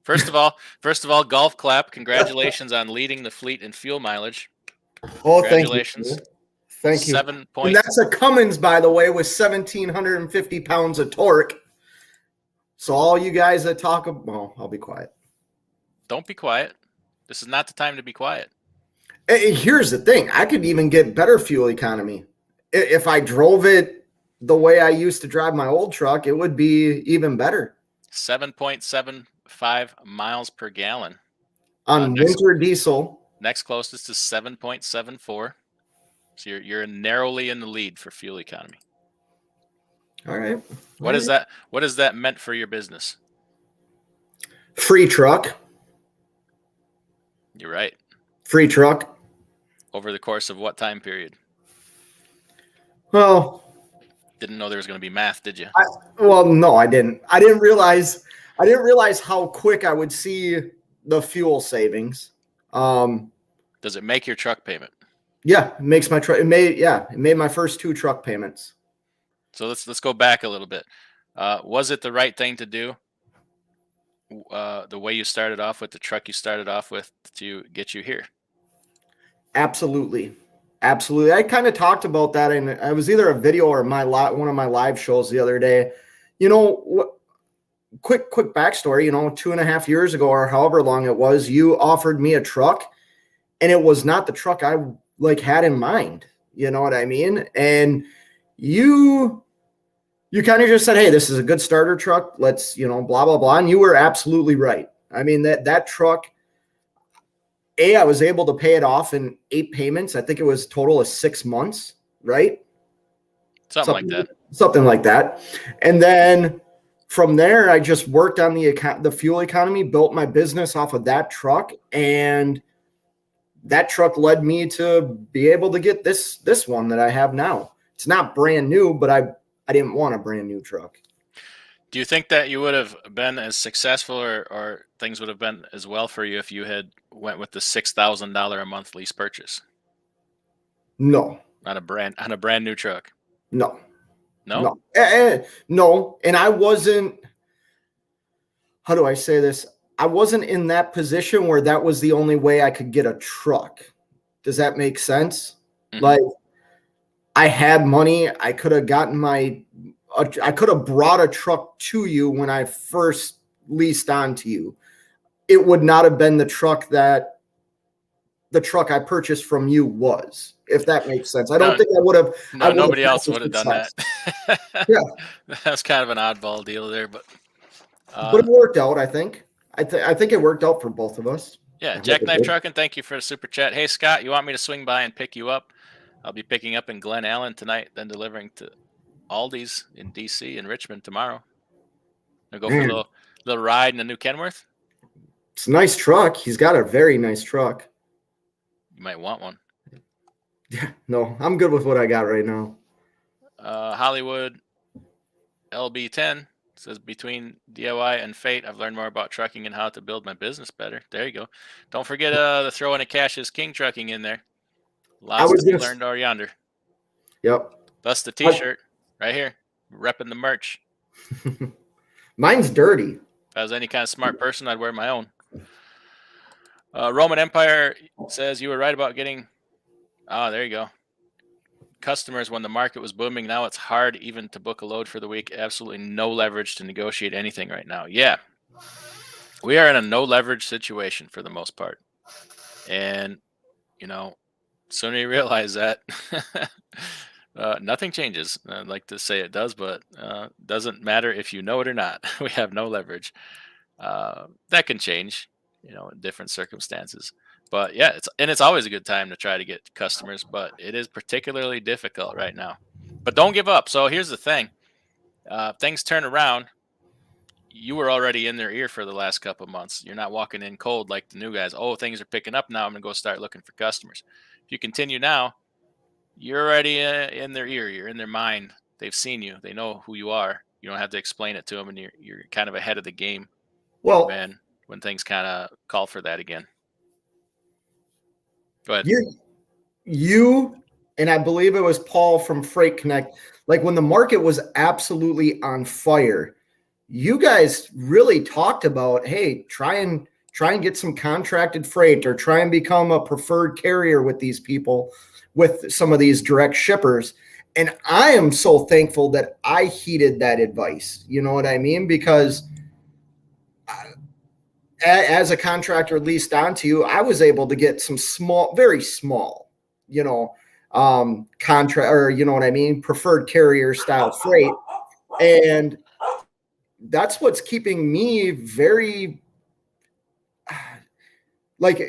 First of all, golf clap. Congratulations on leading the fleet in fuel mileage. Oh, congratulations. Thank you. 7 And points. that's a Cummins, by the way, with 1,750 pounds of torque. So all you guys that talk about, well, I'll be quiet. Don't be quiet. This is not the time to be quiet. Here's the thing. I could even get better fuel economy. If I drove it the way I used to drive my old truck, it would be even better. 7.75 miles per gallon. On winter diesel. Next closest is 7.74. So you're narrowly in the lead for fuel economy. All right. What is that? What is that meant for your business? Free truck. You're right. Free truck. Over the course of what time period? Well, didn't know there was going to be math, did you? No, I didn't. I didn't realize how quick I would see the fuel savings. Does it make your truck payment? Yeah, it makes my truck. It made my first 2 truck payments. So let's go back a little bit. Was it the right thing to do? The way you started off with the truck you started off with to get you here? Absolutely. Absolutely. I kind of talked about that, and I was either a video or one of my live shows the other day. You know, quick backstory, 2.5 years ago or however long it was, you offered me a truck, and it was not the truck I had in mind. You know what I mean? And you kind of just said, hey, this is a good starter truck. Let's, blah, blah, blah. And you were absolutely right. I mean, that truck, I was able to pay it off in 8 payments. I think it was a total of 6 months, right? Something like that. Something like that. And then from there, I just worked on the fuel economy, built my business off of that truck. And that truck led me to be able to get this one that I have now. It's not brand new, but I didn't want a brand new truck. Do you think that you would have been as successful or things would have been as well for you if you had went with the $6,000 a month lease purchase? No. On a brand new truck? No. No? No. And I wasn't, how do I say this? I wasn't in that position where that was the only way I could get a truck. Does that make sense? Mm-hmm. Like, I had money. I could have I could have brought a truck to you when I first leased onto you. It would not have been the truck that the truck I purchased from you was, if that makes sense. I don't think I would have. No, nobody else would have done that. Yeah. That's kind of an oddball deal there, but it worked out, I think. I think it worked out for both of us. Yeah, Jackknife Trucking, thank you for the super chat. Hey, Scott, you want me to swing by and pick you up? I'll be picking up in Glen Allen tonight, then delivering to Aldi's in DC and Richmond tomorrow. I'll go for a little ride in the new Kenworth. It's a nice truck. He's got a very nice truck. You might want one. Yeah, no, I'm good with what I got right now. Hollywood LB10 says, between DIY and fate, I've learned more about trucking and how to build my business better. There you go. Don't forget the throw in a Cash is King trucking in there. Lots to be learned over yonder. Yep. That's the t-shirt right here. Repping the merch. Mine's dirty. If I was any kind of smart person, I'd wear my own. Roman Empire says, you were right about getting... Oh, there you go. Customers when the market was booming. Now it's hard even to book a load for the week. Absolutely no leverage to negotiate anything right now. Yeah. We are in a no leverage situation for the most part. And, sooner you realize that, nothing changes. I'd like to say it does, but doesn't matter if you know it or not. We have no leverage. That can change, in different circumstances. But yeah, it's always a good time to try to get customers, but it is particularly difficult right now. But don't give up. So here's the thing. Things turn around. You were already in their ear for the last couple of months. You're not walking in cold like the new guys. Oh, things are picking up now. I'm going to go start looking for customers. If you continue now, you're already in their ear. You're in their mind. They've seen you. They know who you are. You don't have to explain it to them, and you're kind of ahead of the game. Well, when things kind of call for that again. Go ahead. You and I believe it was Paul from Freight Connect. Like when the market was absolutely on fire, you guys really talked about, hey, try and get some contracted freight or try and become a preferred carrier with these people, with some of these direct shippers. And I am so thankful that I heeded that advice. You know what I mean? Because as a contractor leased onto you, I was able to get some small, very small, contract, or you know what I mean, preferred carrier style freight. And that's what's keeping me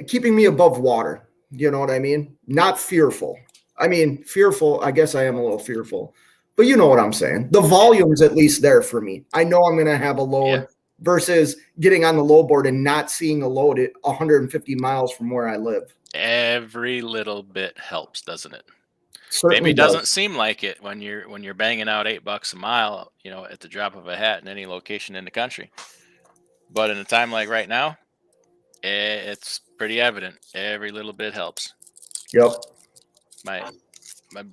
keeping me above water. You know what I mean? Not fearful. I mean, fearful, I guess I am a little fearful, but you know what I'm saying? The volume's at least there for me. I know I'm going to have a load versus getting on the load board and not seeing a load at 150 miles from where I live. Every little bit helps, doesn't it? Certainly Maybe it doesn't seem like it when you're banging out $8 a mile, at the drop of a hat in any location in the country. But in a time like right now, it's pretty evident. Every little bit helps. Yep. My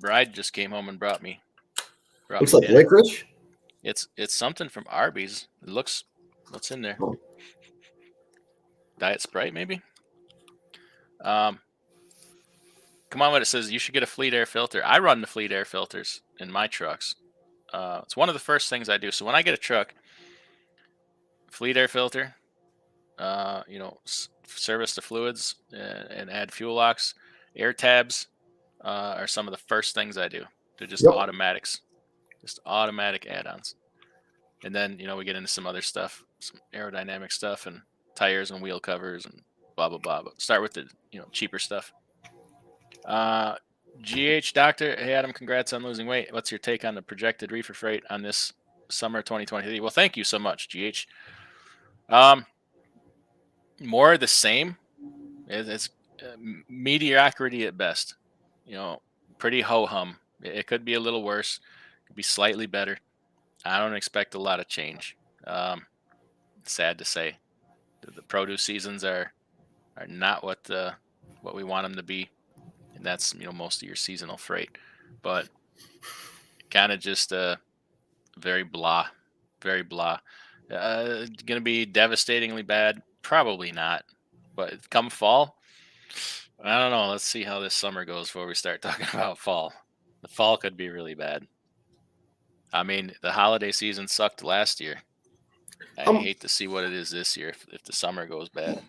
bride just came home and brought me. Looks like licorice. It's something from Arby's. It looks. What's in there? Diet Sprite, maybe. Come on, what it says. You should get a Fleet Air filter. I run the Fleet Air filters in my trucks. It's one of the first things I do. So when I get a truck, Fleet Air filter. Service the fluids and add fuel locks. Air tabs are some of the first things I do. They're just automatics, just automatic add-ons. And then, we get into some other stuff, some aerodynamic stuff and tires and wheel covers and blah, blah, blah. But start with the, cheaper stuff. GH Doctor, hey, Adam, congrats on losing weight. What's your take on the projected reefer freight on this summer 2023? Well, thank you so much, GH. More of the same. It's mediocrity at best. Pretty ho-hum. It could be a little worse. It could be slightly better. I don't expect a lot of change. Sad to say, the produce seasons are not what we want them to be, and that's most of your seasonal freight. But kind of just very blah. Gonna be devastatingly bad? Probably not. But come fall, I don't know. Let's see how this summer goes before we start talking about fall. The fall could be really bad. I mean, the holiday season sucked last year. I hate to see what it is this year if the summer goes bad.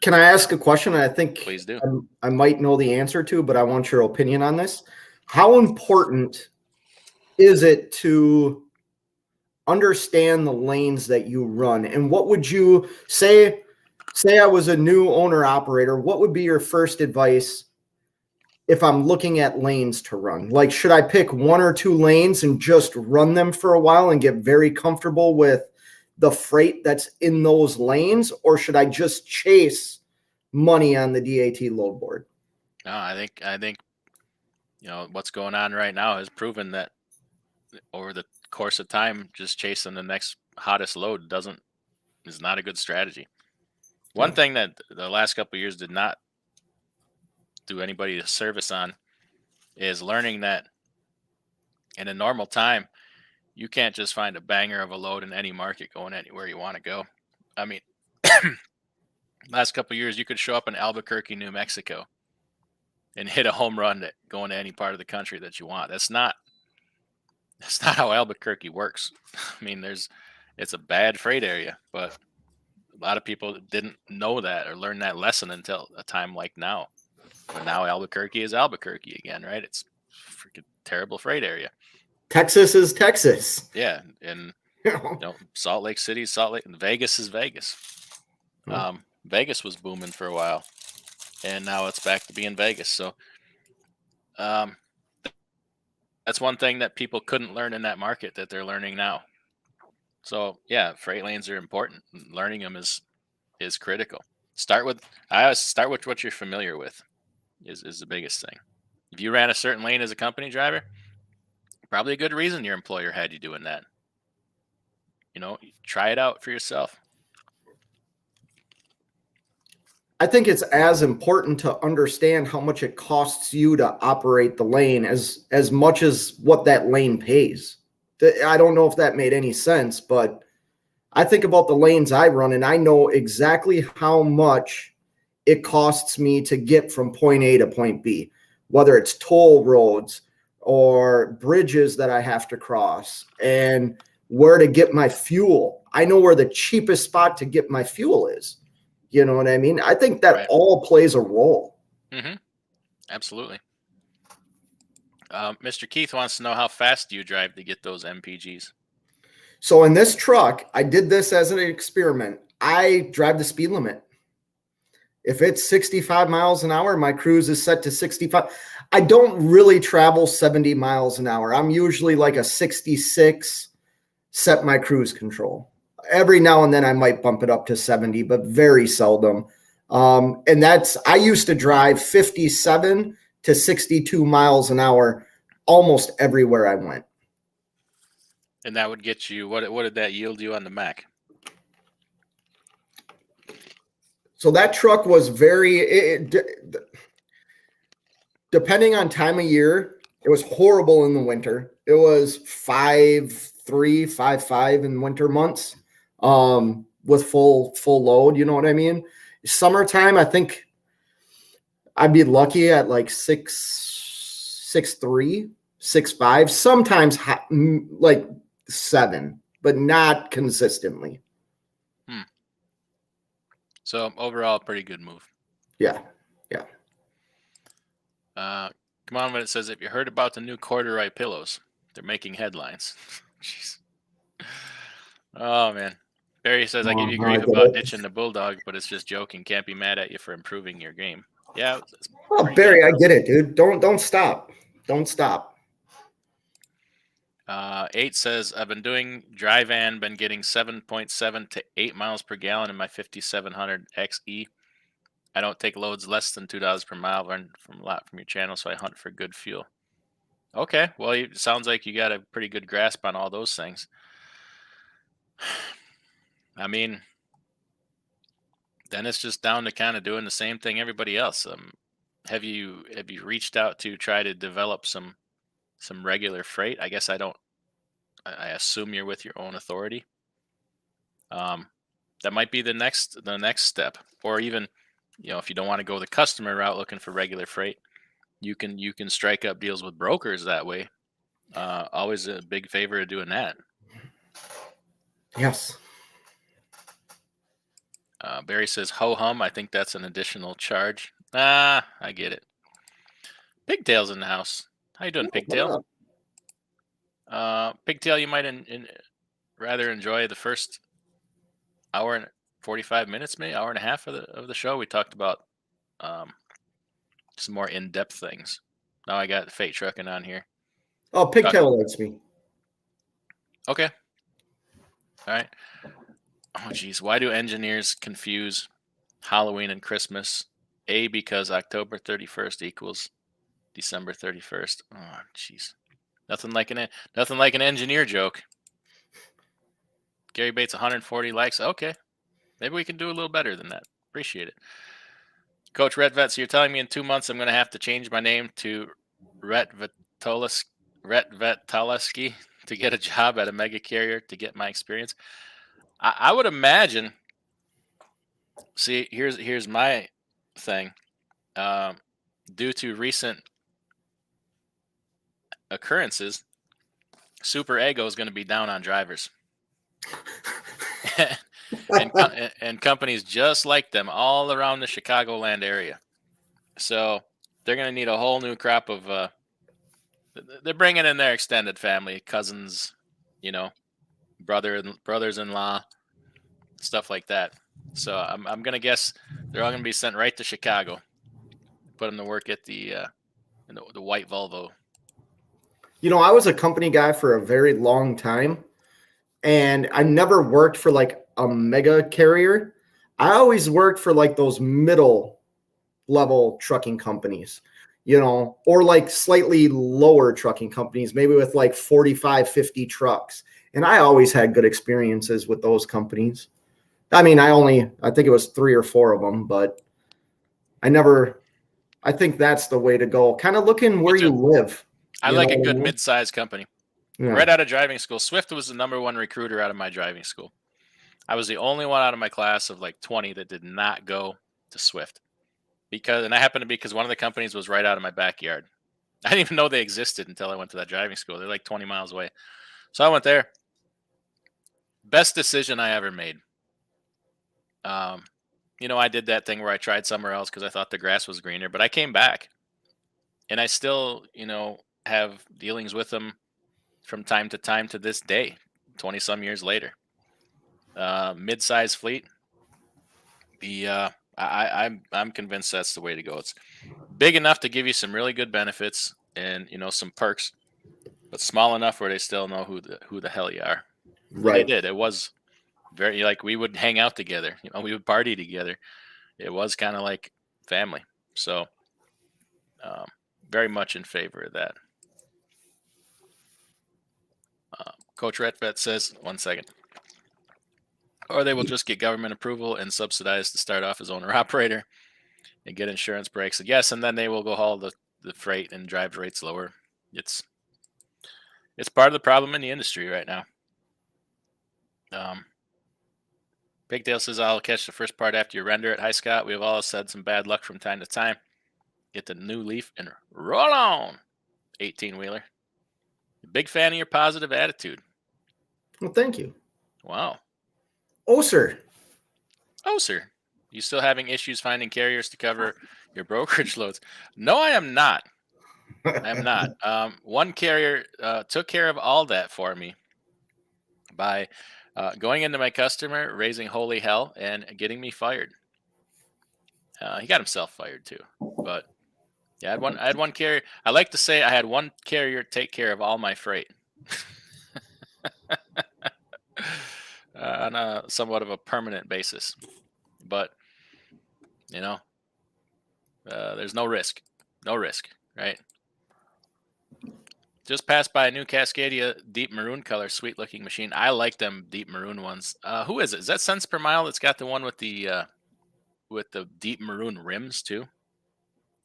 Can I ask a question? I think please do. I might know the answer to, but I want your opinion on this. How important is it to understand the lanes that you run? And what would you say I was a new owner operator, what would be your first advice if I'm looking at lanes to run? Like, should I pick one or two lanes and just run them for a while and get very comfortable with the freight that's in those lanes? Or should I just chase money on the DAT load board? No, I think what's going on right now has proven that over the course of time, just chasing the next hottest load is not a good strategy. One thing that the last couple of years did not do anybody a service on is learning that in a normal time, you can't just find a banger of a load in any market going anywhere you want to go. I mean, last couple of years, you could show up in Albuquerque, New Mexico and hit a home run going to any part of the country that you want. That's not how Albuquerque works. I mean, it's a bad freight area, but a lot of people didn't know that or learn that lesson until a time like now. But now Albuquerque is Albuquerque again, right? It's a freaking terrible freight area. Texas is Texas. Yeah, and Salt Lake City, and Vegas is Vegas. Vegas was booming for a while, and now it's back to being Vegas. So that's one thing that people couldn't learn in that market that they're learning now. So yeah, freight lanes are important. Learning them is critical. I always start with what you're familiar with is the biggest thing. If you ran a certain lane as a company driver, probably a good reason your employer had you doing that. Try it out for yourself. I think it's as important to understand how much it costs you to operate the lane as much as what that lane pays. I don't know if that made any sense, but I think about the lanes I run and I know exactly how much it costs me to get from point A to point B, whether it's toll roads or bridges that I have to cross. And where to get my fuel. I know where the cheapest spot to get my fuel is. You know what I mean? I think that all plays a role. Mm-hmm. Absolutely. Mr. Keith wants to know, how fast do you drive to get those MPGs? So in this truck, I did this as an experiment. I drive the speed limit. If it's 65 miles an hour, my cruise is set to 65. I don't really travel 70 miles an hour. I'm usually like a 66, set my cruise control. Every now and then I might bump it up to 70, but very seldom. And I used to drive 57 to 62 miles an hour almost everywhere I went. And that would get you, what did that yield you on the Mac? So that truck was depending on time of year, it was horrible in the winter. It was 5.3, 5.5 in winter months, with full load. You know what I mean? Summertime, I think I'd be lucky at like 6.3, 6.5, sometimes like 7, but not consistently. So overall, pretty good move. Yeah. Come on, when it says, if you heard about the new corduroy pillows, they're making headlines. Jeez. Oh man. Barry says, I give you grief about ditching the bulldog, but it's just joking. Can't be mad at you for improving your game. Yeah. Oh, Barry, I get it, dude. Don't stop. Don't stop. 8 says, I've been doing dry van, been getting 7.7 to 8 miles per gallon in my 5700 XE. I don't take loads less than $2 per mile. Learned from a lot from your channel, so I hunt for good fuel. Okay, well, it sounds like you got a pretty good grasp on all those things. I mean, then it's just down to kind of doing the same thing everybody else. Have you reached out to try to develop some regular freight? I guess I assume you're with your own authority. That might be the next step, or even, if you don't want to go the customer route looking for regular freight, you can strike up deals with brokers that way. Always a big favor of doing that. Yes. Barry says, ho hum. I think that's an additional charge. I get it. Pigtail's in the house. How you doing, Pigtail? Pigtail, you might rather enjoy the first hour and 45 minutes, maybe hour and a half of the show. We talked about some more in-depth things. Now I got Fate Trucking on here. Oh, Pigtail likes me. Okay. All right. Oh, geez. Why do engineers confuse Halloween and Christmas? A, because October 31st equals December 31st. Oh, jeez. Nothing like an engineer joke. Gary Bates, 140 likes. Okay. Maybe we can do a little better than that. Appreciate it. Coach Red Vet, so you're telling me in 2 months I'm going to have to change my name to Rhett Vetaleski to get a job at a mega carrier to get my experience? I would imagine. See, here's my thing. Due to recent occurrences, Super Ego is going to be down on drivers. and companies just like them all around the Chicagoland area. So they're going to need a whole new crop of. They're bringing in their extended family, cousins, brothers-in-law, stuff like that. So I'm going to guess they're all going to be sent right to Chicago. Put them to work at the white Volvo. I was a company guy for a very long time, and I never worked for like a mega carrier. I always worked for like those middle level trucking companies, or like slightly lower trucking companies, maybe with like 45, 50 trucks. And I always had good experiences with those companies. I mean, I think it was 3 or 4 of them, but I think that's the way to go. Kind of looking where you live. I like a good mid-sized company. Yeah. Right out of driving school, Swift was the #1 recruiter out of my driving school. I was the only one out of my class of like 20 that did not go to Swift. And I happened to be because one of the companies was right out of my backyard. I didn't even know they existed until I went to that driving school. They're like 20 miles away. So I went there. best decision I ever made. You know, I did that thing where I tried somewhere else because I thought the grass was greener, but I came back, and I still, you know, have dealings with them from time to time to this day, 20 some years later. Mid-size fleet. I'm convinced that's the way to go. It's big enough to give you some really good benefits and, you know, some perks, but small enough where they still know who the hell you are. And they Right. did. It was very, like, we would hang out together. You know, we would party together. It was kind of like family. So, very much in favor of that. Coach Redfett says, 1 second. Or they will just get government approval and subsidize to start off as owner operator and get insurance breaks. Yes, and then they will go haul the freight and drive rates lower. It's part of the problem in the industry right now. Pigtail says, I'll catch the first part after you render it. Hi, Scott. We have all had some bad luck from time to time. Get the new Leaf and roll on. 18-wheeler. Big fan of your positive attitude. Well, thank you. Wow. Oh, sir. Oh, sir. You still having issues finding carriers to cover your brokerage loads? No, I am not. I am not. One carrier took care of all that for me by going into my customer, raising holy hell, and getting me fired. He got himself fired too. But yeah, I had one carrier. I like to say I had one carrier take care of all my freight. On a somewhat of a permanent basis. But, you know, there's no risk. No risk, right? Just passed by a new Cascadia deep maroon color, sweet looking machine. I like them deep maroon ones. Who is it? Is that Cents Per Mile that's got the one with the deep maroon rims too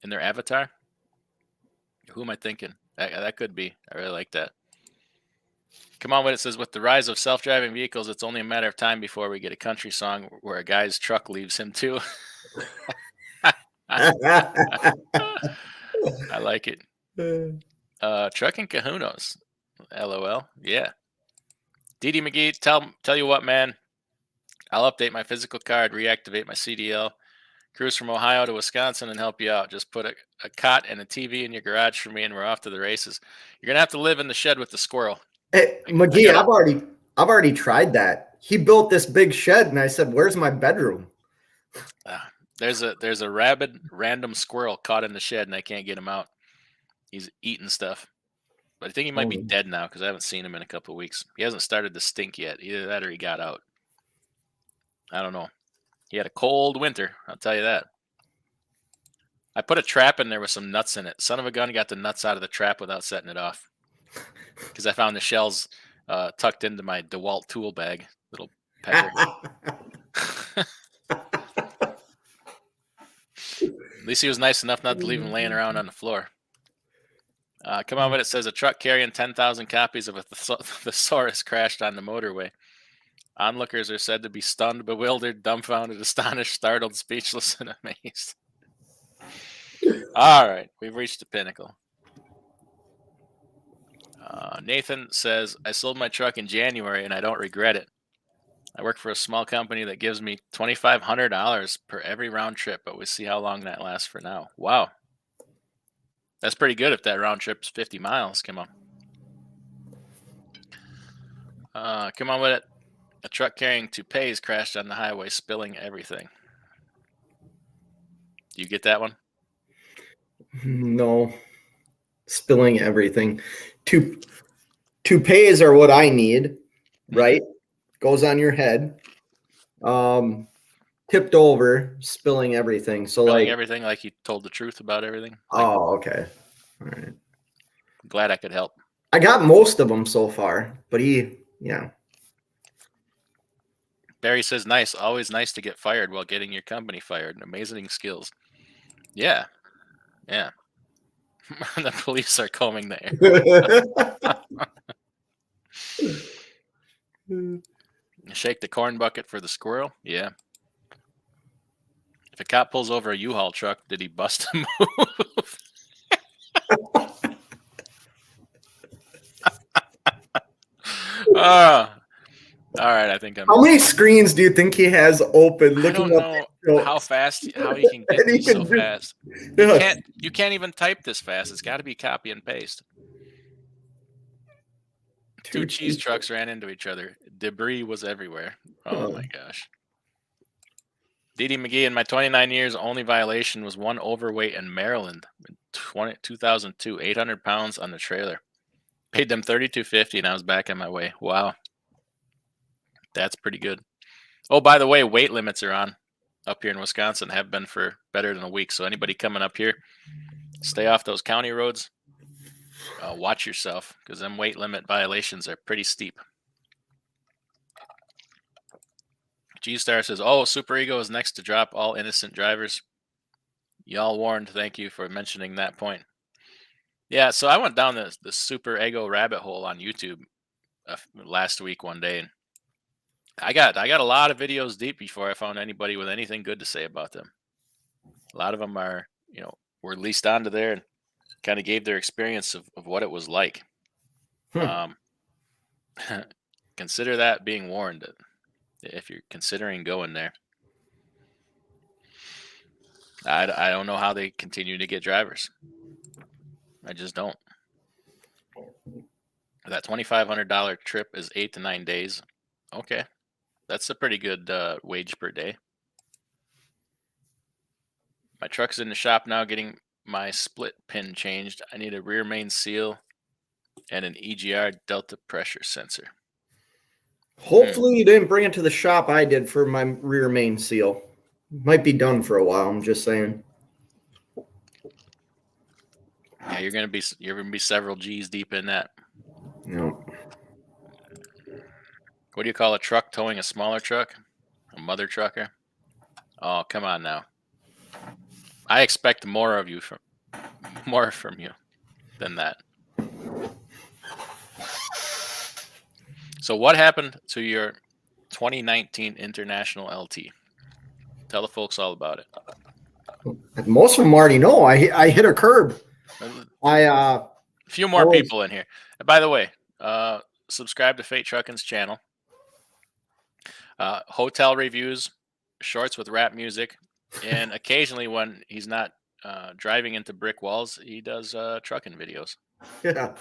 in their avatar? Who am I thinking? That could be. I really like that. Come on, what it says, with the rise of self-driving vehicles, it's only a matter of time before we get a country song where a guy's truck leaves him too. I like it. Trucking kahunos. LOL. Yeah. Didi McGee, tell you what, man. I'll update my physical card, reactivate my CDL, cruise from Ohio to Wisconsin, and help you out. Just put a cot and a TV in your garage for me, and we're off to the races. You're gonna have to live in the shed with the squirrel. Hey, McGee, I've already tried that. He built this big shed, and I said, "Where's my bedroom?" There's a rabid random squirrel caught in the shed, and I can't get him out. He's eating stuff, but I think he might be dead now because I haven't seen him in a couple of weeks. He hasn't started to stink yet. Either that or he got out. I don't know. He had a cold winter, I'll tell you that. I put a trap in there with some nuts in it. Son of a gun got the nuts out of the trap without setting it off. Because I found the shells tucked into my DeWalt tool bag. Little pecker. At least he was nice enough not to leave him laying around on the floor. Come on, but it says a truck carrying 10,000 copies of a thesaurus crashed on the motorway. Onlookers are said to be stunned, bewildered, dumbfounded, astonished, startled, speechless, and amazed. All right, we've reached the pinnacle. Nathan says, I sold my truck in January and I don't regret it. I work for a small company that gives me $2,500 per every round trip, but we'll see how long that lasts for now. Wow. That's pretty good if that round trip's 50 miles. Come on. Come on with it. A truck carrying toupees crashed on the highway, spilling everything. Do you get that one? No. Spilling everything. Toupees are what I need, right? Goes on your head. Tipped over, spilling everything. So spilling everything, like you told the truth about everything? Oh, okay. All right. Glad I could help. I got most of them so far, but yeah. Barry says, nice. Always nice to get fired while getting your company fired. Amazing skills. Yeah. Yeah. The police are combing the air. Shake the corn bucket for the squirrel. Yeah. If a cop pulls over a U-Haul truck, did he bust a move? All right, I think I'm. How many screens do you think he has open? I Looking don't up know jokes? how he can get And he these so can do- fast. Yeah. You can't even type this fast. It's got to be copy and paste. Two cheese trucks ran into each other. Debris was everywhere. Oh my gosh. Dee McGee, in my 29 years, only violation was one overweight in Maryland in 2002, 800 pounds on the trailer. Paid them $32.50 and I was back on my way. Wow. That's pretty good. Oh, by the way, weight limits are on up here in Wisconsin, have been for better than a week. So anybody coming up here, stay off those county roads. Watch yourself, because them weight limit violations are pretty steep. G-Star says, oh, Super Ego is next to drop all innocent drivers. Y'all warned. Thank you for mentioning that point. Yeah, so I went down the Super Ego rabbit hole on YouTube last week one day, and I got a lot of videos deep before I found anybody with anything good to say about them. A lot of them are, were leased onto there and kind of gave their experience of what it was like. Consider that being warned if you're considering going there. I don't know how they continue to get drivers. I just don't. That $2,500 trip is 8 to 9 days. Okay. That's a pretty good wage per day. My truck's in the shop now getting my split pin changed. I need a rear main seal and an EGR delta pressure sensor. Hopefully you didn't bring it to the shop I did for my rear main seal. Might be done for a while, I'm just saying. Yeah, you're gonna be several G's deep in that. No. What do you call a truck towing a smaller truck? A mother trucker? Oh, come on now. I expect more from you than that. So what happened to your 2019 International LT? Tell the folks all about it. Most of them already know. I hit a curb. A few more people in here. And by the way, subscribe to Fate Truckin's channel. Hotel reviews, shorts with rap music, and occasionally when he's not driving into brick walls, he does trucking videos. Yeah.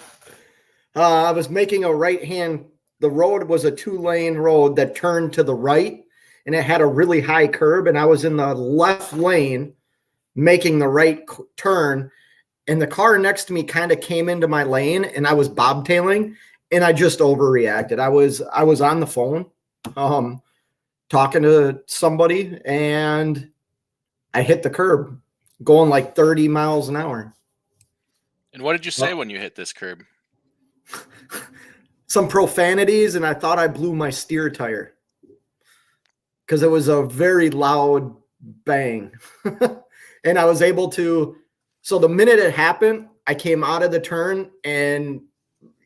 I was making a right-hand. The road was a 2-lane road that turned to the right, and it had a really high curb, and I was in the left lane making the right turn, and the car next to me kind of came into my lane, and I was bobtailing, and I just overreacted. I was on the phone talking to somebody, and I hit the curb going like 30 miles an hour. And what did you say when you hit this curb? Some profanities, and I thought I blew my steer tire because it was a very loud bang. And I was able to, so the minute it happened, I came out of the turn, and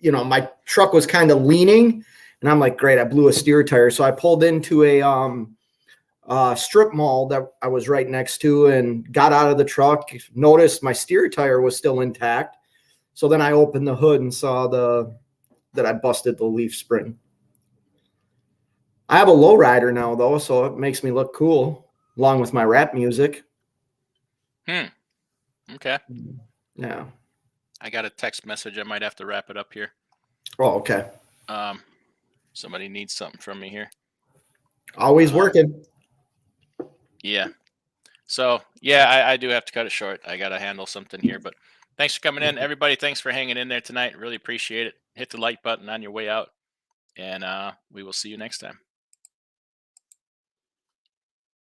my truck was kind of leaning, and I'm like, great, I blew a steer tire. So I pulled into a strip mall that I was right next to and got out of the truck, noticed my steer tire was still intact. So then I opened the hood and saw that I busted the leaf spring. I have a lowrider now, though, so it makes me look cool, along with my rap music. Okay. Yeah. I got a text message. I might have to wrap it up here. Oh, okay. Somebody needs something from me here. Always working. Yeah. So, yeah, I do have to cut it short. I got to handle something here, but thanks for coming in. Everybody, thanks for hanging in there tonight. Really appreciate it. Hit the like button on your way out, and we will see you next time.